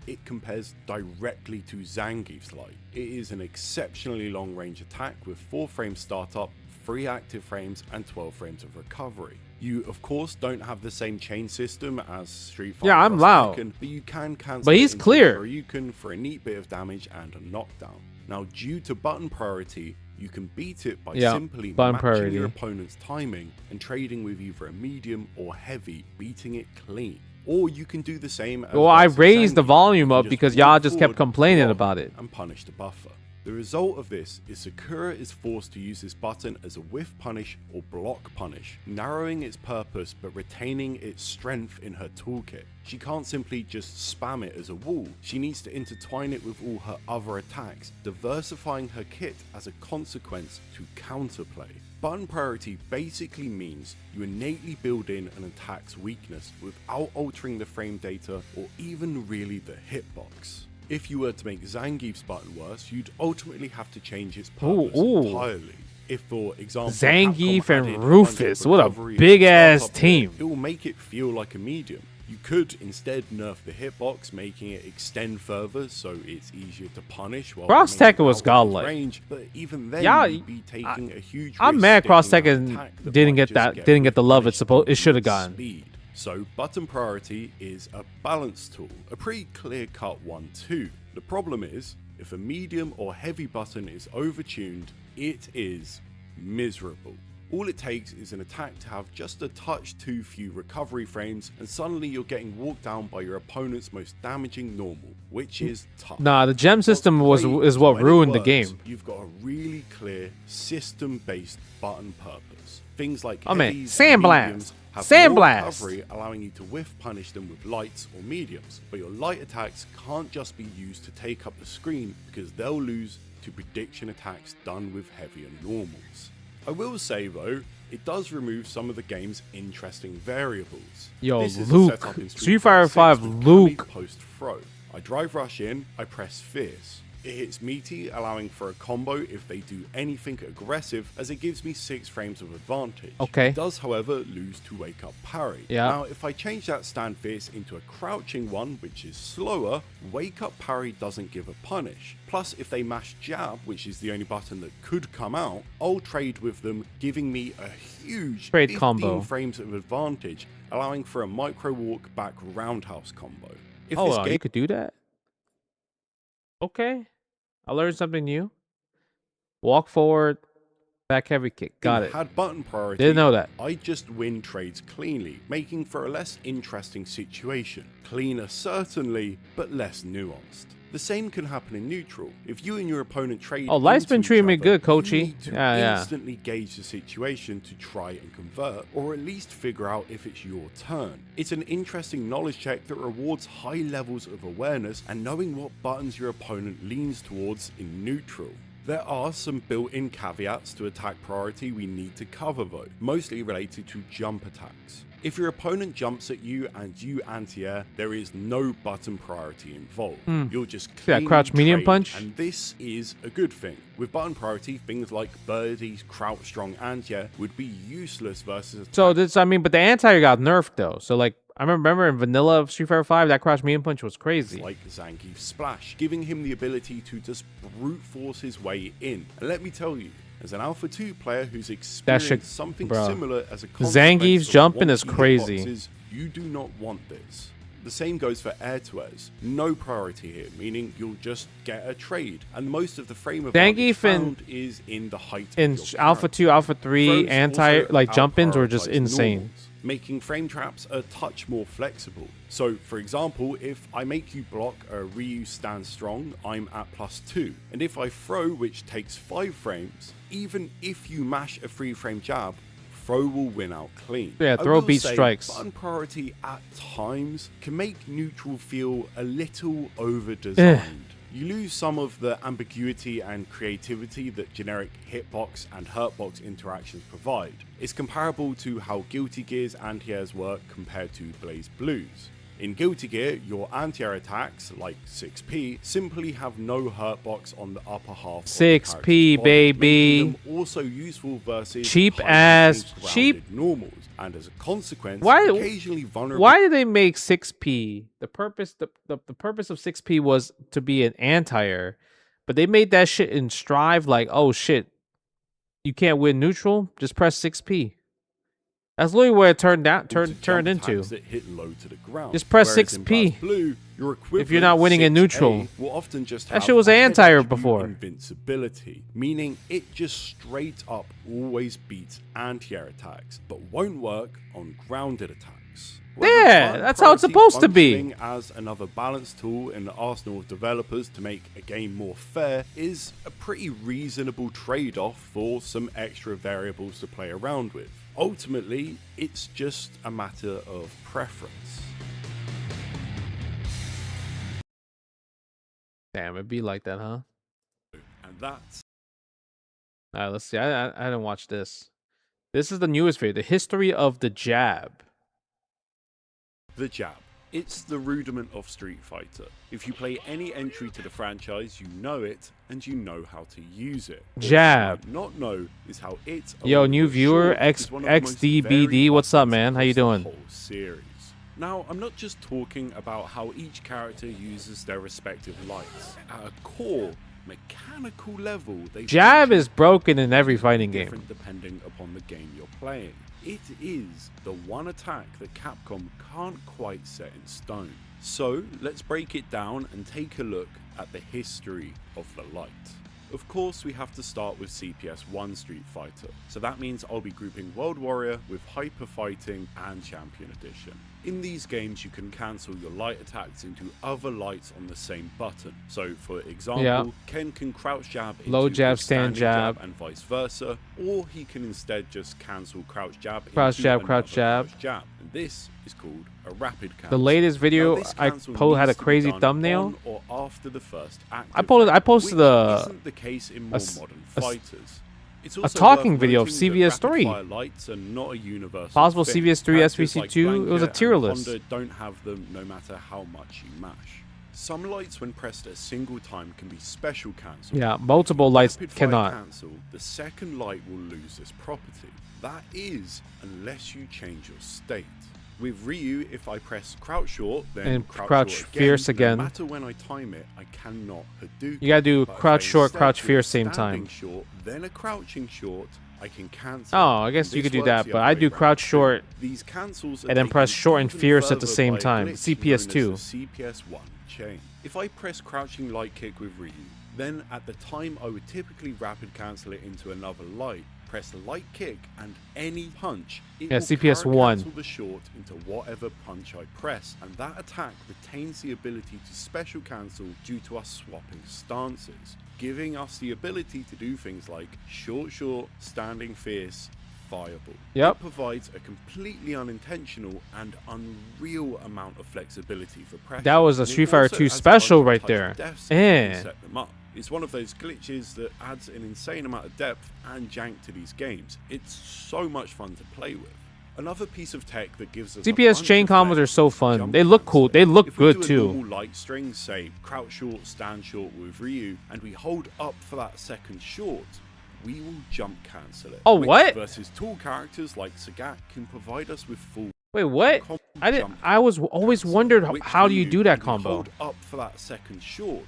It compares directly to Zangief's light. It is an exceptionally long range attack with 4 frames startup, 3 active frames, and 12 frames of recovery. You, of course, don't have the same chain system as Street Fighter. Yeah, I'm loud. Tekken, but you can cancel but he's clear. You can for a neat bit of damage and a knockdown. Now, due to button priority, you can beat it by simply matching your opponent's timing and trading with either a medium or heavy, beating it clean. Or you can do the same as I raised the Zangief. volume You up can because walk y'all just kept forward, complaining block, about it. and punish the buffer. The result of this is Sakura is forced to use this button as a whiff punish or block punish, narrowing its purpose but retaining its strength in her toolkit. She can't simply just spam it as a wall, she needs to intertwine it with all her other attacks, diversifying her kit as a consequence to counterplay. Button priority basically means you innately build in an attack's weakness without altering the frame data or even really the hitbox. If you were to make Zangief's button worse, you'd ultimately have to change its purpose entirely. If, for example, Zangief Capcom and added a Rufus, bunch of what a recovery big and ass startup team. It will make it feel like a medium. You could instead nerf the hitbox, making it extend further so it's easier to punish. While Cross Tekken was godlike. Range, but even then, you'd be taking a huge I'm risk mad Cross sticking Tekken an attack that didn't might get just didn't get the love punished it should have with gotten. speed. So button priority is a balance tool, a pretty clear-cut one too. The problem is, if a medium or heavy button is overtuned, it is miserable. All it takes is an attack to have just a touch too few recovery frames, and suddenly you're getting walked down by your opponent's most damaging normal, which is tough. Nah, the gem system What's is great what when it ruined the works, game. You've got a really clear system-based button purpose. Things like Oh, man, heavies Sand and Blast. mediums have Sand more Blast. recovery, allowing you to whiff punish them with lights or mediums. But your light attacks can't just be used to take up the screen because they'll lose to prediction attacks done with heavier normals. I will say though, it does remove some of the game's interesting variables. Yo, This is a Luke. setup in Street Fighter 6 V, with Luke. Kami post throw. I drive rush in, I press fierce. It hits meaty, allowing for a combo if they do anything aggressive, as it gives me 6 frames of advantage. Okay. It does, however, lose to wake up parry. Yeah. Now, if I change that stand fierce into a crouching one, which is slower, wake up parry doesn't give a punish. Plus, if they mash jab, which is the only button that could come out, I'll trade with them, giving me a huge Trade 15 combo. frames of advantage, allowing for a micro walk back roundhouse combo. If Hold this on, game you could do that? Okay. I learned something new. Walk forward, back heavy kick. Got it. had button priority, Didn't know that. I just win trades cleanly, making for a less interesting situation. Cleaner certainly, but less nuanced. The same can happen in neutral. If you and your opponent trade Oh, Life's into been each treating me other, good, you coachy. need to Yeah. instantly gauge the situation to try and convert, or at least figure out if it's your turn. It's an interesting knowledge check that rewards high levels of awareness and knowing what buttons your opponent leans towards in neutral. There are some built-in caveats to attack priority we need to cover though, mostly related to jump attacks. If your opponent jumps at you and you anti-air, there is no button priority involved. You'll just that cleanly crouch medium trade, punch? and this is a good thing. With button priority, things like Birdie's crouch strong anti-air would be useless versus So this, I mean, but the anti got nerfed though. So like, I remember in vanilla of Street Fighter 5, that crouch medium punch was crazy. like Zangief's splash, giving him the ability to just brute force his way in. And let me tell you, as an Alpha 2 player who's experienced something bro. similar as a Zangief's consequence of jumping is wonky crazy. hitboxes, you do not want this. The same goes for air-to-airs. No priority here, meaning you'll just get a trade. And most of the frame advantage Zangief in- found is in the height in of your Alpha character. 2, Alpha 3, Throws anti also like jump-ins were just out-prioritize insane. normals, making frame traps a touch more flexible. So, for example, if I make you block a Ryu stand strong, I'm at +2. And if I throw, which takes 5 frames, even if you mash a 3-frame jab, throw will win out clean. Yeah, I throw will beat say strikes. Button priority at times can make neutral feel a little over-designed. You lose some of the ambiguity and creativity that generic hitbox and hurtbox interactions provide. It's comparable to how Guilty Gear's anti-airs work compared to Blaze Blue's. In Guilty Gear, your anti-air attacks, like 6p, simply have no hurtbox on the upper half. 6p, baby. Making them also useful versus cheap ass, grounded cheap normals, and as a consequence, Why- occasionally vulnerable. Why did they make 6p? The purpose of 6p was to be an anti-air, but they made that shit in Strive like, oh shit, you can't win neutral, just press 6p. That's literally what it turned into. That hit low to the ground. Just press Whereas 6p. in Blue, your If you're not winning in 6A neutral. will often just That have shit was a anti-air head before. invincibility, meaning it just straight up always beats anti-air attacks, but won't work on grounded attacks. Yeah, that's how it's supposed to be. Functioning as another balance tool in the arsenal of developers to make a game more fair is a pretty reasonable trade-off for some extra variables to play around with. Ultimately, it's just a matter of preference. Damn, it'd be like that, huh? And that's All right, let's see. I didn't watch this. This is the newest video, the history of the jab. the jab. It's the rudiment of Street Fighter. If you play any entry to the franchise, you know it, and you know how to use it. Jab. What you might not know is how it's Yo, new viewer, XDBD. What's up, man? How you doing? Whole series. Now, I'm not just talking about how each character uses their respective lights. At a core, mechanical level, they Jab function is broken in every fighting game. different depending upon the game you're playing. It is the one attack that Capcom can't quite set in stone. So let's break it down and take a look at the history of the light. Of course, we have to start with CPS 1 Street Fighter, so that means I'll be grouping World Warrior with Hyper Fighting and Champion Edition. In these games, you can cancel your light attacks into other lights on the same button. So, for example, Yeah. Ken can crouch jab into Low jab, a stand standing jab. and vice versa, or he can instead just cancel crouch jab Crouch into jab, crouch another jab. crouch jab. And this is called a rapid cancel. The latest video Now, this I cancel had a needs to be crazy done thumbnail. on or after the first active I posted which the isn't the case in more modern a fighters. It's a also talking worth video of noting that CVS 3. rapid-fire lights are not a universal Possible thing. CVS 3, Characters SVC like 2, it was a Blanca tier and list. Honda don't have them no matter how much you mash. Some lights when pressed at a single time can be special cancelled. Yeah, multiple lights Rapid fire cannot. cancel, the second light will lose this property. That is, unless you change your state. With Ryu, if I press crouch short, then And crouch crouch short fierce again. No matter when I time it, I cannot Hadouken. You gotta do But if crouch I short, instead crouch do a fierce same standing time. Short, then a crouching short, I can cancel. Oh, I guess And you this could do works that, the but other I way do round crouch too. short These cancels are and then press taken short and even fierce at the further same by a time. glitch CPS known 2. as the CPS1 chain. If I press crouching light kick with Ryu, then at the time I would typically rapid cancel it into another light. Press light kick and any punch, it Yeah, will CPS carry 1. cancel the short into whatever punch I press, and that attack retains the ability to special cancel due to us swapping stances, giving us the ability to do things like short, standing fierce, fireball. Yep. It provides a completely unintentional and unreal amount of flexibility for pressure. That was a and it Street Fighter also 2 adds a special bunch of right touch there. deaths when you Eh. set them up. It's one of those glitches that adds an insane amount of depth and jank to these games. It's so much fun to play with. Another piece of tech that gives us CPS a bunch chain of combos flex are so is fun. jump They look cool. cancelling. They look If we good do a too. normal light string, say crouch short, stand short with Ryu, and we hold up for that second short, we will jump cancel it. Oh, which what? Versus tall characters like Sagat can provide us with full Wait, what? combo I didn't. jump I was always wondered which how do you Ryu, do that if we combo? Hold up for that second short,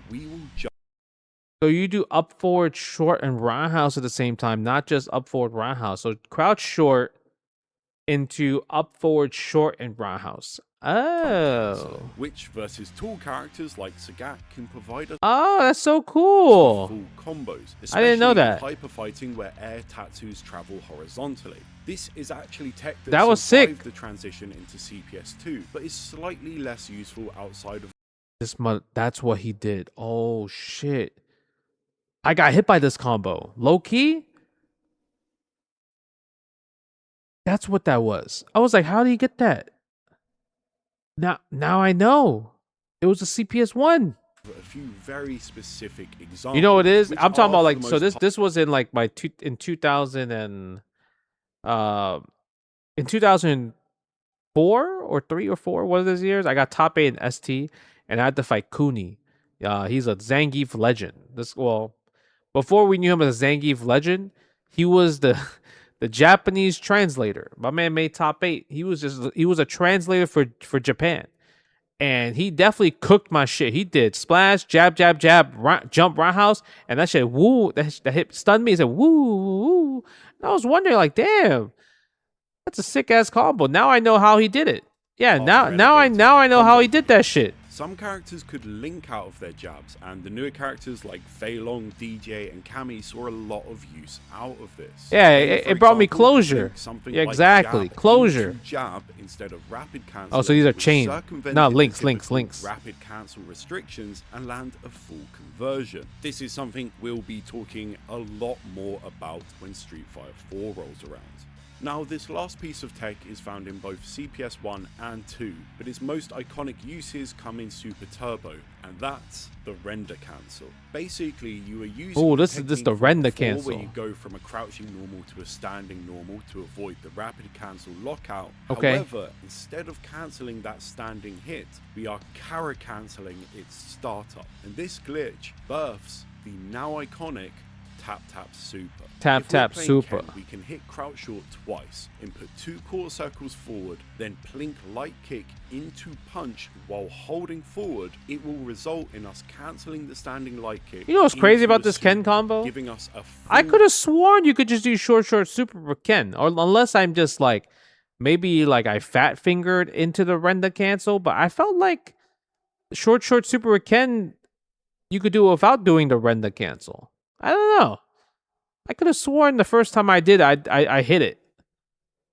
we will jump. So you do up, forward, short, and roundhouse at the same time, not just up, forward, roundhouse. So crouch short into up, forward, short, and roundhouse. Oh. Which versus tall characters like Sagat can provide us Oh, that's so cool. full combos. I didn't know especially in that. Hyper fighting where air tattoos travel horizontally. This is actually tech that, That was survived sick. the transition into CPS2, but is slightly less useful outside of That's what he did. Oh shit. I got hit by this combo. Low key? That's what that was. I was like, how do you get that? Now I know. It was a CPS 1. a few very specific examples. You know what it is? which I'm talking are about for like, the so most this was in like in 2000 and in 2004 or 3 or 4, one of those years, I got top 8 in ST, and I had to fight Kuni. He's a Zangief legend. Before we knew him as a Zangief legend, he was the the Japanese translator. My man made top 8. He was a translator for Japan. And he definitely cooked my shit. He did splash, jab, jab, jab, jump, roundhouse, and that shit, woo, that hit stunned me. He said, woo, woo. And I was wondering, like, damn, that's a sick ass combo. Now I know how he did it. Yeah, now I know how he did that shit. Some characters could link out of their jabs, and the newer characters like Fei Long, DJ, and Cammy saw a lot of use out of this. Yeah, They, for it brought me example, closure. link something Yeah, like exactly, jab closure. into jab instead of rapid cancel. Oh, so these are chain. No, links. Rapid cancel restrictions and land a full conversion. This is something we'll be talking a lot more about when Street Fighter 4 rolls around. Now, this last piece of tech is found in both CPS 1 and 2, but its most iconic uses come in Super Turbo, and that's the render cancel. Basically, you are using this is the render cancel, where you go from a crouching normal to a standing normal to avoid the rapid cancel lockout. Okay. However, instead of cancelling that standing hit, we are Kara cancelling its startup, and this glitch births the now iconic Tap Tap Super. Tap If we're Tap playing Super. Ken, we can hit crouch short twice, input 2 quarter circles forward, then plink light kick into punch while holding forward. It will result in us cancelling the standing light kick. You know what's crazy into about a this Ken super, combo? Giving us a I full could have sworn you could just do short super for Ken, or unless I'm just like, maybe like I fat fingered into the render cancel, but I felt like short super with Ken, you could do it without doing the render cancel. I don't know. I could have sworn the first time I did, I hit it.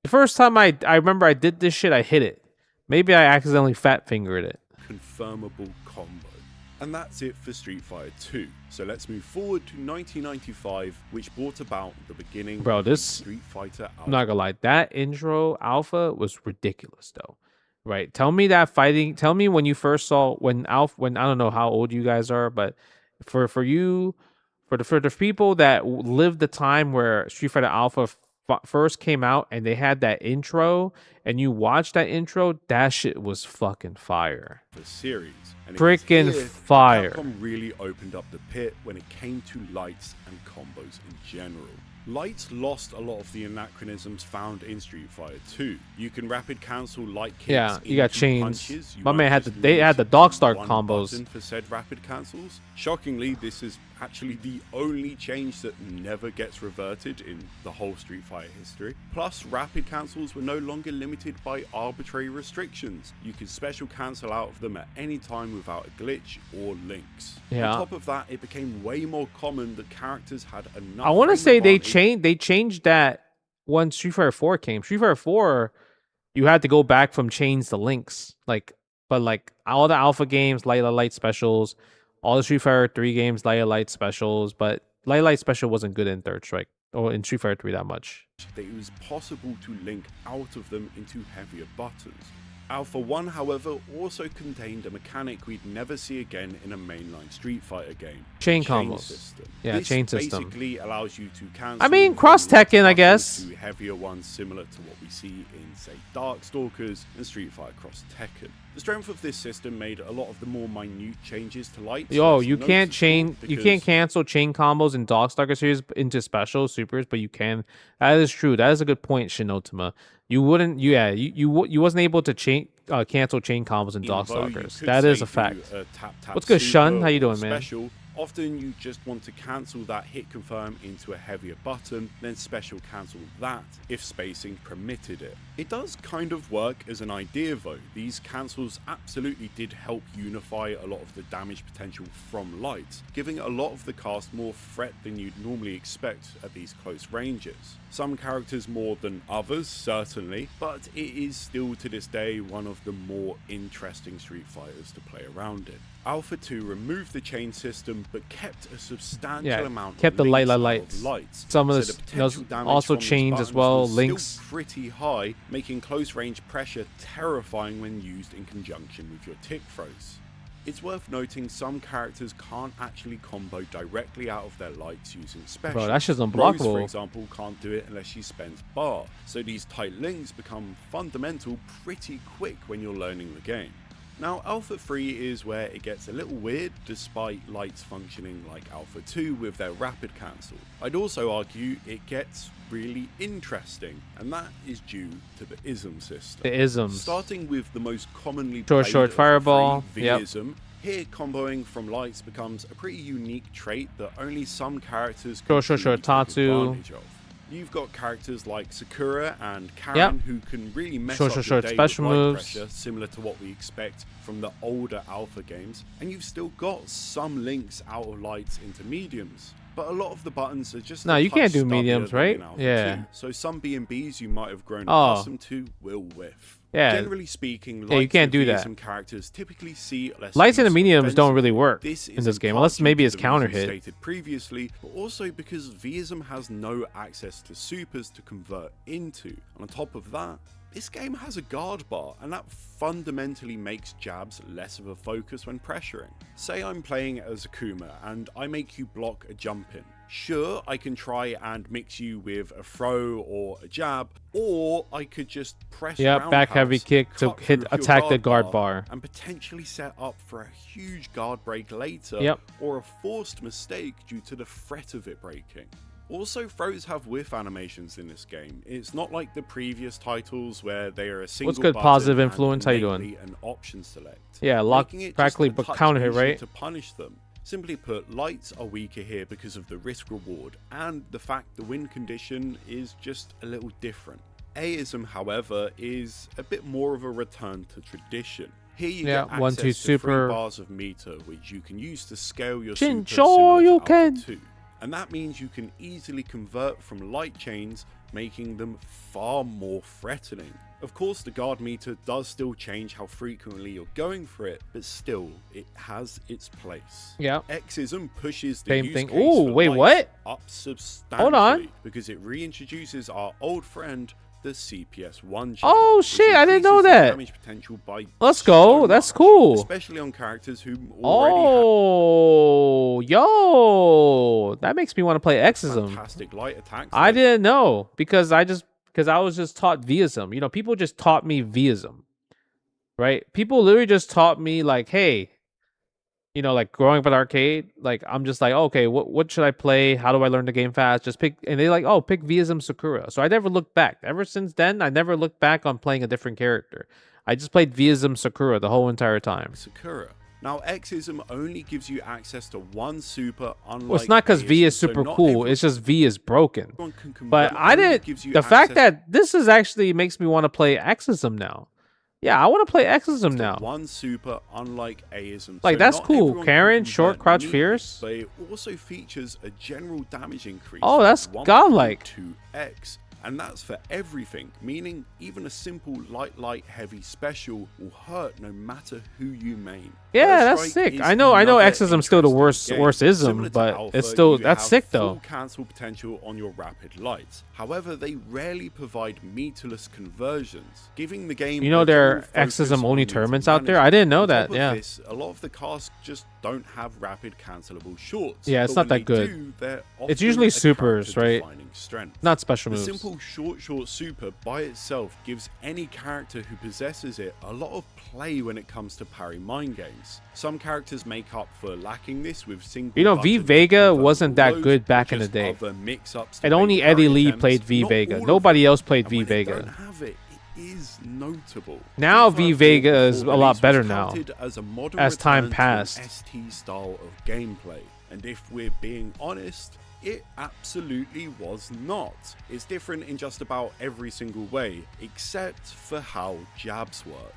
The first time I remember I did this shit, I hit it. Maybe I accidentally fat fingered it. confirmable combo. And that's it for Street Fighter 2. So let's move forward to 1995, which brought about the beginning Bro, of this Street Fighter Alpha. I'm not gonna lie, that intro alpha was ridiculous though. Right? Tell me that fighting. Tell me when you first saw when I don't know how old you guys are, but for the people that lived the time where Street Fighter Alpha first came out and they had that intro and you watched that intro, that shit was fucking fire. The series. And Freaking fire. Capcom really opened up the pit when it came to lights and combos in general. Lights lost a lot of the anachronisms found in Street Fighter 2. You can rapid cancel light kicks. Yeah, you got into chains. punches. You My man won't had just they had the dog star one combos. button for said rapid cancels. Shockingly, this is actually the only change that never gets reverted in the whole Street Fighter history. Plus, rapid cancels were no longer limited by arbitrary restrictions. You could special cancel out of them at any time without a glitch or links. Yeah. On top of that, it became way more common that characters had enough. I want to frame say they advantage. changed that when Street Fighter 4 came. Street Fighter 4, you had to go back from chains to links. But all the alpha games, light specials, all the Street Fighter 3 games, light specials, but light special wasn't good in Third Strike or in Street Fighter 3 that much. That it was possible to link out of them into heavier buttons. Alpha 1, however, also contained a mechanic we'd never see again in a mainline Street Fighter game. Chain the combos. System. Yeah, this chain system. basically allows you to cancel. I mean, from cross light Tekken, I buttons guess. To heavier ones similar to what we see in, say, Darkstalkers and Street Fighter Cross Tekken. The strength of this system made a lot of the more minute changes to lights. Yo, less you can't noticeable you can't because cancel chain combos in Darkstalker series into special supers, but you can. That is true. That is a good point, Shinotama. You wouldn't, you wasn't able to cancel chain combos in Even though you Darkstalkers. could, That is say, a fact. do a tap, What's good, Shun? super How you or doing, man? special, often you just want to cancel that hit confirm into a heavier button, then special cancel that if spacing permitted it. It does kind of work as an idea though. These cancels absolutely did help unify a lot of the damage potential from lights, giving a lot of the cast more threat than you'd normally expect at these close ranges. Some characters more than others, certainly, but it is still to this day one of the more interesting Street Fighters to play around in. Alpha 2 removed the chain system, but kept a substantial amount kept of the links lights. out of lights. Some of So this the potential damage also from these chains as buttons well, was links. still pretty high, making close range pressure terrifying when used in conjunction with your tick throws. It's worth noting some characters can't actually combo directly out of their lights using specials. Bro, that shit's Rose, unblockable. for example, can't do it unless she spends bar, so these tight links become fundamental pretty quick when you're learning the game. Now, Alpha 3 is where it gets a little weird, despite lights functioning like Alpha 2 with their rapid cancel. I'd also argue it gets really interesting, and that is due to the ism system. The isms. Starting with the most commonly Short, played short of the fireball, three, yep. Vism. Here, comboing from lights becomes a pretty unique trait that only some characters can Short, short, truly short, take Tatsu. advantage of. You've got characters like Sakura and Karen Yep. who can really mess Short, up short, your short day special with light moves. pressure, similar to what we expect from the older Alpha games. And you've still got some links out of lights into mediums. But a lot of the buttons are just No, a you can't touch do mediums, stubbier than right? in Alpha Yeah. 2. So some B&Bs you might have grown Oh. accustomed to will whiff. Yeah. Generally speaking, Yeah, you lights can't and do that. Vism characters typically see less Lights and the use mediums don't really offensively. work This in is this in game, part unless due maybe to it's the counter reasons hit. stated previously, but also because Vism has no access to supers to convert into. And on top of that, this game has a guard bar, and that fundamentally makes jabs less of a focus when pressuring. Say I'm playing as Akuma and I make you block a jump in. Sure, I can try and mix you with a throw or a jab, or I could just press Yeah, back heavy roundhouse, kick to cut hit through your attack the guard bar. and potentially set up for a huge guard break later, Yep. or a forced mistake due to the threat of it breaking. Also, throws have whiff animations in this game. It's not like the previous titles where they are a single good, button positive and influence? How you doing? innately an option select. Yeah, lock Making it just practically a but touch counter hit, easier right? to punish them. Simply put, lights are weaker here because of the risk reward and the fact the win condition is just a little different. Aism, however, is a bit more of a return to tradition. Here you Yeah, get access 1, 2 to super. 3 bars of meter, which you can use to scale your Shin, super sure similar to you Alpha can. 2. And that means you can easily convert from light chains, making them far more threatening. Of course, the guard meter does still change how frequently you're going for it, but still, it has its place. Yeah. Xism pushes the Same use thing. case Ooh, for wait, lights what? up substantially. on. Because it reintroduces our old friend, the CPS1 chain. Oh, which shit, I didn't know increases the that. damage potential by Let's go, so that's much, cool. Especially on characters who already Oh, yo, that makes me want to play have Xism. fantastic light attacks. I didn't know because I was just taught Vism. You know, people just taught me Vism, right? People literally just taught me like, hey, you know, like growing up at arcade, like I'm just like, okay, what should I play? How do I learn the game fast? Just pick, and they like, oh, pick Vism Sakura. So I never looked back. Ever since then, I never looked back on playing a different character. I just played Vism Sakura the whole entire time. Sakura. Now, Xism only gives you access to one super, unlike Well, it's not because V Aism, is so super not cool. everyone It's just V is broken. can convert, But it I only didn't. gives you The fact access that this is actually makes me want to play Xism now. Yeah, I want to play Xism to now. one super, unlike Aism. Like, So that's not cool. everyone can Karen, short, convert crouch, neatly, fierce. But it also features a general damage increase. Oh, that's of godlike. 1.2x. And that's for everything, meaning even a simple light, heavy special will hurt no matter who you main. Yeah, First that's Strike sick. is I know another Xism's still the interesting worst game. ism, Similar to but Alpha, it's still you that's have sick full though. cancel potential on your rapid lights. However, they rarely provide meterless conversions, giving the game. You know a there are general focus Xism only on tournaments meter out there. I didn't know management. that. On top of Yeah. this, a lot of the casts just don't have rapid cancelable shorts. Yeah, it's but not when that good. they do, they're It's often usually a supers, right? character-defining strength. Not special The moves. simple short super by itself gives any character who possesses it a lot of play when it comes to parry mind games. Some characters make up for lacking this with single. You know, V button Vega convertible wasn't that lows good or back in the just day. other mix-ups to And only make Eddie parry Lee attempts. played V Not Vega. all of Nobody them. else played And V when they Vega. don't have it, it is notable. Now FIFA V Vega 4 is a before lot release better was now, touted as a modern as time return to an passed. ST style of gameplay. And if we're being honest, it absolutely was not. It's different in just about every single way, except for how jabs work.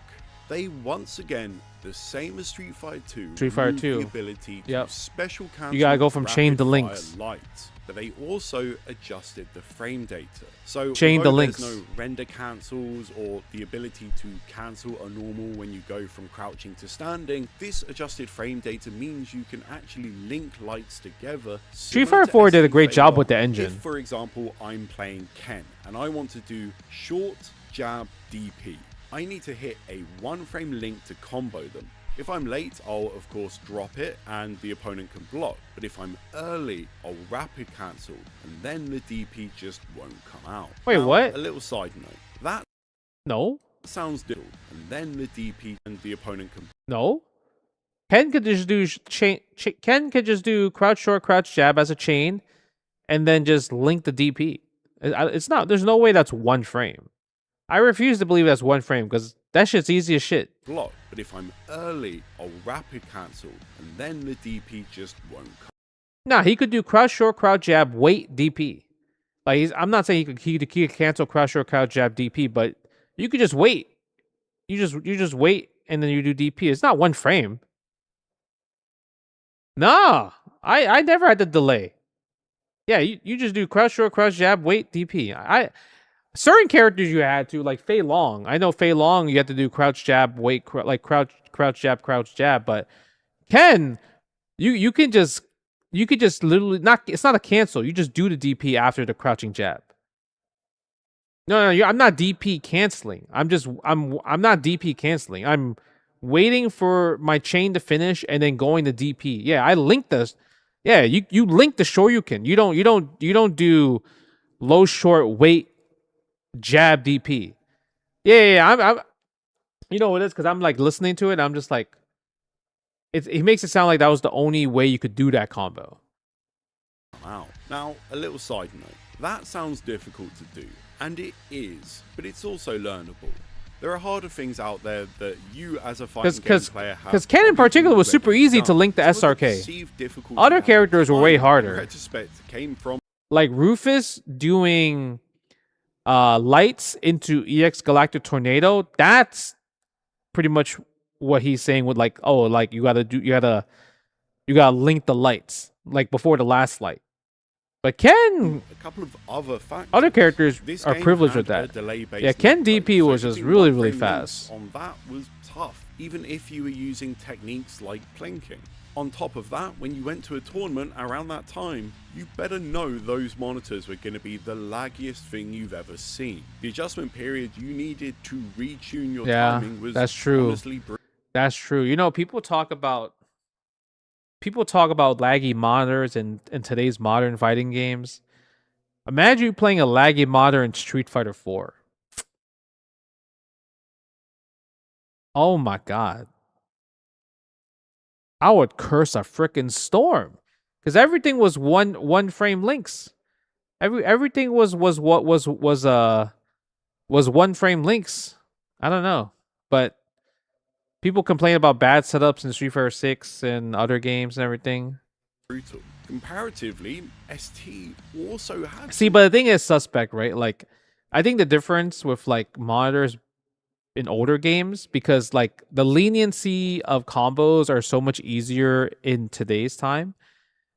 They once again, the same as Street Fighter 2, Street Fighter remove 2. the ability to Yep. special cancel You gotta go from chain to rapid-fire links. light, but they also adjusted the frame data. So Chain to although links. there's no render cancels or the ability to cancel a normal when you go from crouching to standing, this adjusted frame data means you can actually link lights together. Street similar Fighter to 4 did a ST great job Fader. with the engine. If, for example, I'm playing Ken and I want to do short jab DP, I need to hit a one frame link to combo them. If I'm late, I'll of course drop it and the opponent can block, but if I'm early, I'll rapid cancel and then the DP just won't come out. Wait, now, what? A little side note, that No. sounds difficult, and then the DP and the opponent can... No. Ken could just do Ken could just do crouch short, crouch jab as a chain, and then just link the DP. It's not. There's no way that's one frame. I refuse to believe that's one frame because that shit's easy as shit. Block, but if I'm early, I'll rapid cancel, and then the DP just won't come. Nah, he could do crouch short, crouch jab, wait DP. Like I'm not saying he could cancel crouch short, crouch jab DP, but you could just wait. You just wait and then you do DP. It's not one frame. Nah, I never had to delay. Yeah, you just do crouch short, crouch jab, wait DP. Certain characters you had to, like Fei Long. I know Fei Long you have to do crouch jab, wait, crouch jab, crouch jab. But Ken, you could just literally not. It's not a cancel. You just do the DP after the crouching jab. No, I'm not DP canceling. I'm not DP canceling. I'm waiting for my chain to finish and then going to DP. Yeah, I linked this. Yeah, you link the Shoryuken. You don't do low short wait jab DP. Yeah. I'm you know what it is, because I'm like listening to it and I'm just like it makes it sound like that was the only way you could do that combo. Wow. Now, a little side note. That sounds difficult to do, and it is, but it's also learnable. There are harder things out there that you as a fighting game player have. Because Ken in particular was super easy to link the SRK. Other characters were way harder. Retrospect came from like Rufus doing lights into EX Galactic Tornado. That's pretty much what he's saying with like, oh, like you gotta link the lights like before the last light. But Ken, a couple of other characters are privileged with that. Yeah, Ken DP was just really fast. On that was tough, even if you were using techniques like plinking. On top of that, when you went to a tournament around that time, you better know those monitors were going to be the laggiest thing you've ever seen. The adjustment period you needed to retune your timing was honestly brutal. That's true. You know, people talk about laggy monitors in today's modern fighting games. Imagine you playing a laggy monitor in Street Fighter 4. Oh my god. I would curse a freaking storm. Because everything was one frame links. Everything was one frame links. I don't know. But people complain about bad setups in Street Fighter 6 and other games and everything. Brutal. Comparatively, ST also had... See, but the thing is suspect, right? Like, I think the difference with, like, monitors in older games, because, like, the leniency of combos are so much easier in today's time.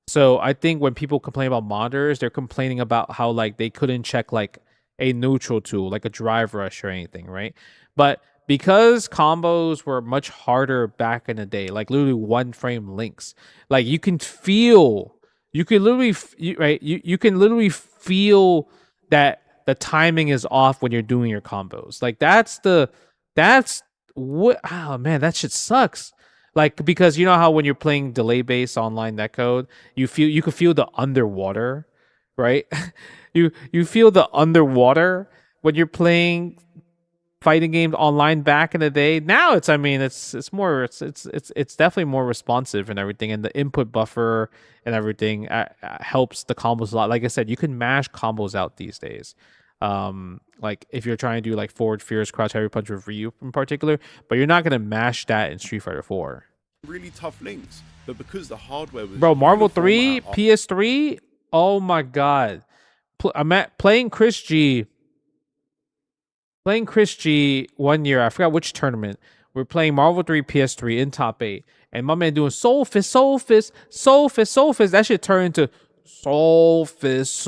So I think when people complain about monitors, they're complaining about how, like, they couldn't check, like, a neutral tool, like a drive rush or anything, right? But because combos were much harder back in the day, like literally one frame links, like you can literally feel that the timing is off when you're doing your combos. Like oh man, that shit sucks. Like, because you know how when you're playing delay based online netcode, you can feel the underwater, right? you feel the underwater when you're playing fighting games online back in the day. Now it's definitely more responsive and everything, and the input buffer and everything helps the combos a lot. Like I said, you can mash combos out these days. Like if you're trying to do like forward fierce crouch heavy punch with Ryu in particular, but you're not gonna mash that in Street Fighter 4. Really tough links, but because the hardware was Marvel 3, PS3, oh my god. I'm playing Chris G one year. I forgot which tournament. We're playing Marvel 3 PS3 in top 8, and my man doing Soul Fist. That shit turned into Soul Fist.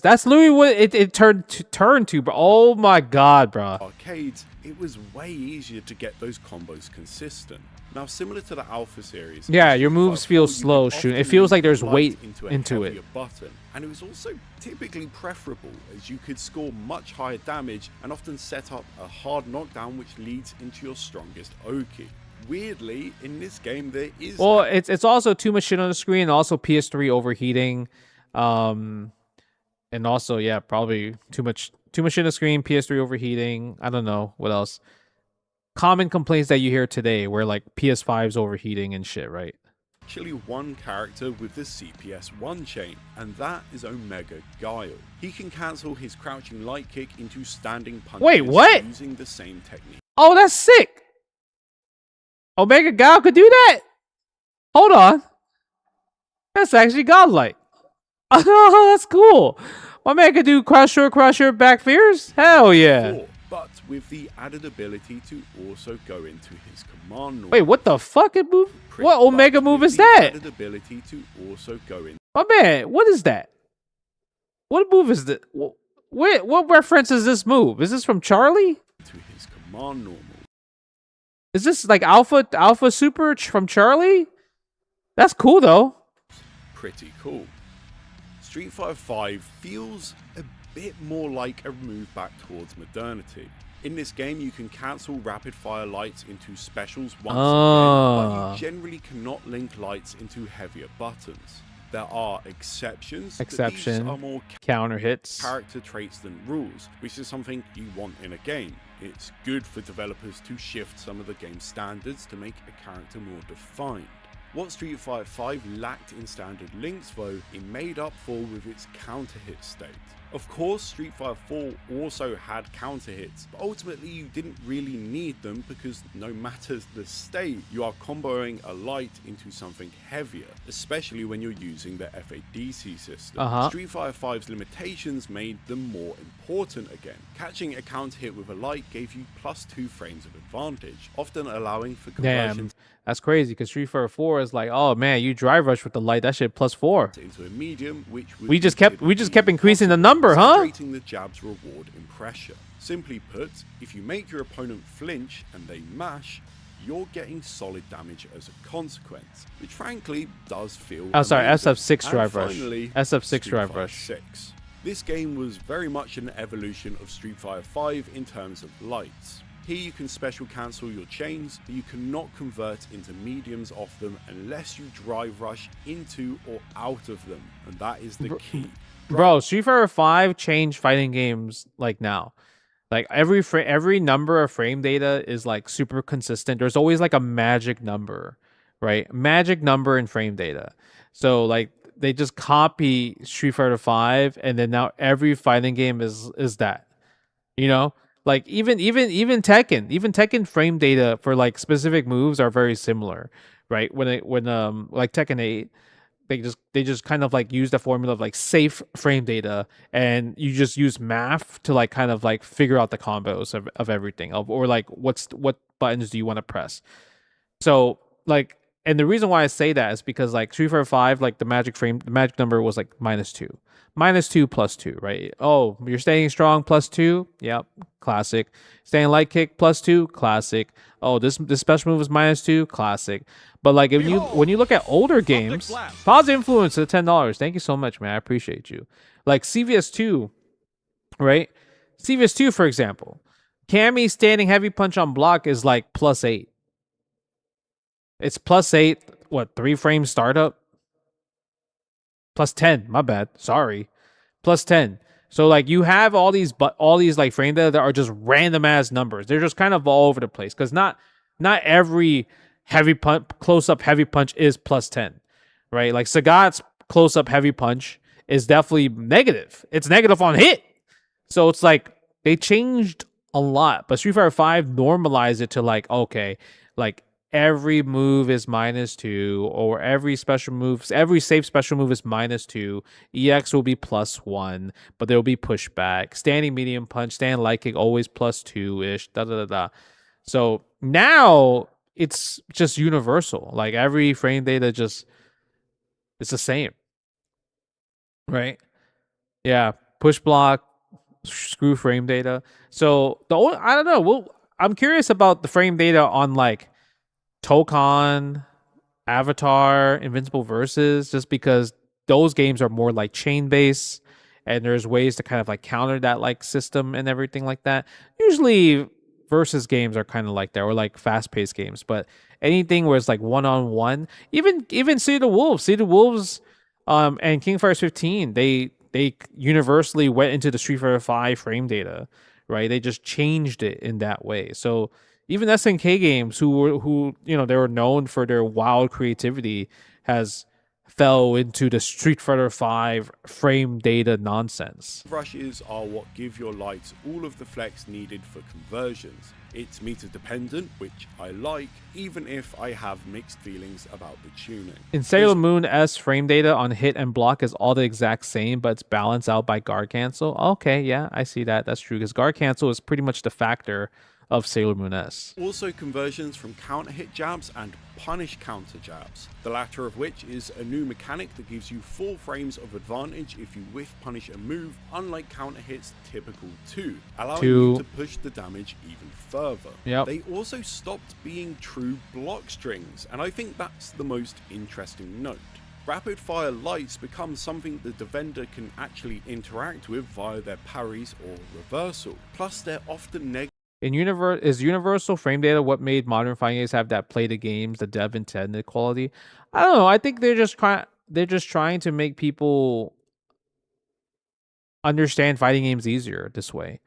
That's literally what it turned to, bro. Oh my god, bro. Arcades, it was way easier to get those combos consistent. Now, similar to the Alpha series, Yeah, in your Street moves Fighter feel 4, you slow could shooting. It often feels like link there's light weight into a into it. heavier button, and it was also typically preferable as you could score much higher damage and often set up a hard knockdown which leads into your strongest Oki. Weirdly, in this game there is it's also too much shit on the screen, also PS3 overheating, and also yeah, probably too much shit on the screen, PS3 overheating. I don't know what else. Common complaints that you hear today where like PS5's overheating and shit, right? actually one character with the CPS 1 chain, and that is Omega Guile. He can cancel his crouching light kick into standing punches Wait, what? using the same technique. Oh, that's sick. Omega Guile could do that? Hold on. That's actually godlike. Oh, that's cool. My man could do crusher, back fears? Hell yeah. But with the added ability to also go into his command. Wait, what the fuck? What Omega move is that? Added ability to also go in. My man, what is that? What move is that? What reference is this move? Is this from Charlie? To his command normal. Is this like Alpha Super from Charlie? That's cool though. Pretty cool. Street Fighter 5 feels a bit more like a move back towards modernity. In this game, you can cancel rapid fire lights into specials once again, but you generally cannot link lights into heavier buttons. There are exceptions. But these are more counter hits, character traits than rules, which is something you want in a game. It's good for developers to shift some of the game's standards to make a character more defined. What Street Fighter 5 lacked in standard links though, it made up for with its counter hit state. Of course, Street Fighter 4 also had counter hits, but ultimately you didn't really need them because no matter the state, you are comboing a light into something heavier, especially when you're using the FADC system. Street Fighter 5's limitations made them more important again. Catching a counter hit with a light gave you +2 frames of advantage, often allowing for conversion. That's crazy because Street Fighter 4 is like, oh man, you drive rush with the light, that shit +4. Into a medium, which we just kept increasing the number, huh? The jab's reward in pressure. Simply put, if you make your opponent flinch and they mash, you're getting solid damage as a consequence, which frankly does feel SF6 drive rush. SF6 drive rush. 6. This game was very much an evolution of Street Fighter 5 in terms of lights. Here you can special cancel your chains, but you cannot convert into mediums off them unless you drive rush into or out of them, and that is the key. Bro, Street Fighter 5 changed fighting games like now. Like every number of frame data is like super consistent. There's always like a magic number, right? Magic number in frame data. So like they just copy Street Fighter 5 and then now every fighting game is that. You know? Like even Tekken frame data for like specific moves are very similar, right? When like Tekken 8, they just kind of like use the formula of like safe frame data, and you just use math to like kind of like figure out the combos of everything, or like what buttons do you want to press. So like, and the reason why I say that is because like Street Fighter 5, like the magic number was like -2. -2 +2, right? Oh, you're staying strong +2. Yep, classic. Staying light kick +2, classic. Oh, this special move is -2, classic. But like when you look at older games, positive influence to $10. Thank you so much, man. I appreciate you. Like CVS2, right? CVS2, for example, Cammy standing heavy punch on block is like +8. It's +8. What, 3 frame startup? +10. My bad. Sorry. +10. So like you have all these like frame data that are just random ass numbers. They're just kind of all over the place because not every heavy punch, close up heavy punch is +10, right? Like Sagat's close up heavy punch is definitely negative. It's negative on hit. So it's like they changed a lot, but Street Fighter 5 normalized it to like, okay, like every move is -2, or every safe special move is -2. EX will be +1, but there will be pushback. Standing medium punch, standing light kick, always +2-ish. So now it's just universal. Like every frame data it's the same, right? Yeah, push block, screw frame data. So I don't know. I'm curious about the frame data on like Tokon, Avatar, Invincible Versus, just because those games are more like chain based and there's ways to kind of like counter that like system and everything like that. Usually versus games are kind of like that, or like fast paced games, but anything where it's like one on one, even City of the Wolves and King Fighters 15, they universally went into the Street Fighter 5 frame data, right? They just changed it in that way. So even SNK games, who they were known for their wild creativity, has fell into the Street Fighter 5 frame data nonsense. Brushes are what give your lights all of the flex needed for conversions. It's meter dependent, which I like, even if I have mixed feelings about the tuning. In Sailor Moon S, frame data on hit and block is all the exact same, but it's balanced out by guard cancel. Okay, yeah, I see that. That's true, because guard cancel is pretty much the factor of Sailor Moon S. Also conversions from counter hit jabs and punish counter jabs, the latter of which is a new mechanic that gives you 4 frames of advantage if you whiff punish a move, unlike counter hits typical 2, allowing you to push the damage even further. Yep. They also stopped being true block strings, and I think that's the most interesting note. Rapid fire lights become something the defender can actually interact with via their parries or reversal, plus they're often negative. Is universal frame data what made modern fighting games have that play the games, the dev intended quality? I don't know. I think they're just trying to make people understand fighting games easier this way.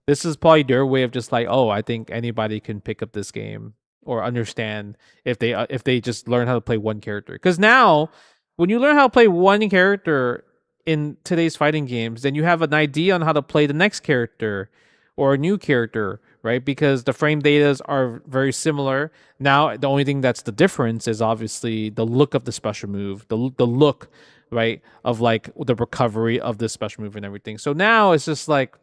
This is probably their way of just like, oh, I think anybody can pick up this game or understand if they just learn how to play one character. Because now, when you learn how to play one character in today's fighting games, then you have an idea on how to play the next character or a new character, right? Because the frame datas are very similar. Now, the only thing that's the difference is obviously the look of the special move, the look, right, of like the recovery of the special move and everything. So now it's just like,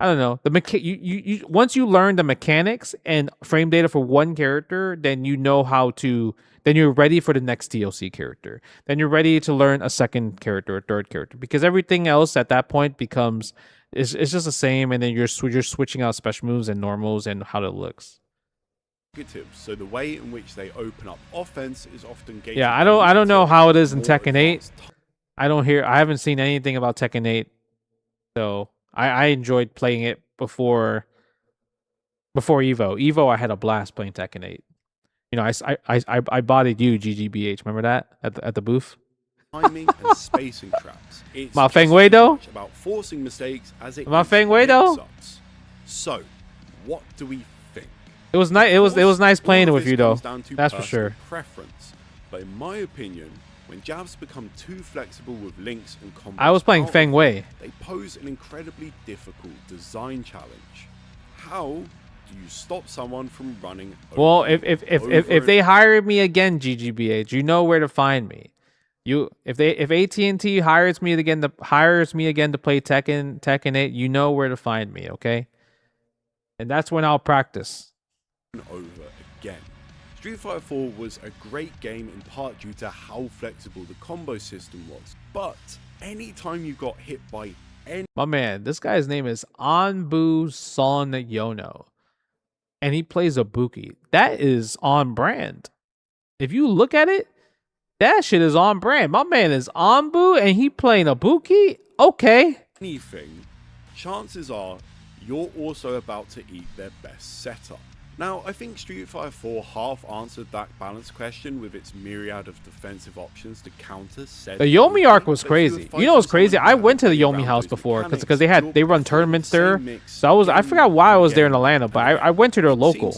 I don't know. You once you learn the mechanics and frame data for one character, then you know how to. Then you're ready for the next DLC character. Then you're ready to learn a second character, a third character, because everything else at that point becomes it's just the same. And then you're switching out special moves and normals and how it looks. So the way in which they open up offense is often gated. Yeah, I don't know how it is in Tekken 8. I haven't seen anything about Tekken 8, so. I enjoyed playing it before Evo. Evo, I had a blast playing Tekken 8. You know, I bodied you, GGBH. Remember that at the booth? Timing and spacing traps. It's Ma Feng Wei though. About forcing mistakes as it. Ma Feng Wei though. So, what do we think? It was nice. It was nice playing it with you though. That's for sure. Preference, but in my opinion, when jabs become too flexible with links and combos, I was playing Feng Wei. They pose an incredibly difficult design challenge. How do you stop someone from running? Well, if they hire me again, GGBH, you know where to find me. If AT&T hires me again to play Tekken 8, you know where to find me, okay? And that's when I'll practice. Over again. Street Fighter 4 was a great game in part due to how flexible the combo system was, but anytime you got hit by any... My man, this guy's name is Anbu Son Yono, and he plays Ibuki. That is on brand. If you look at it, that shit is on brand. My man is Anbu, and he playing Ibuki? Okay. Anything, chances are you're also about to eat their best setup. Now, I think Street Fighter 4 half answered that balance question with its myriad of defensive options to counter said. The Yomi arc was crazy. You know what's crazy? I went to the Yomi house before because they run tournaments there. So I forgot why I was there in Atlanta, but I went to their local.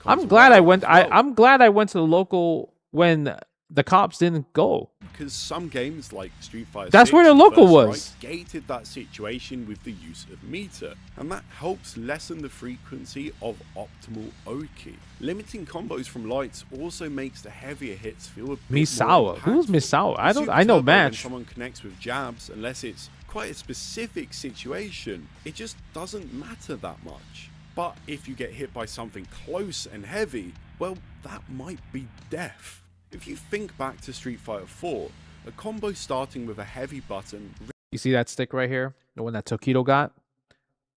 I'm glad I went. I'm glad I went to the local when the cops didn't go. Because some games like Street Fighter 6, that's where the local was. Gated that situation with the use of meter, and that helps lessen the frequency of optimal Oki. Limiting combos from lights also makes the heavier hits feel a bit Misawa. more Who's Misawa? I know When match. someone connects with jabs, unless it's quite a specific situation, it just doesn't matter that much. But if you get hit by something close and heavy, well, that might be death. If you think back to Street Fighter 4, a combo starting with a heavy button... You see that stick right here? The one that Tokido got?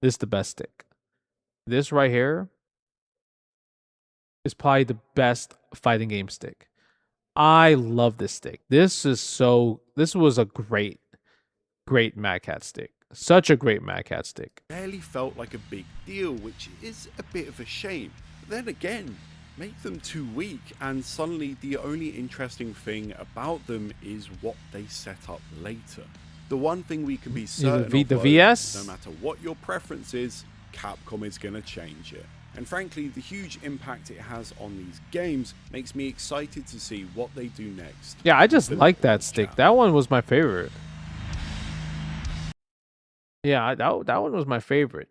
This is the best stick. This right here is probably the best fighting game stick. I love this stick. This was a great Mad Cat stick. Such a great Mad Cat stick. Barely felt like a big deal, which is a bit of a shame. But then again, make them too weak, and suddenly the only interesting thing about them is what they set up later. The one thing we can be certain of, the VS? no matter what your preference is, Capcom is going to change it. And frankly, the huge impact it has on these games makes me excited to see what they do next. Yeah, I just like that stick. That one was my favorite. Yeah, that one was my favorite.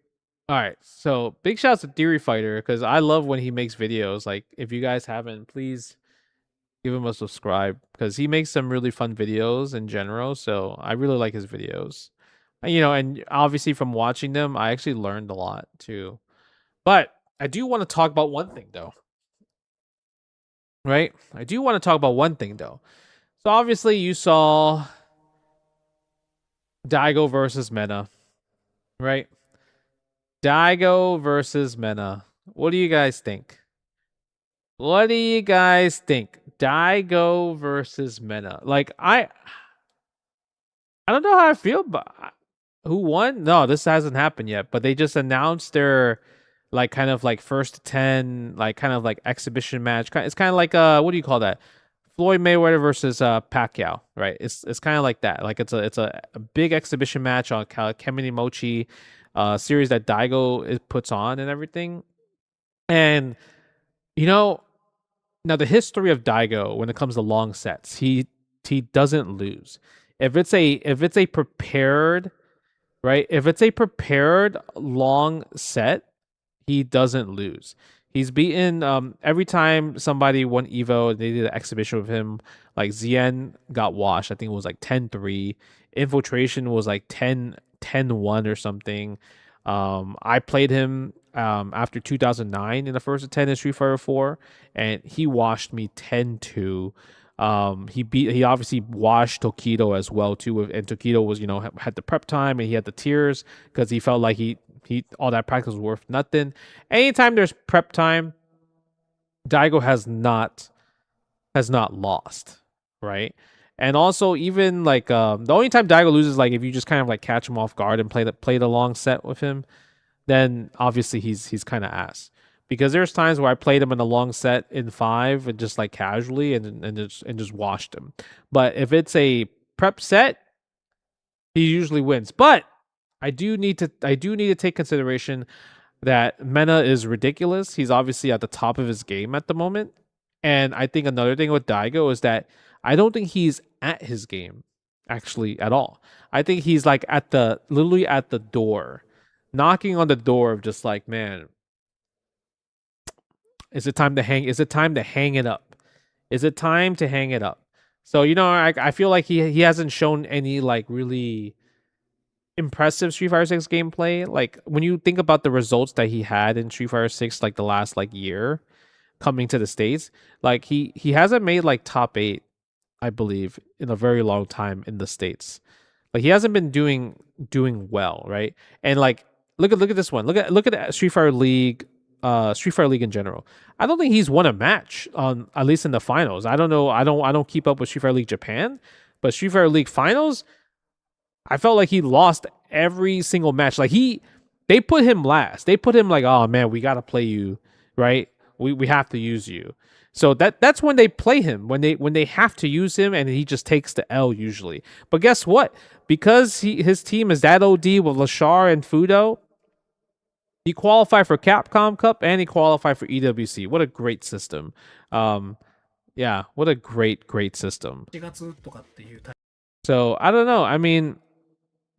All right, so big shouts to Theory Fighter, because I love when he makes videos. Like, if you guys haven't, please give him a subscribe, because he makes some really fun videos in general. So I really like his videos. You know, and obviously from watching them, I actually learned a lot too. But I do want to talk about one thing though. Right? I do want to talk about one thing though. So obviously you saw Daigo versus Mena. Right? Daigo versus Mena. What do you guys think? What do you guys think? Daigo versus Mena. Like, I don't know how I feel, but who won? No, this hasn't happened yet, but they just announced their like kind of like first to 10, like kind of like exhibition match. It's kind of like what do you call that? Floyd Mayweather versus Pacquiao, right? It's kind of like that. Like it's a big exhibition match on Kemini Mochi series that Daigo puts on and everything. And you know, now the history of Daigo when it comes to long sets, he doesn't lose. If it's a prepared, right? If it's a prepared long set, he doesn't lose. He's beaten every time somebody won Evo, they did an exhibition with him. Like Zien got washed. I think it was like 10-3. Infiltration was like 10-1 or something. I played him after 2009 in the first of 10 in Street Fighter 4, and he washed me 10-2. He obviously washed Tokido as well too, and Tokido was, you know, had the prep time and he had the tears because he felt like he all that practice was worth nothing. Anytime there's prep time, Daigo has not lost, right? And also even like the only time Daigo loses, like if you just kind of like catch him off guard and play the long set with him, then obviously he's kind of ass. Because there's times where I played him in a long set in 5 and just like casually and just washed him. But if it's a prep set, he usually wins. But I do need to take consideration that Mena is ridiculous. He's obviously at the top of his game at the moment. And I think another thing with Daigo is that I don't think he's at his game actually at all. I think he's like literally at the door, knocking on the door of just like, man, is it time to hang it up? Is it time to hang it up? So, you know, I feel like he hasn't shown any like really impressive Street Fighter 6 gameplay. Like when you think about the results that he had in Street Fighter 6 like the last like year coming to the States, like he hasn't made like top 8, I believe, in a very long time in the States. Like he hasn't been doing well, right? And like look at this one. Look at Street Fighter League in general. I don't think he's won a match on, at least in the finals. I don't know. I don't keep up with Street Fighter League Japan, but Street Fighter League finals, I felt like he lost every single match. Like they put him last. They put him like, oh man, we gotta play you, right? We have to use you. So that's when they play him, when they have to use him, and he just takes the L usually. But guess what? Because his team is that OD with Lashar and Fudo, he qualified for Capcom Cup and he qualified for EWC. What a great system. Yeah, what a great system. So I don't know. I mean,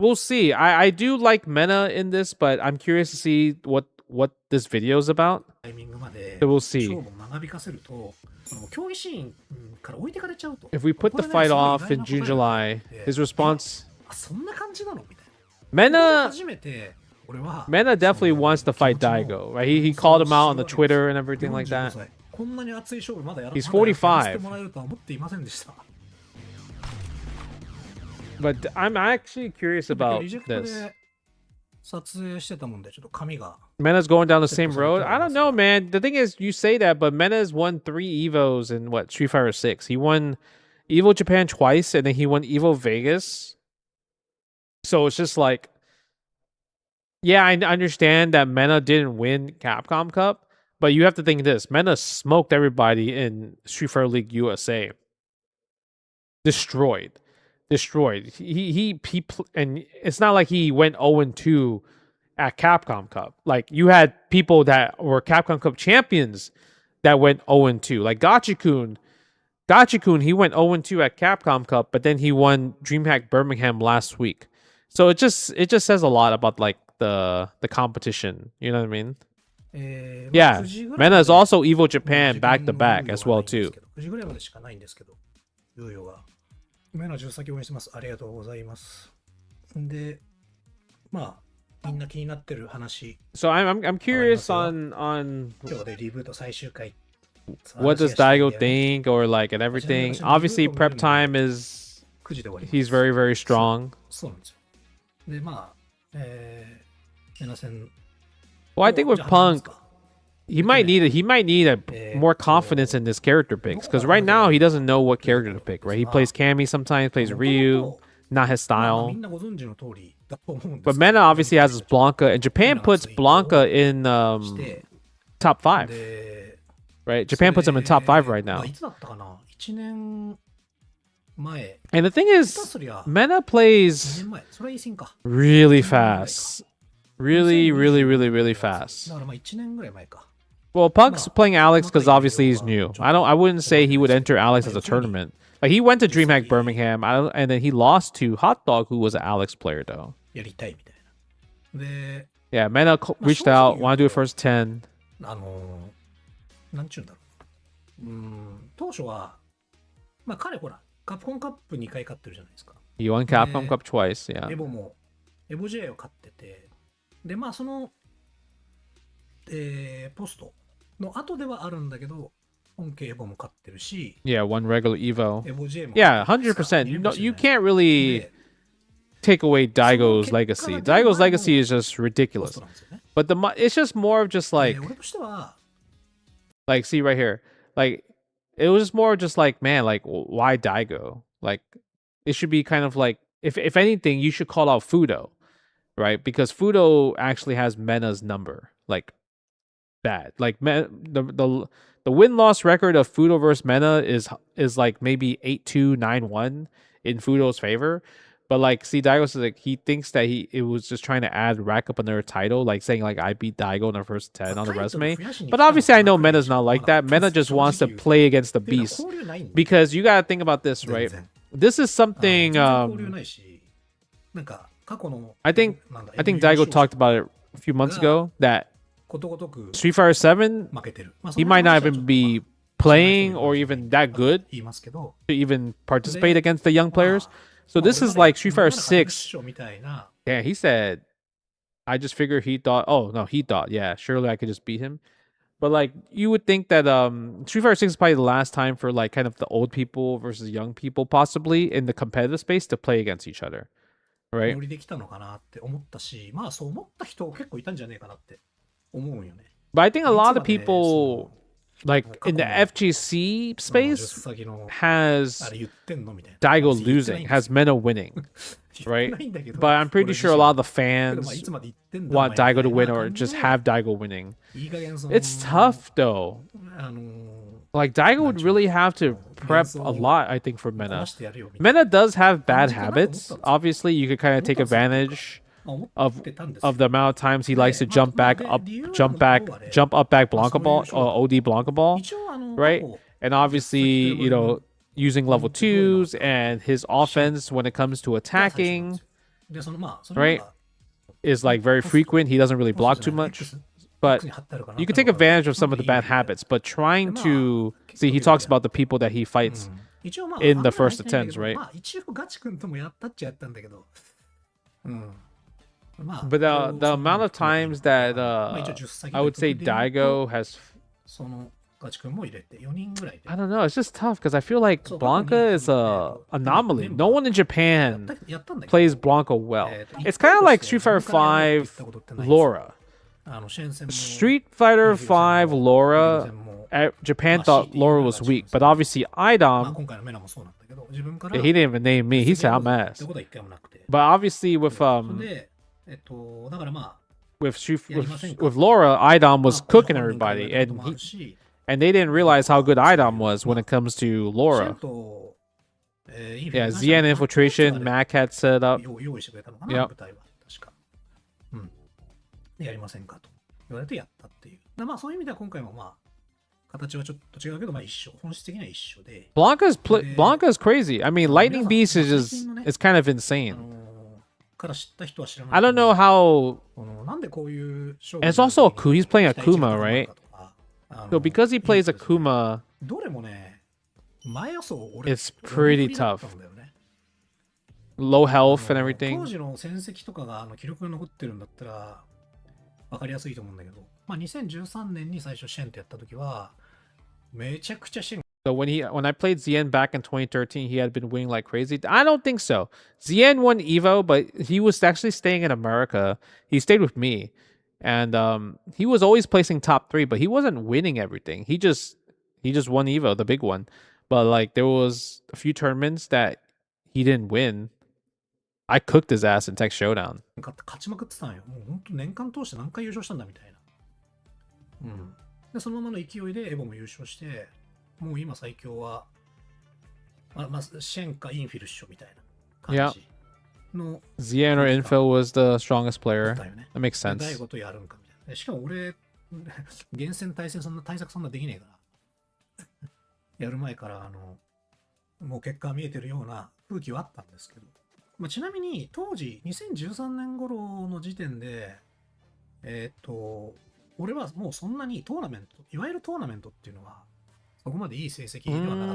we'll see. I do like Mena in this, but I'm curious to see what this video is about. So we'll see. If we put the fight off in June, July, his response, Mena definitely wants to fight Daigo, right? He called him out on the Twitter and everything like that. He's 45. But I'm actually curious about this. Mena's going down the same road. I don't know, man. The thing is, you say that, but Mena's won 3 Evos in what, Street Fighter 6. He won Evo Japan twice, and then he won Evo Vegas. So it's just like, yeah, I understand that Mena didn't win Capcom Cup, but you have to think this: Mena smoked everybody in Street Fighter League USA. Destroyed. He and it's not like he went 0-2 at Capcom Cup. Like, you had people that were Capcom Cup champions that went 0-2. Like Gachikun, he went 0-2 at Capcom Cup, but then he won DreamHack Birmingham last week. So it just says a lot about like the competition. You know what I mean? Yeah, Mena is also Evo Japan back to back as well too. 目の10先応援してます。ありがとうございます。で、まあ、みんな気になってる話。So I'm curious on 今日でリブート最終回。What does Daigo think or like and everything? Obviously, prep time is he's very very strong. そうなんですよ。で、まあ、メナ戦。Well, I think with Punk, he might need a more confidence in his character picks, because right now he doesn't know what character to pick. Right, he plays Cammy sometimes, plays Ryu, not his style. But Mena obviously has his Blanca, and Japan puts Blanca in top 5. Right, Japan puts him in top 5 right now. And the thing is, Mena plays really fast. Really fast. Well, Punk's playing Alex because obviously he's new. I wouldn't say he would enter Alex as a tournament. Like, he went to DreamHack Birmingham, and then he lost to Hot Dog, who was an Alex player though. Yeah, Mena reached out, want to do it first 10. なんちゅうんだろう。当初は、まあ彼ほら、カプコンカップ2回勝ってるじゃないですか。He won Capcom Cup twice, yeah. エボも、エボ J を勝ってて、で、まあその、ポストの後ではあるんだけど、本家エボも勝ってるし、Yeah, one regular Evo. エボ J も。Yeah, 100%. You can't really take away Daigo's legacy. Daigo's legacy is just ridiculous. But it's just more of just like, see right here, like it was just more of just like, man, like why Daigo? Like it should be kind of like, if anything, you should call out Fudo, right? Because Fudo actually has Mena's number, like bad. Like the win-loss record of Fudo versus Mena is like maybe 8-2, 9-1 in Fudo's favor. But like, see, Daigo says like he thinks that it was just trying to rack up another title, like saying like I beat Daigo in the first 10 on the resume. But obviously, I know Mena's not like that. Mena just wants to play against the beast, because you gotta think about this, right? This is something. I think Daigo talked about it a few months ago that Street Fighter 7, he might not even be playing or even that good to even participate against the young players. So this is like Street Fighter 6. Yeah, he said, I just figured he thought, yeah, surely I could just beat him. But like, you would think that Street Fighter 6 is probably the last time for like kind of the old people versus young people possibly in the competitive space to play against each other. Right? But I think a lot of people, like in the FGC space, has Daigo losing, has Mena winning, right? But I'm pretty sure a lot of the fans want Daigo to win or just have Daigo winning. It's tough though. Like Daigo would really have to prep a lot, I think, for Mena. Mena does have bad habits. Obviously, you could kind of take advantage of the amount of times he likes to jump up back Blanca ball or OD Blanca ball, right? And obviously, you know, using level 2s and his offense when it comes to attacking, right, is like very frequent. He doesn't really block too much, but you can take advantage of some of the bad habits. But trying to see, he talks about the people that he fights in the first attempts, right? But the amount of times that I would say Daigo has カチ君も入れて4人ぐらいで。 I don't know. It's just tough because I feel like Blanca is a anomaly. No one in Japan やったんだけど plays Blanca well. It's kind of like Street Fighter 5 Laura. シェンセンも Street Fighter 5 Laura, Japan thought Laura was weak, but obviously まあ IDOM, 今回のメナもそうなんだけど、自分から he didn't even name me. He said I'm って ass. ことは一回もなくて。 But obviously with で、だからま with Laura, IDOM あ、 was まあ cooking 本人から everybody, 言われたこと and もあるし、 they didn't realize how good IDOM was when it comes to シェン Laura. と、インフィ Yeah, に関して ZN は Infiltration, Mac had set up. 用意してくれたのかな、 Yep. 舞台は。確か。うん。で、やりませんかと言われてやったっていう。まあそういう意味では今回もまあ、形はちょっと違うけど、まあ一緒。本質的には一緒で。 Blanca's crazy. I mean, Lightning Beast is just, it's kind of あ insane. のから知った人は知らない。 I don't know how. なんでこういう勝負 And it's also he's playing 期待値が Akuma, 高まる right? かとか So because he plays Akuma, どれもね、前予想俺 it's pretty 俺不利だったんだよね。 low health and 当 everything. 時の戦績とかが記録に残ってるんだったら分かりやすいと思うんだけど、まあ2013年に最初シェンってやった時はめちゃくちゃシェン So when I played Zien back in 2013, he had been winning like crazy. I don't think so. Zien won Evo, but he was actually staying in America. He stayed with me, and he was always placing top 3, but he wasn't winning everything. He just won Evo, the big one. But like there was a few tournaments that he didn't win. I cooked his ass in Tech Showdown. 勝ちまくってたんよ。もう本当年間通して何回優勝したんだみたいな。うん。で、そのままの勢いでエボも優勝して、もう今最強は、まあ、シェンかインフィルっしょみたいな感じの。Zien or Info was the strongest player. だよね。 That makes 大 sense. 悟とやるんかみたいな。でしかも俺、厳選対戦対策そんなできねえから。やる前からもう結果が見えてるような空気はあったんですけど。まあ、ちなみに当時2013年頃の時点で俺はもうそんなにトーナメント、いわゆるトーナメントっていうのはそこまでいい成績ではなかった。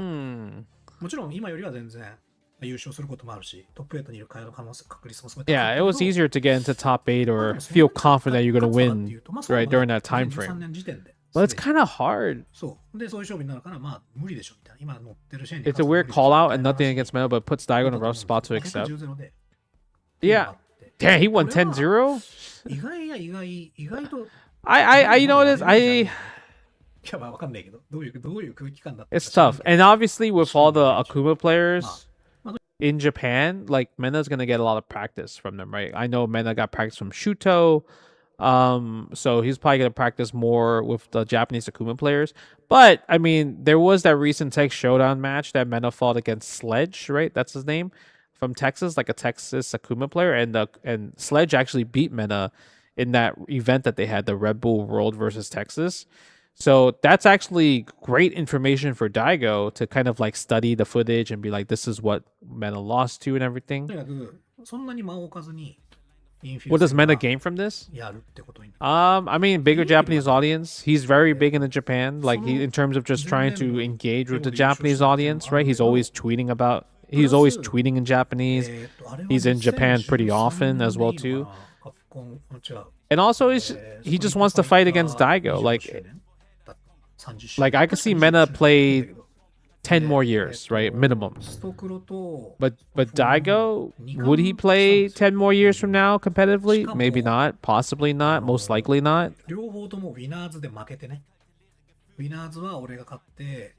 もちろん今よりは全然優勝することもあるし、トップ8にいる可能性確率もすごい高い。Yeah, it was easier to get into top 8 or feel confident that you're going to win right during that time frame. 年時点で。But it's kind of hard. そう。で、そういう勝負になるから、まあ、無理でしょみたいな。今乗ってるシェンに It's a weird call out and nothing against Mena, but puts Daigo in a rough spot to accept. Yeah. Damn, he won 10-0? 意外と。You know what it is? いや、まあ、わかんないけど、どういう空気感だった It's tough. And obviously, with all the Akuma players in Japan, like, Mena's going to get a lot of practice from them, right? I know Mena got practice from Shuto. So he's probably going to practice more with the Japanese Akuma players. But, I mean, there was that recent Tech Showdown match that Mena fought against Sledge, right? That's his name. From Texas, like a Texas Akuma player. And Sledge actually beat Mena in that event that they had, the Red Bull World versus Texas. So that's actually great information for Daigo to kind of like study the footage and be like, this is what Mena lost to and everything. What does Mena gain from this? I mean, bigger Japanese audience. He's very big in Japan, like in terms of just trying to engage with the Japanese audience, right? He's always tweeting in Japanese. He's in Japan pretty often as well too. And also, he just wants to fight against Daigo. Like I could see Mena play 10 more years, right? Minimum. But Daigo, would he play 10 more years from now competitively? Maybe not. Possibly not. Most likely not. 両方ともウィナーズで負けてね。ウィナーズは俺が勝って、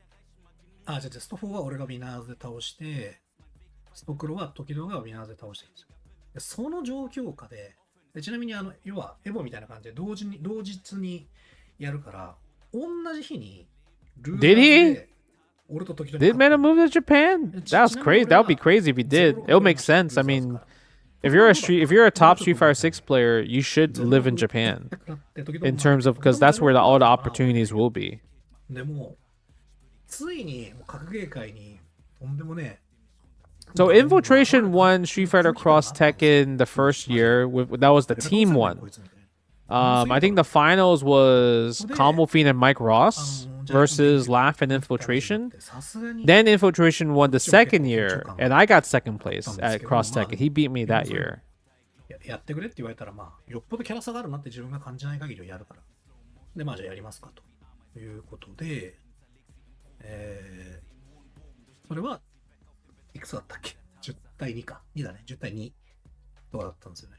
スト4は俺がウィナーズで倒して、ストクロは時々がウィナーズで倒してるんですよ。でその状況下で、ちなみに要はエボみたいな感じで同日にやるから、同じ日にルール Did he? 俺と時々 Did Mena move to Japan? That's crazy. That would be crazy if he did. It'll make sense. I mean, if you're a top Street Fighter 6 player, you should live in Japan. In terms of, because that's where all the opportunities will be. でもついに格ゲー界にとんでもね。 So Infiltration won Street Fighter Cross Tekken the first year. That was the team one. I think the finals was Combo Fiend and Mike Ross versus Laugh and Infiltration. Then Infiltration won the second year, and I got second place at Cross Tekken. He beat me that year. やってくれって言われたら、まあ、よっぽどキャラ差があるなって自分が感じない限りはやるから。で、まあ、じゃあやりますかと。いうことで、それはいくつだったっけ ?10 対2か。2だね。10対2とかだったんですよね。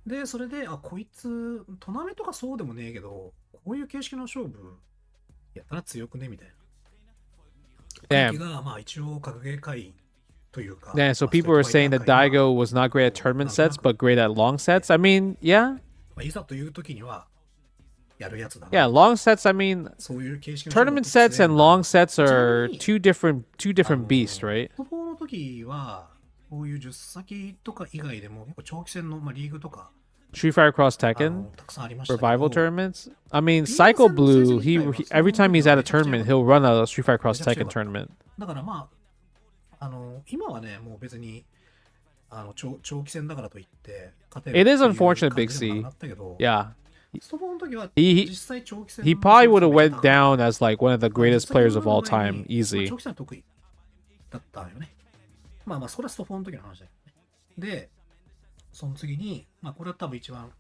で、それで、こいつ、トナメとかそうでもねえけど、こういう形式の勝負やったら強くねみたいな。空気が、まあ一応、格ゲー界というか。Yeah, so people were saying that Daigo was not great at tournament sets, but great at long sets. I mean, yeah. いざという時には、やるやつだ。Yeah, long sets, I mean, tournament sets and long sets are two different beasts, right? の時は、こういう10先とか以外でも、長期戦のリーグとか、Street Fighter Cross Tekken, revival tournaments. I mean, Cycle Blue, he every time he's at a tournament, he'll run a Street Fighter Cross Tekken tournament. だからまあ、今はね、もう別に、長期戦だからといって、It is unfortunate, Big C. Yeah. He probably would have went down as like one of the greatest players of all time, easy. だったよね。まあそれはスト4の時の話だよね。で、その次に、これは多分一番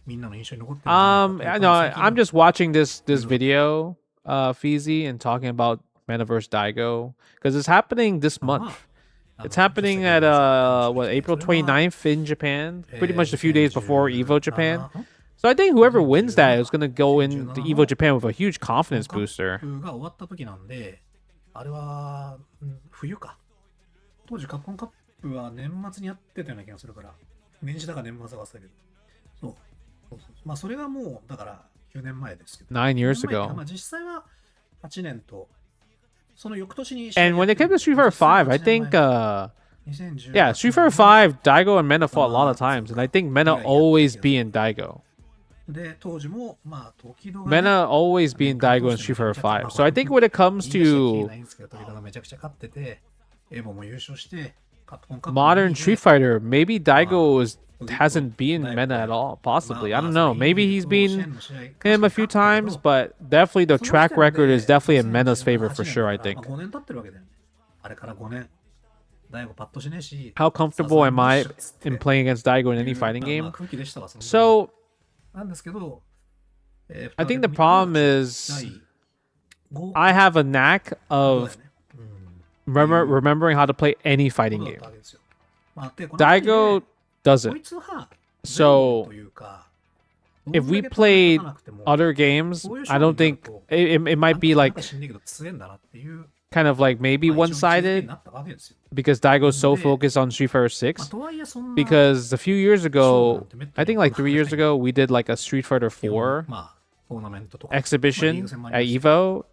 みんなの印象に残ってる。No, I'm just watching this video, Feezy, and talking about Mena vs Daigo because it's happening this month. It's happening at April 29th in Japan, pretty much a few days before Evo Japan. So I think whoever wins that is going to go in the Evo Japan with a huge confidence booster. が終わった時なんで、あれは冬か。当時カプコンカップは年末にやってたような気がするから、年始だか年末だか忘れたけど。そう。それがもうだから9年前ですけど。9 years ago. 実際は8年と。And when it came to Street Fighter 5, I think, yeah, Street Fighter 5, Daigo and Mena fought a lot of times, and I think Mena always being Daigo. Mena always being Daigo in Street Fighter 5. So I think when it comes to modern Street Fighter, maybe Daigo hasn't been Mena at all, possibly. I don't know. Maybe he's been him a few times, but definitely the track record is definitely in Mena's favor for sure, I think. How comfortable am I in playing against Daigo in any fighting game? So, I think the problem is I have a knack of remembering how to play any fighting game. Daigo doesn't. So if we played other games, I don't think it might be like kind of like maybe one-sided because Daigo's so focused on Street Fighter 6. Because a few years ago, I think like 3 years ago, we did like a Street Fighter 4 exhibition at Evo,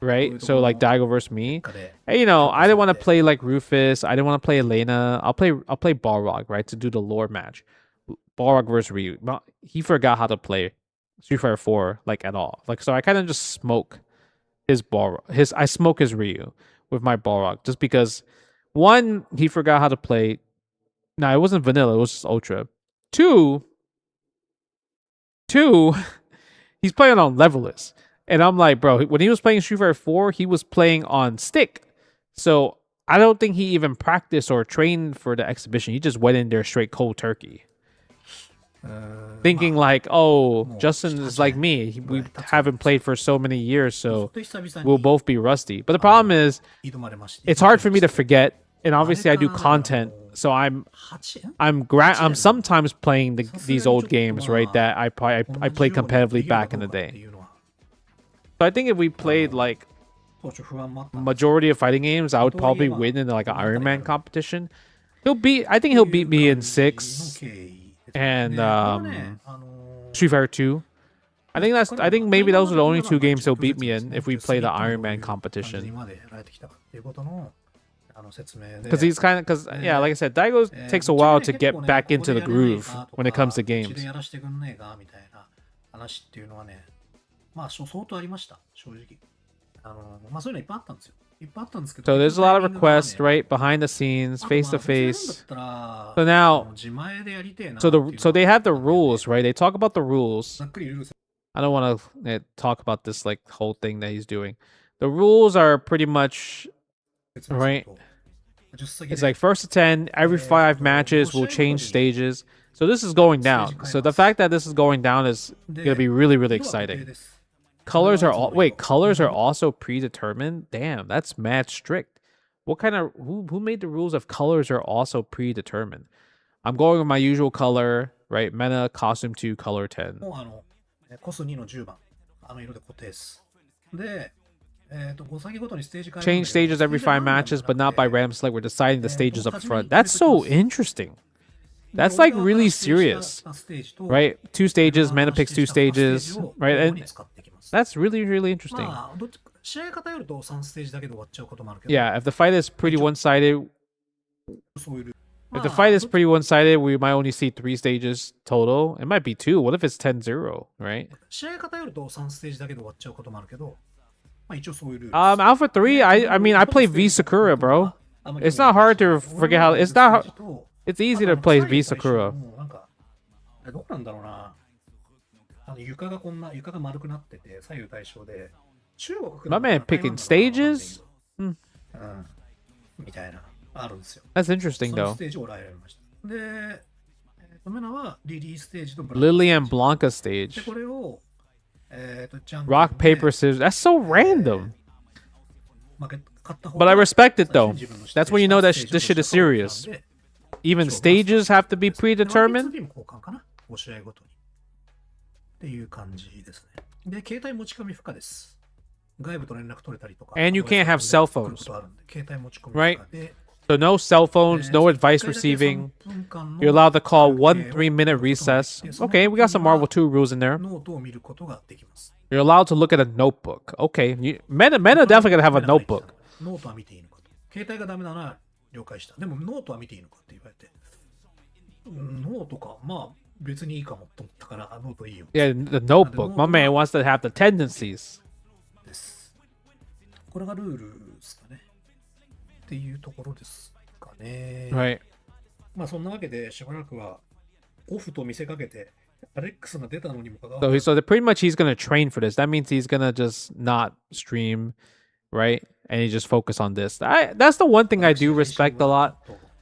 right? So like Daigo versus me. And, you know, I didn't want to play like Rufus. I didn't want to play Elena. I'll play Balrog, right, to do the lore match. Balrog versus Ryu. He forgot how to play Street Fighter 4 like at all. Like, so I kind of just smoke his Balrog. I smoke his Ryu with my Balrog just because one, he forgot how to play. No, it wasn't vanilla. It was just ultra. Two, he's playing on levelless. And I'm like, bro, when he was playing Street Fighter 4, he was playing on stick. So I don't think he even practiced or trained for the exhibition. He just went in there straight cold turkey. Thinking like, oh, Justin is like me. We haven't played for so many years, so we'll both be rusty. But the problem is, it's hard for me to forget. And obviously, I do content, so I'm sometimes playing these old games, right? That I played competitively back in the day. So I think if we played like majority of fighting games, I would probably win in like an Iron Man competition. I think he'll beat me in 6 and Street Fighter 2. I think maybe those are the only 2 games he'll beat me in if we play the Iron Man competition. Because he's yeah, like I said, Daigo takes a while to get back into the groove when it comes to games. So there's a lot of requests, right, behind the scenes, face to face. So now, so they have the rules, right? They talk about the rules. I don't want to talk about this like whole thing that he's doing. The rules are pretty much right. It's like 1st to 10. Every 5 matches will change stages. So this is going down. So the fact that this is going down is gonna be really, really exciting. Colors are all wait. Colors are also predetermined. Damn, that's mad strict. What kind of who made the rules of colors are also predetermined? I'm going with my usual color, right? Mena costume 2, color 10. もうコス2の10番、あの色で固定です。で、5先ごとにステージ変えるん Change だけど stages every 5 matches, but not by random select. We're deciding the stages up front. That's so interesting. That's like really serious, right? 2 stages, Mena picks 2 stages, right? And that's really, really interesting. まあ、試合方よると3ステージだけで終わっちゃうこともあるけど、 Yeah, if the fight is pretty one-sided, そういうルール。 if the fight is pretty one-sided, we might only see 3 stages total. It might be 2. What if it's 10-0, right? 試合方よると3ステージだけで終わっちゃうこともあるけど、まあ一応そういうルール。Alpha 3, I mean, I play V Sakura, bro. It's not hard to forget how, it's not, it's easy to play V Sakura. なんかどうなんだろうな。床が丸くなってて左右対称で、中国 My man picking stages? みたいなあるんですよ。 That's interesting その though. ステージを選びました。で、メナはリリーステージとブラン Lily and Blanca で stage. これをじゃんけんで Rock, paper, scissors. That's so random. 負け勝った方 But I が respect it though. 自分の That's when you know that ステー this ジ shit を is serious. で Even stages have to be で predetermined. ワンピース 交換かな 5 試合ごとに。っていう感じですね。で、携帯持ち込み不可です。外部と連絡取れたりとか。 And you can't have cell phones. 来ることあるんで携帯持ち込み不可で So no cell phones, no advice receiving. You're allowed to call 1 3-minute recess. Okay, we got some Marvel 2 rules in there. ノートを見ることができます。 You're allowed to look at a notebook. Okay, Mena definitely gonna have a notebook. ノートは見ていいのかと。携帯がダメなら了解した。でもノートは見ていいのかって言われて。ノートか。まあ別にいいかもと思ったからノートいいよ。 Yeah, the notebook. My man wants to have the tendencies. です。これがルールですかね。っていうところですかね。 Right. まあそんなわけでしばらくはオフと見せかけてアレックスが出たのにもかかわらず So pretty much he's gonna train for this. That means he's gonna just not stream, right? And he just focus on this. That's the one thing I do respect a lot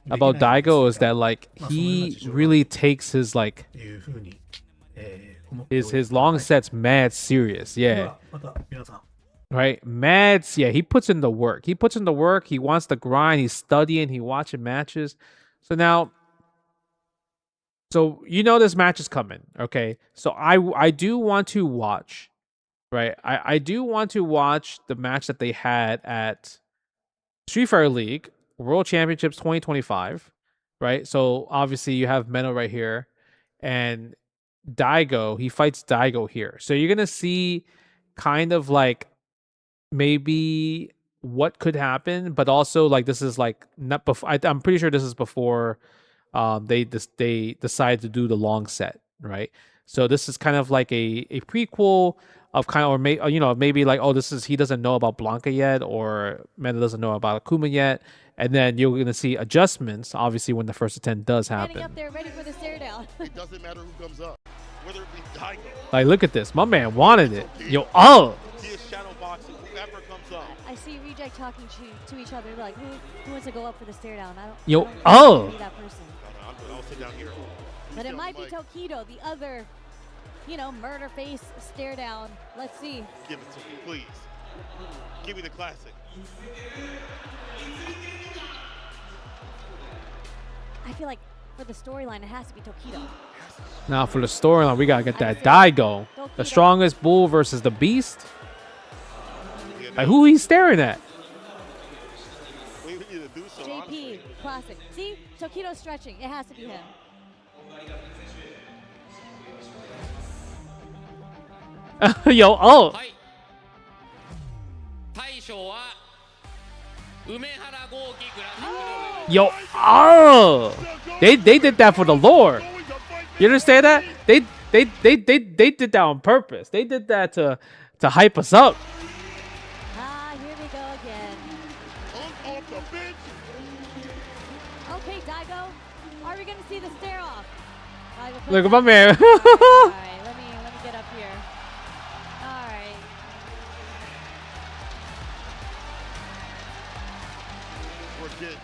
about Daigo is that like he really takes his like いうふうに思っております his long sets mad serious. で Yeah. はまた皆さん Right? Mad. Yeah, he puts in the work. He puts in the work. He wants to grind. He's studying. He watching matches. So now, so you know this match is coming. Okay. So I do want to watch, right? I do want to watch the match that they had at Street Fighter League World Championships 2025, right? So obviously you have Mena right here and Daigo. He fights Daigo here. So you're going to see kind of like maybe what could happen, but also like this is like not before. I'm pretty sure this is before they decide to do the long set, right? So this is kind of like a prequel of kind of, or maybe like, oh, this is, he doesn't know about Blanca yet, or Mena doesn't know about Akuma yet, and then you're gonna see adjustments obviously when the first attempt does happen. Up there, ready for the stare down. It doesn't matter who comes up, whether it be Daigo. Like look at this, my man wanted it. Yo, oh. He is shadow boxing whoever comes up. I see Reject talking to each other like, who wants to go up for the stare down? I don't. Yo, I don't oh. wanna be that person. I'm good. I'll sit down here. But it might be Tokido, the other, murder face stare down. Let's see. Give it to me, please. Give me the classic. I feel like for the storyline, it has to be Tokido. Now for the storyline, we gotta get that Daigo, the strongest bull versus the beast. Like who he's staring at? We need to do some, JP, honestly. classic. See, Tokido stretching. It has to be him. Yo, oh. Yo, oh. They did that for the lore. You understand that? They did that on purpose. They did that to hype us up. Ah, here we go again. Okay, Daigo, are we gonna see the stare off? Look at my man. All right, let me get up here. All right. We're good.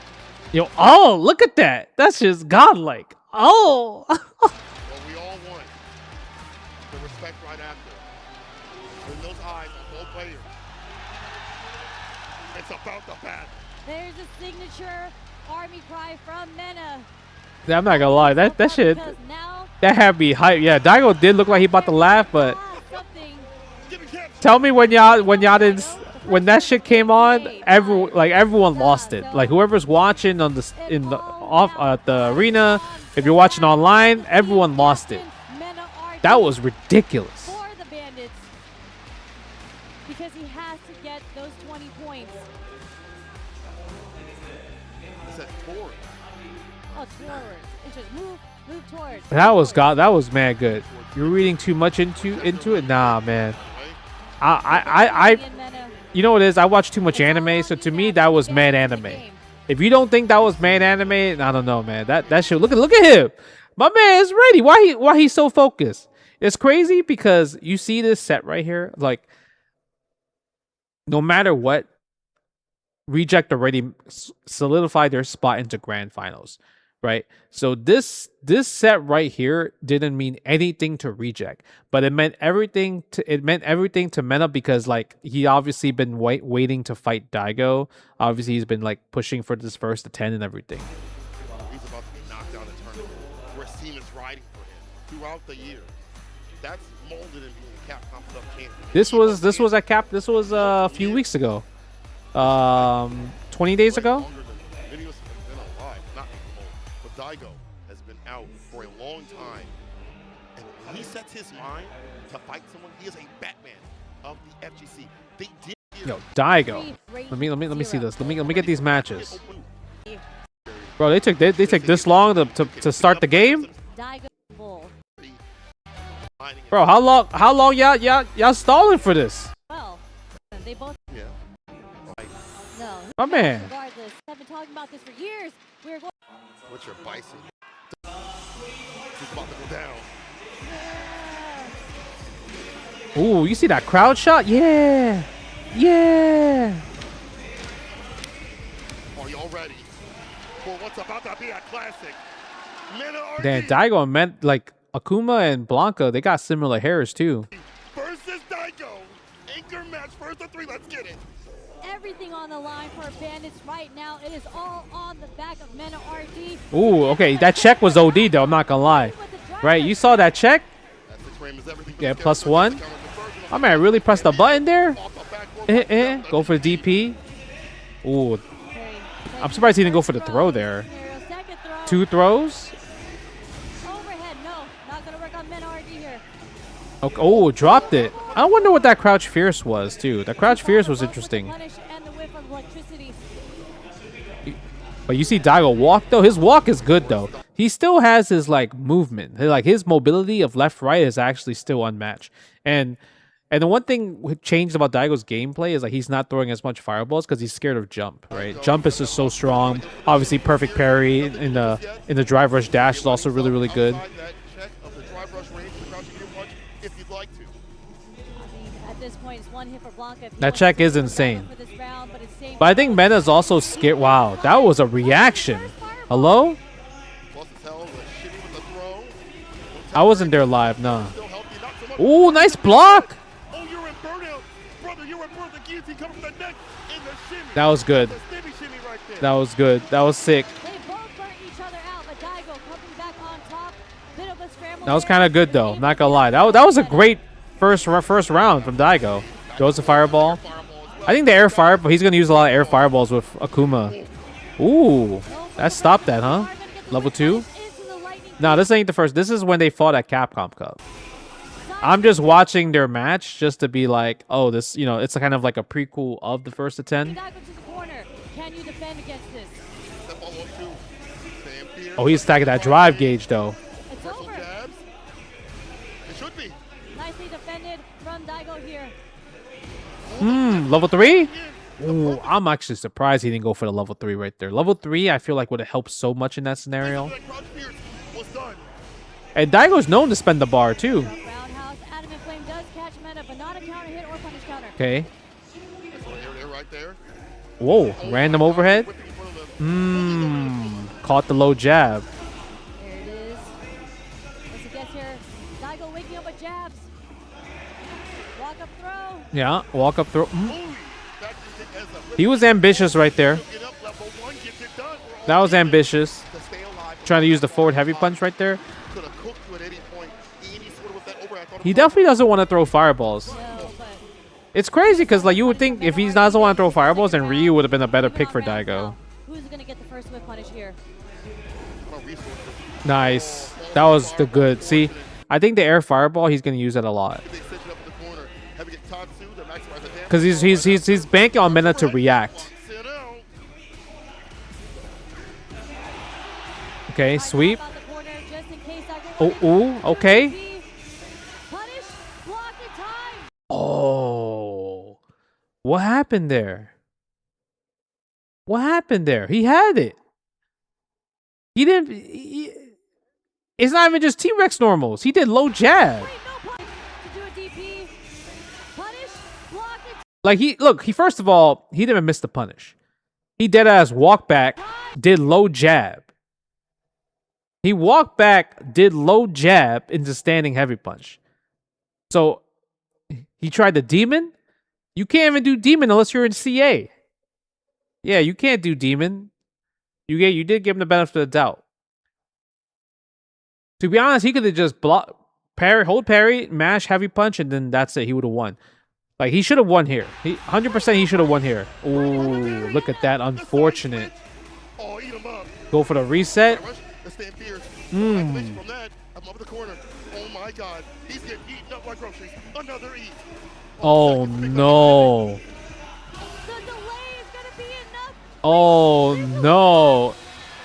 Yo, oh, look at that. That's just godlike. Oh. Well, we all won. The respect right after. Turn those eyes on both players. It's about the bat. There's a signature army cry from Mena. Yeah, I'm not gonna lie, that shit, Because now that had me hype. Yeah, Daigo did look like he about to laugh, but something tell me when y'all didn't, when that shit came on, everyone lost it. Like whoever's watching on the off at the arena, if you're watching online, everyone lost it. That was ridiculous. for the Bandits because he has to get those 20 points. It's a tour. Oh, forward. It's just move towards. That was mad good. You're reading too much into it. Nah, man. I you know what it is? I watch too much anime, so to me that was mad anime. If you don't think that was mad anime, I don't know, man. That shit. Look at him. My man is ready. Why he's so focused? It's crazy because you see this set right here. Like, no matter what, Reject already solidified their spot into grand finals, right? So this set right here didn't mean anything to Reject, but it meant everything to Mena because like he obviously been waiting to fight Daigo. Obviously he's been like pushing for this first to 10 and everything. He's about to be knocked out in the tournament. Where team is riding for him throughout the year. That's molded in being a Capcom Cup champion. This was at Cap. This was a few weeks ago. 20 days ago. Video's been alive, not but Daigo has been out for a long time, and when he sets his mind to fight someone, he is a Batman of the FGC. They did. Yo, Daigo. Let me see this. Let me get these matches. Bro, they took this long to start the game. Bro, how long y'all stalling for this? Well, they both. Yeah. No. My man. Regardless, I've been talking about this for years. We're going. What's your bison? She's about to go down. Ooh, you see that crowd shot? Yeah. Yeah. Are y'all ready for what's about to be a classic? Damn, Daigo and meant like Akuma and Blanca, they got similar hairs too. Versus Daigo. Anchor match first to 3. Let's get it. Everything on the line for Bandits right now. It is all on the back of Mena RD. Ooh, okay, that check was OD though. I'm not gonna lie. Right, you saw that check? Yeah, +1. I mean, I really pressed the button there. Go for the DP. Ooh, I'm surprised he didn't go for the throw there. 2 throws. Overhead, no, not gonna work on Mena RD here. Okay, oh, dropped it. I wonder what that crouch fierce was too. That crouch fierce was interesting. But you see Daigo walk though. His walk is good though. He still has his like movement. Like his mobility of left right is actually still unmatched. And the one thing that changed about Daigo's gameplay is like he's not throwing as much fireballs because he's scared of jump. Right, jump is just so strong. Obviously, perfect parry in the drive rush dash is also really good. This point, it's 1 hit for Blanca. That check is insane. But I think Mena's also scared. Wow, that was a reaction. Hello? I wasn't there live, nah. Ooh, nice block. That was good. That was good. That was sick. That was kind of good though. Not gonna lie. That was a great first round from Daigo. Throws a fireball. I think the air fireball. He's gonna use a lot of air fireballs with Akuma. Ooh, that stopped that, huh? Level 2. No, this ain't the first. This is when they fought at Capcom Cup. I'm just watching their match just to be like, oh, this, you know, it's kind of like a prequel of the first to 10. Can you defend against this? Oh, he's stacking that drive gauge though. It's over. It should be. Nicely defended from Daigo here. Level 3? Ooh, I'm actually surprised he didn't go for the level 3 right there. Level 3, I feel like would have helped so much in that scenario. And Daigo's known to spend the bar too. Okay. Whoa, random overhead. Caught the low jab. There it is. What's he gets here? Daigo waking up with jabs. Walk up throw. Yeah, walk up throw. Ooh, that is a- He was ambitious right there. Get up, level 1 gets it done. We're That all was even. ambitious. To stay alive. Trying to use the forward heavy punch right there. Could have cooked you at any point. Any sort of with that over, I thought it He was definitely doesn't want to throw fireballs. No, but It's crazy because like you would think if he doesn't want to throw fireballs, then Ryu would have been a better pick for Daigo. who's gonna get the first whip punish here? no resources. Nice. That was the good. See, I think the air fireball he's gonna use it a lot They set it up in the corner. Have to get Tatsu to maximize the damage. because he's banking on Mena to react. Sit down. Okay, sweep. About the corner just in case I get Oh, one. ooh, okay. Punish, block in time. Oh, what happened there? What happened there? He had it. He didn't. It's not even just T-Rex normals. He did low jab. Wait, no punish to do a DP. Punish, block in Like he first of all, he didn't miss the punish. He dead ass walked back, did low jab. He walked back, did low jab into standing heavy punch. So he tried the demon. You can't even do demon unless you're in CA. Yeah, you can't do demon. You did give him the benefit of the doubt. To be honest, he could have just block, parry, hold parry, mash heavy punch, and then that's it. He would have won. Like he should have won here. 100% he should have won here. Ooh, look at that, unfortunate. Oh, eat him up. Go for the reset. Let's stand fierce. Mm. Activation from that. I'm up in the corner. Oh my God. He's getting eaten up like groceries. Another eat. Oh no. the delay is gonna be enough. Oh no.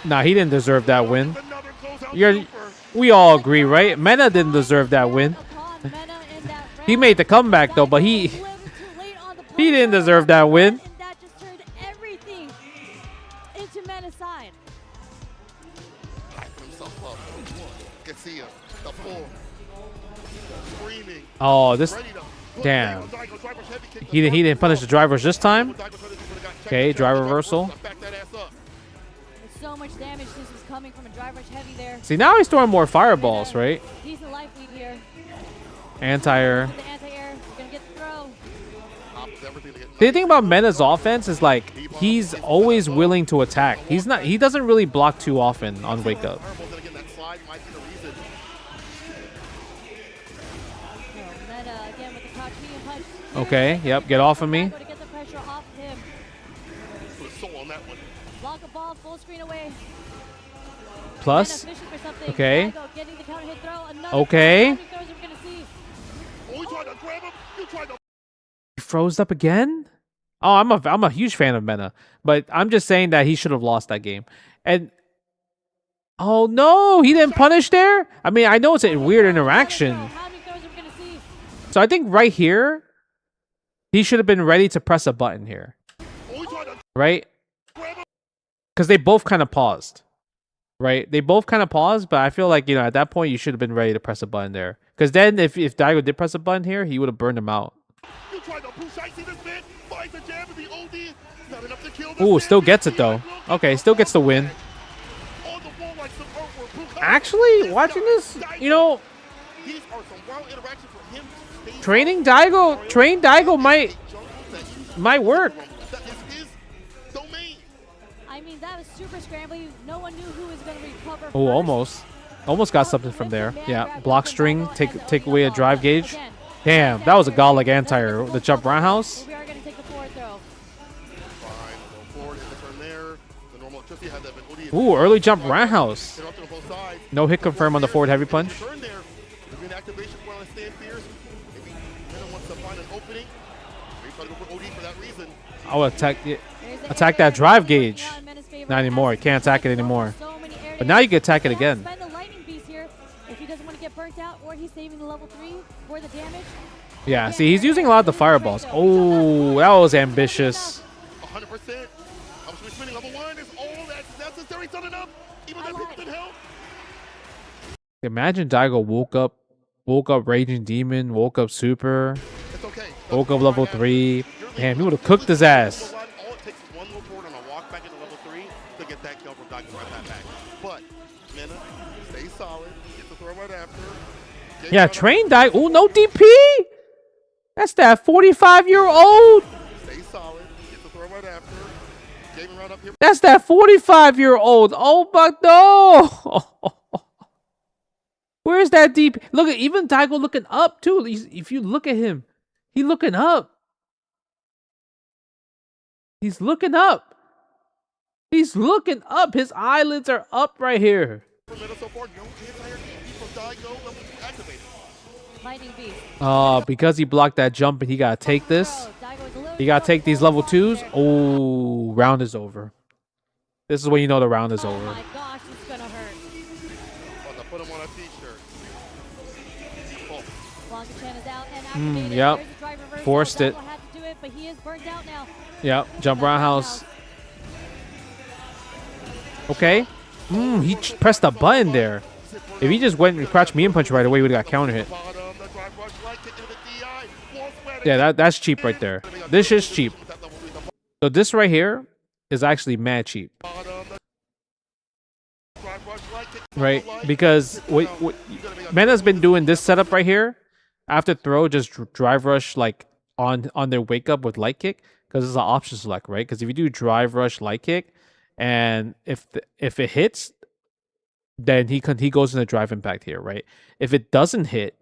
Nah, he didn't deserve that win. Another closeout You're, super. we all agree, right? Mena didn't deserve that win. Upon Mena in that He round. made the comeback though, but he Daigo was a little too late on the he didn't punch. deserve that win. And that just turned everything into Mena's side. Hyping himself up. Can see him. The full. Screaming. Oh, this Ready to put damn. down. Daigo, driver's heavy kick. He didn't punish the drivers this time. Daigo tried to- would've got checked. Okay, drive reversal. Back that ass up. With so much damage, this was coming from a driver edge heavy there. See, now he's throwing more fireballs, right? Decent life lead here. Anti-air. The anti-air, you're gonna get the throw. Opts everything to get The thing about Mena's offense is like he's always willing to attack. He doesn't really block too often on wake up. Fireball's gonna get that slide. Might be the reason. Mena again with the crouch medium punch. Okay, yep, get off of me. Daigo to get the pressure off him. Put a soul on that one. Block a ball, full screen away. Plus, Mena fishing for something. okay. Daigo getting the counter hit throw. Another Okay. How many throws are we gonna see? Oh, he tried to grab him. You tried to. he froze up again. Oh, I'm a huge fan of Mena, but I'm just saying that he should have lost that game. And oh no, he didn't punish there. I mean, I know it's a weird interaction. How many throws are we gonna see? So I think right here, he should have been ready to press a button here, Oh, he tried to right? grab him. Because they both kind of paused, right? They both kind of paused, but I feel like, at that point, you should have been ready to press a button there. Because then if Daigo did press a button here, he would have burned him out. You tried to push. I see this man. Finds the jab of the OD. Not enough to kill this Ooh, man. still gets it though. Okay, still gets the win. On the wall like some artwork. Bukai. Actually, watching this, These are some wild interactions for him to stay train Daigo might work. That is his domain. I mean, that was super scrambly. No one knew who was gonna recover. Oh, first. almost got something from there. Yeah, block string, take away a drive gauge. Damn, that was a godlike anti-air. The jump roundhouse. We are gonna take the forward throw. Fine, go forward, hit the turn there. The normal electricity had that been OD. Ooh, early jump roundhouse. Interrupted on both sides. No hit confirm on the forward heavy punch. Turn there. There's been activation for on stand fierce. Maybe Mena wants to find an opening. Maybe try to go for OD for that reason. I would attack There's the attack air that drive raid gauge. now in Mena's favor. Not anymore. You can't attack it Has anymore. so many air But now you damage. can attack it He has again. to spend the lightning beast here if he doesn't want to get burnt out, or he's saving the level 3 for the damage. Yeah, see, he's using a lot of the fireballs. Oh, that was ambitious. 100%. I was spinning level 1 is all that's necessary. It's not enough. Even that people didn't help. Imagine Daigo woke up Raging Demon, woke up Super, It's okay. woke up level 3. Damn, he would have cooked his ass. All it takes is one little forward on a walk back into level 3 to get that kill from Daigo right back. But Mena, stay solid. Get the throw right after. Get Yeah, out of- train Daigo. Oh, no DP. That's that 45-year-old. Stay solid. Get the throw right after. Gaming round up here. That's that 45-year-old. Oh my no. Where's that deep? Look at even Daigo looking up too. If you look at him, he looking up. He's looking up. He's looking up. His eyelids are up right here. Because he blocked that jump and he gotta take this. He gotta take these level 2s. Oh, round is over. This is when you know the round is over. Oh my gosh, it's gonna hurt. Put him on a t-shirt. Yep. Forced it. But he is burnt out now. Yep. Jump roundhouse. Okay. He pressed the button there. If he just went and crouched me and punch right away, he would have got counter hit. Yeah, that's cheap right there. This is cheap. So this right here is actually mad cheap. Right? Because Mena's been doing this setup right here. After throw, just drive rush like on their wake up with light kick. Because it's an option select, right? Because if you do drive rush light kick, and if it hits, then he goes in the drive impact here, right? If it doesn't hit,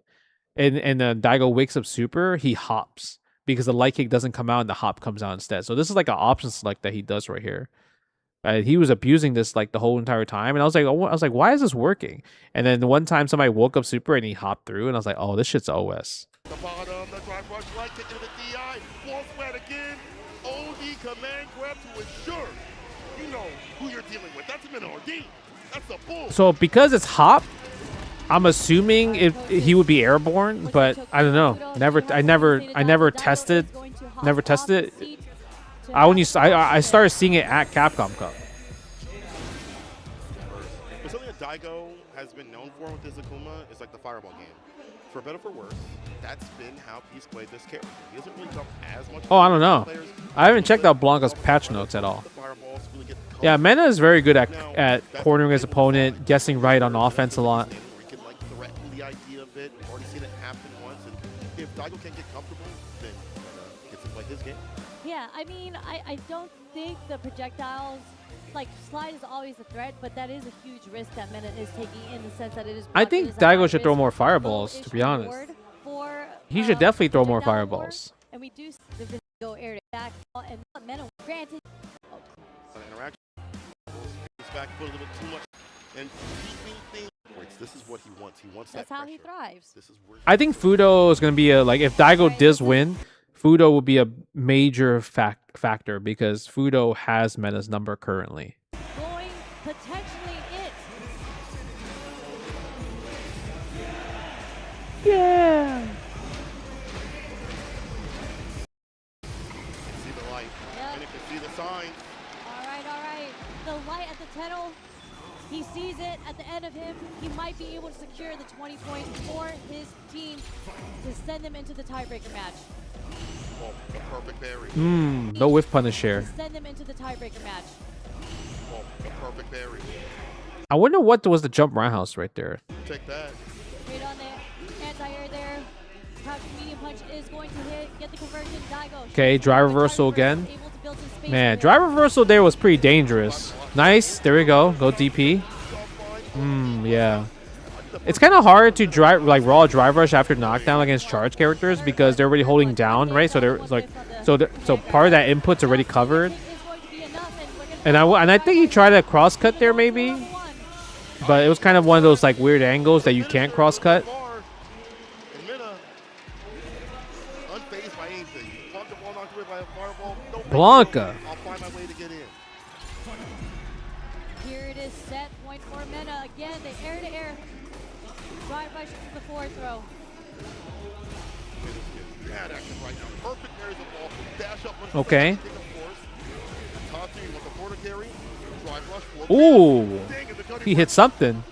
and Daigo wakes up super, he hops because the light kick doesn't come out and the hop comes out instead. So this is like an option select that he does right here. He was abusing this like the whole entire time, and I was like, why is this working? And then one time somebody woke up super and he hopped through, and I was like, oh, this shit's OS. The bottom, the drive rush, right kick into the DI, wall sweat again, OD command grab to ensure you know who you're dealing with. That's an OD. That's a bull. So because it's hop, I'm assuming he would be airborne, but I don't know. I never tested it. I started seeing it at Capcom Cup. But something that Daigo has been known for with his Akuma is like the fireball game. For better or for worse, that's been how he's played this character. He doesn't really jump as much. Oh, I don't know. I haven't checked out Blanca's patch notes at all. Yeah, Mena is very good at cornering his opponent, guessing right on offense a lot. We can like threaten the idea of it. We've already seen it happen once, and if Daigo can't get comfortable, then gets to play his game. Yeah, I mean, I don't think the projectiles, like slide is always a threat, but that is a huge risk that Mena is taking in the sense that it is. I think Daigo should throw more fireballs, to be honest. He should definitely throw more fireballs. And we do go air back and Mena granted. Interaction. Back foot a little bit too much and keeping things. This is what he wants. He wants That's that how pressure. he thrives. This is where I think Fudo is going to be like if Daigo does win, Fudo will be a major factor because Fudo has Mena's number currently. Going potentially it. Yeah. see the light and you can see the signs. All right. The light at the tunnel. He sees it at the end of him. He might be able to secure the 20 points for his team to send them into the tiebreaker match. Oh, the perfect berry. No whiff punish here. Send them into the tiebreaker match. Oh, the perfect berry. I wonder what was the jump roundhouse right there. Take that. Straight on there. Anti-air there. Crouching medium punch is going to hit. Get the conversion. Daigo. Okay, drive reversal again. Man, drive reversal there was pretty dangerous. Nice. There we go. Go DP. Yeah. It's kind of hard to drive like raw drive rush after knockdown against charge characters because they're already holding down, right? So they're like, so part of that input's already covered. And I think he tried a cross cut there maybe, but it was kind of one of those like weird angles that you can't cross cut. Blanca. I'll find my way to get in. Here it is, set point for Mena. Again, the air-to-air drive rush to the forward throw. Bad action right now. Perfect carries the ball. Dash up. Okay. Carry, drive rush, ooh. He hit something.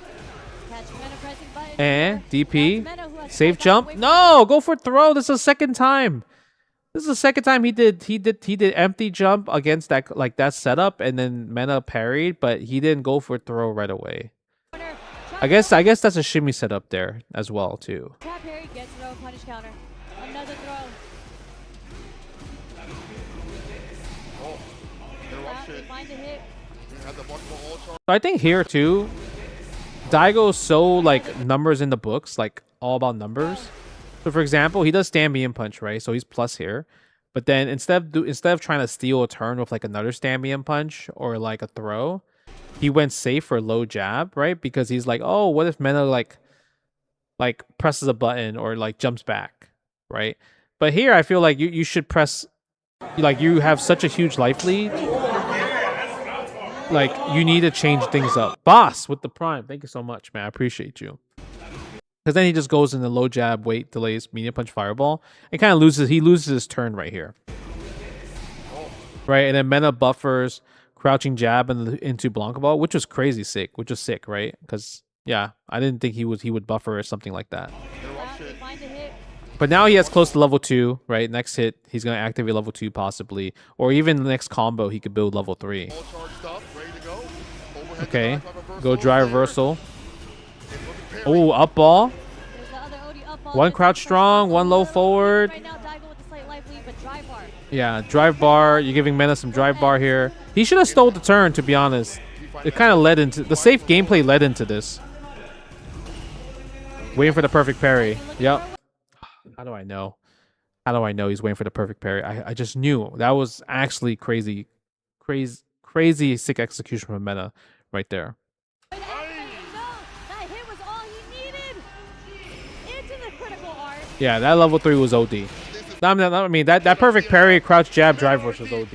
And DP. Safe jump. No, go for throw. This is the second time. This is the second time he did empty jump against that like that setup, and then Mena parried, but he didn't go for throw right away. I guess that's a shimmy setup there as well too. Tap parry, gets throw, punish counter. Another throw. find a hit. So I think here too, Daigo's so like numbers in the books, like all about numbers. So for example, he does stand medium punch, right? So he's plus here. But then instead of trying to steal a turn with like another stand medium punch or like a throw, he went safe for low jab, right? Because he's like, oh, what if Mena like presses a button or like jumps back, right? But here I feel like you should press, like you have such a huge life lead. Like you need to change things up. Boss with the prime. Thank you so much, man. I appreciate you. Because then he just goes in the low jab, wait, delays, medium punch, fireball, and kind of loses. He loses his turn right here, right? And then Mena buffers, crouching jab into Blanca ball, which was crazy sick. Which was sick, right? Because yeah, I didn't think he would buffer or something like that. But now he has close to level 2, right? Next hit, he's gonna activate level 2 possibly, or even the next combo he could build level 3. Okay, go dry reversal. Oh, up ball. One crouch strong, one low forward. Yeah, drive bar. You're giving Mena some drive bar here. He should have stole the turn, to be honest. It kind of led into the safe gameplay led into this. Waiting for the perfect parry. Yep. How do I know? How do I know he's waiting for the perfect parry? I just knew. That was actually crazy sick execution from Mena right there. Yeah, that level 3 was OD. I mean, that perfect parry, crouch jab, drive rush was OD.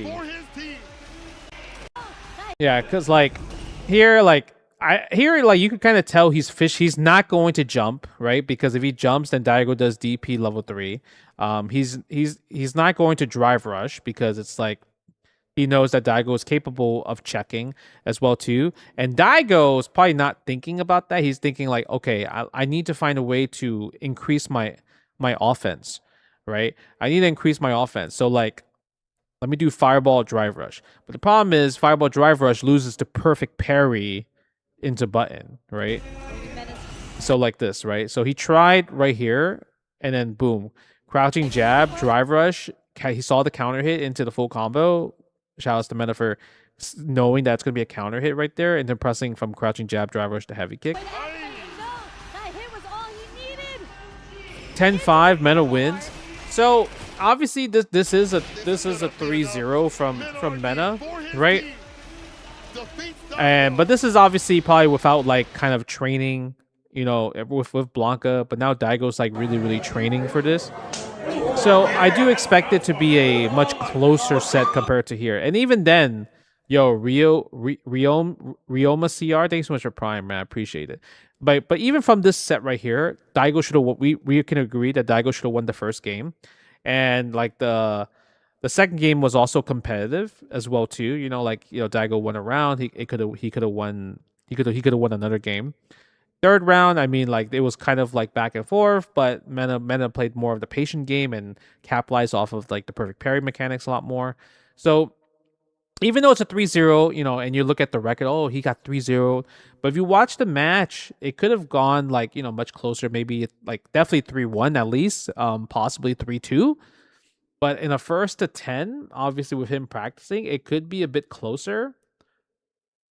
Yeah, because like here, like you can kind of tell he's not going to jump, right? Because if he jumps, then Daigo does DP level 3. He's not going to drive rush because it's like he knows that Daigo is capable of checking as well too. And Daigo is probably not thinking about that. He's thinking like, okay, I need to find a way to increase my offense, right? I need to increase my offense. So like, let me do fireball drive rush. But the problem is fireball drive rush loses to perfect parry into button, right? So like this, right? So he tried right here and then boom, crouching jab, drive rush. He saw the counter hit into the full combo. Shoutouts to Mena for knowing that's going to be a counter hit right there and then pressing from crouching jab, drive rush to heavy kick. 10-5, Mena wins. So obviously this is a 3-0 from Mena, right? But this is obviously probably without like kind of training, you know, with Blanca. But now Daigo's like really training for this. So I do expect it to be a much closer set compared to here. And even then, yo, Rioma CR, thanks so much for Prime, man. I appreciate it. But even from this set right here, Daigo should have. We can agree that Daigo should have won the first game, and like the second game was also competitive as well too. You know, like Daigo won a round. He could have won. He could have won another game. Third round, I mean, like it was kind of like back and forth, but Mena played more of the patient game and capitalized off of like the perfect parry mechanics a lot more. So even though it's a 3-0, and you look at the record, oh, he got 3-0. But if you watch the match, it could have gone like, much closer, maybe like definitely 3-1 at least, possibly 3-2. But in a 1st to 10, obviously with him practicing, it could be a bit closer.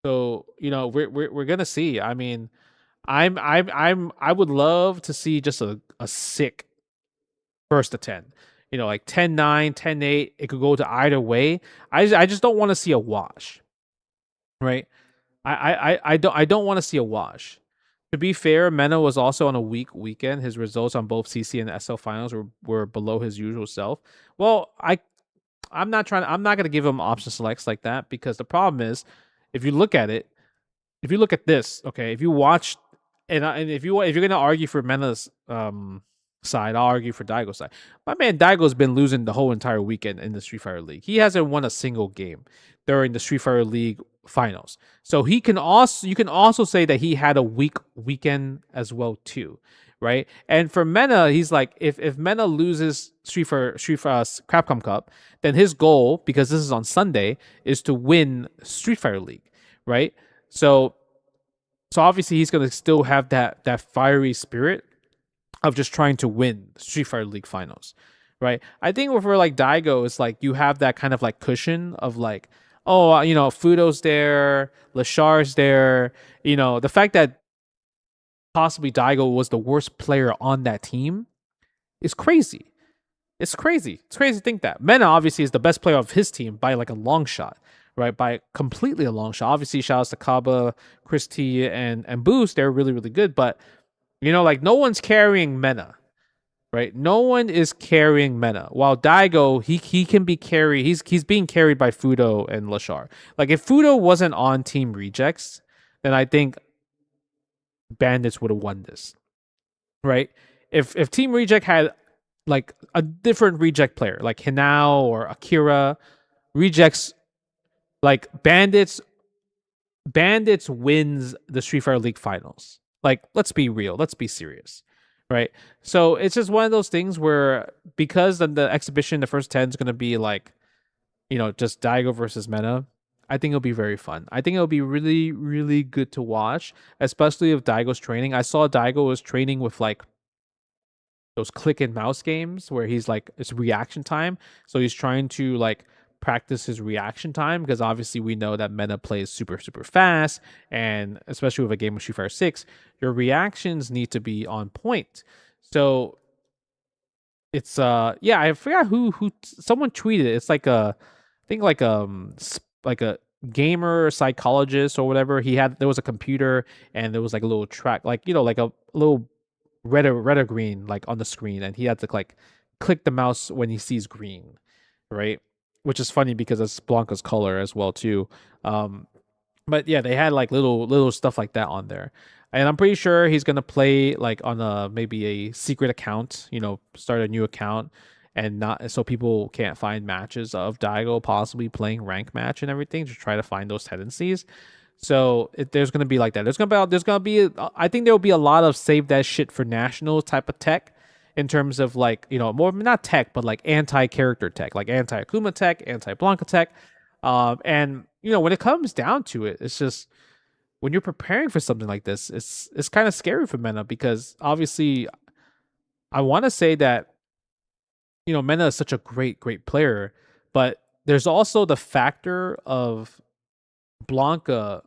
So, we're going to see. I mean, I would love to see just a sick 1st to 10. Like 10-9, 10-8. It could go to either way. I just don't want to see a wash, right? I don't want to see a wash. To be fair, Mena was also on a weak weekend. His results on both CC and SL finals were below his usual self. Well, I'm not gonna give him option selects like that because the problem is, if you look at this, okay, if you watch and if you're gonna argue for Mena's side, I'll argue for Daigo's side. My man Daigo's been losing the whole entire weekend in the Street Fighter League. He hasn't won a single game during the Street Fighter League finals. So you can also say that he had a weak weekend as well too, right? And for Mena, he's like, if Mena loses Street Fighter Capcom Cup, then his goal, because this is on Sunday, is to win Street Fighter League, right? So obviously he's gonna still have that fiery spirit of just trying to win Street Fighter League finals, right? I think for like Daigo, it's like you have that kind of like cushion of like, oh, Fudo's there, Lashar's there. The fact that possibly Daigo was the worst player on that team is crazy. It's crazy. It's crazy to think that. Mena obviously is the best player of his team by like a long shot, right? By completely a long shot. Obviously, shout outs to Kaba, Chris T, and Boost. They're really, really good. But, like no one's carrying Mena, right? No one is carrying Mena. While Daigo, he can be carried. He's being carried by Fudo and Lashar. Like if Fudo wasn't on Team Rejects, then I think Bandits would have won this, right? If Team Reject had like a different reject player, like Hinao or Akira, Rejects, like Bandits wins the Street Fighter League finals. Like, let's be real, let's be serious, right? So it's just one of those things where because the exhibition, the first 10 is gonna be like, just Daigo versus Mena. I think it'll be very fun. I think it'll be really, really good to watch, especially if Daigo's training. I saw Daigo was training with like those click and mouse games where he's like it's reaction time. So he's trying to like practice his reaction time because obviously we know that Mena plays super, super fast, and especially with a game of Street Fighter 6, your reactions need to be on point. So it's I forgot who someone tweeted it. It's like I think like a gamer psychologist or whatever. There was a computer and there was like a little track, like like a little red or green like on the screen, and he had to like click the mouse when he sees green, right? Which is funny because it's Blanca's color as well too. But yeah, they had like little stuff like that on there. And I'm pretty sure he's gonna play like on maybe a secret account, start a new account, and not so people can't find matches of Daigo possibly playing rank match and everything to try to find those tendencies. So there's gonna be like that. There's gonna be I think there will be a lot of save that shit for national type of tech in terms of like more not tech but like anti-character tech, like anti-Akuma tech, anti-Blanca tech, and when it comes down to it, it's just when you're preparing for something like this, it's kind of scary for Mena because obviously I want to say that Mena is such a great player, but there's also the factor of Blanca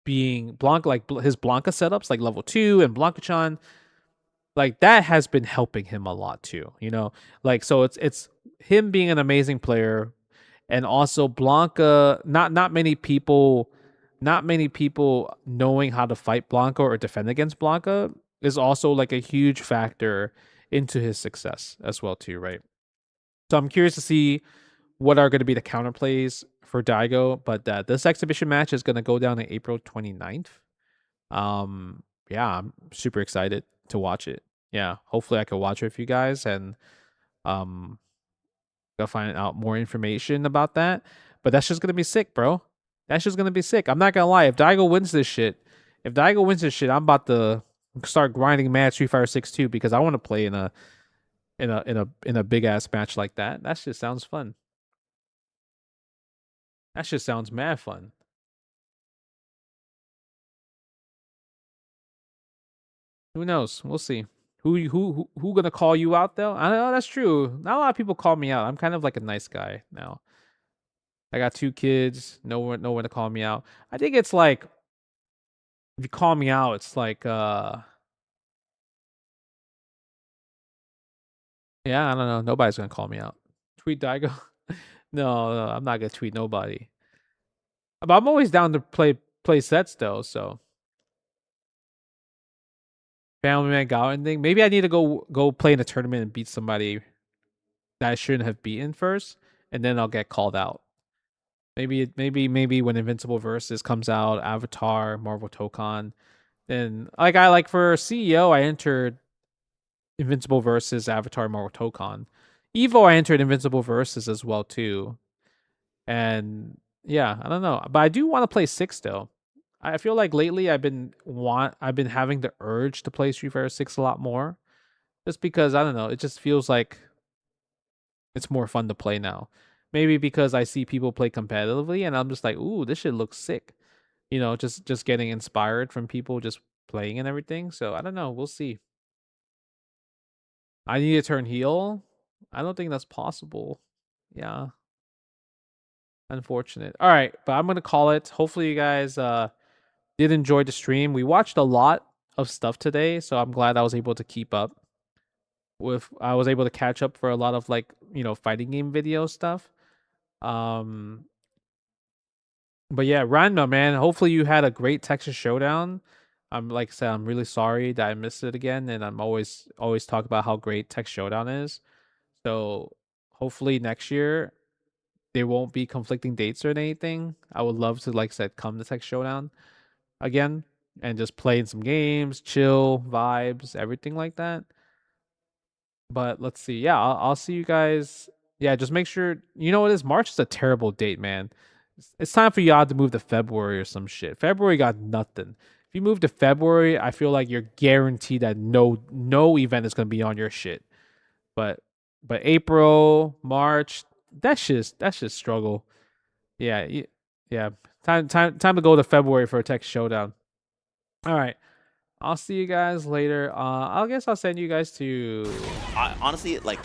being Blanca, like his Blanca setups, like level 2 and Blanca-chan, like that has been helping him a lot too. Like so it's him being an amazing player, and also Blanca. Not many people knowing how to fight Blanca or defend against Blanca is also like a huge factor into his success as well too, right? So I'm curious to see what are going to be the counterplays for Daigo, but this exhibition match is going to go down on April 29th. Yeah, I'm super excited to watch it. Yeah, hopefully I can watch it with you guys and go find out more information about that. But that's just going to be sick, bro. That's just going to be sick. I'm not going to lie. If Daigo wins this shit, I'm about to start grinding Mad Street Fighter 6 too, because I want to play in a big ass match like that. That shit sounds fun. That shit sounds mad fun. Who knows? We'll see. Who gonna call you out though? I know that's true. Not a lot of people call me out. I'm kind of like a nice guy now. I got 2 kids. No one to call me out. I think it's like if you call me out, it's like yeah, I don't know. Nobody's gonna call me out. Tweet Daigo. No, I'm not gonna tweet nobody. But I'm always down to play sets though, so Family Man Gowan thing. Maybe I need to go play in a tournament and beat somebody that I shouldn't have beaten first, and then I'll get called out. Maybe when Invincible Versus comes out, Avatar, Marvel Tokon, then like for CEO, I entered Invincible Versus, Avatar, Marvel Tokon. Evo, I entered Invincible Versus as well too. And yeah, I don't know, but I do want to play 6 though. I feel like lately I've been having the urge to play Street Fighter 6 a lot more, just because I don't know, it just feels like it's more fun to play now. Maybe because I see people play competitively, and I'm just like, ooh, this shit looks sick. Just getting inspired from people just playing and everything. So I don't know, we'll see. I need to turn heel. I don't think that's possible. Yeah. Unfortunate. All right, but I'm gonna call it. Hopefully you guys did enjoy the stream. We watched a lot of stuff today, so I'm glad I was able to keep up with. I was able to catch up for a lot of like fighting game video stuff. But yeah, Ranma, man. Hopefully you had a great Texas Showdown. I'm like I said, I'm really sorry that I missed it again, and I'm always talk about how great Texas Showdown is. So hopefully next year there won't be conflicting dates or anything. I would love to, like I said, come to Texas Showdown again and just play in some games, chill, vibes, everything like that. But let's see. Yeah, I'll see you guys. Yeah, just make sure you know what it is. March is a terrible date, man. It's time for y'all to move to February or some shit. February got nothing. If you move to February, I feel like you're guaranteed that no event is gonna be on your shit. But April, March, that's just struggle. Yeah, yeah. Time to go to February for a Tech Showdown. All right. I'll see you guys later. I guess I'll send you guys to honestly like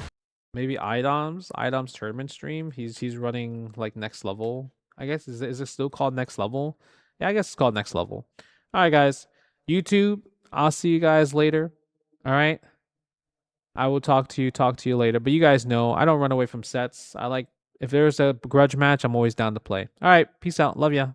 maybe Idom's tournament stream. He's running like next level. I guess is it still called next level? Yeah, I guess it's called next level. All right, guys. YouTube. I'll see you guys later. All right. I will talk to you later. But you guys know I don't run away from sets. I like if there's a grudge match, I'm always down to play. All right. Peace out. Love ya.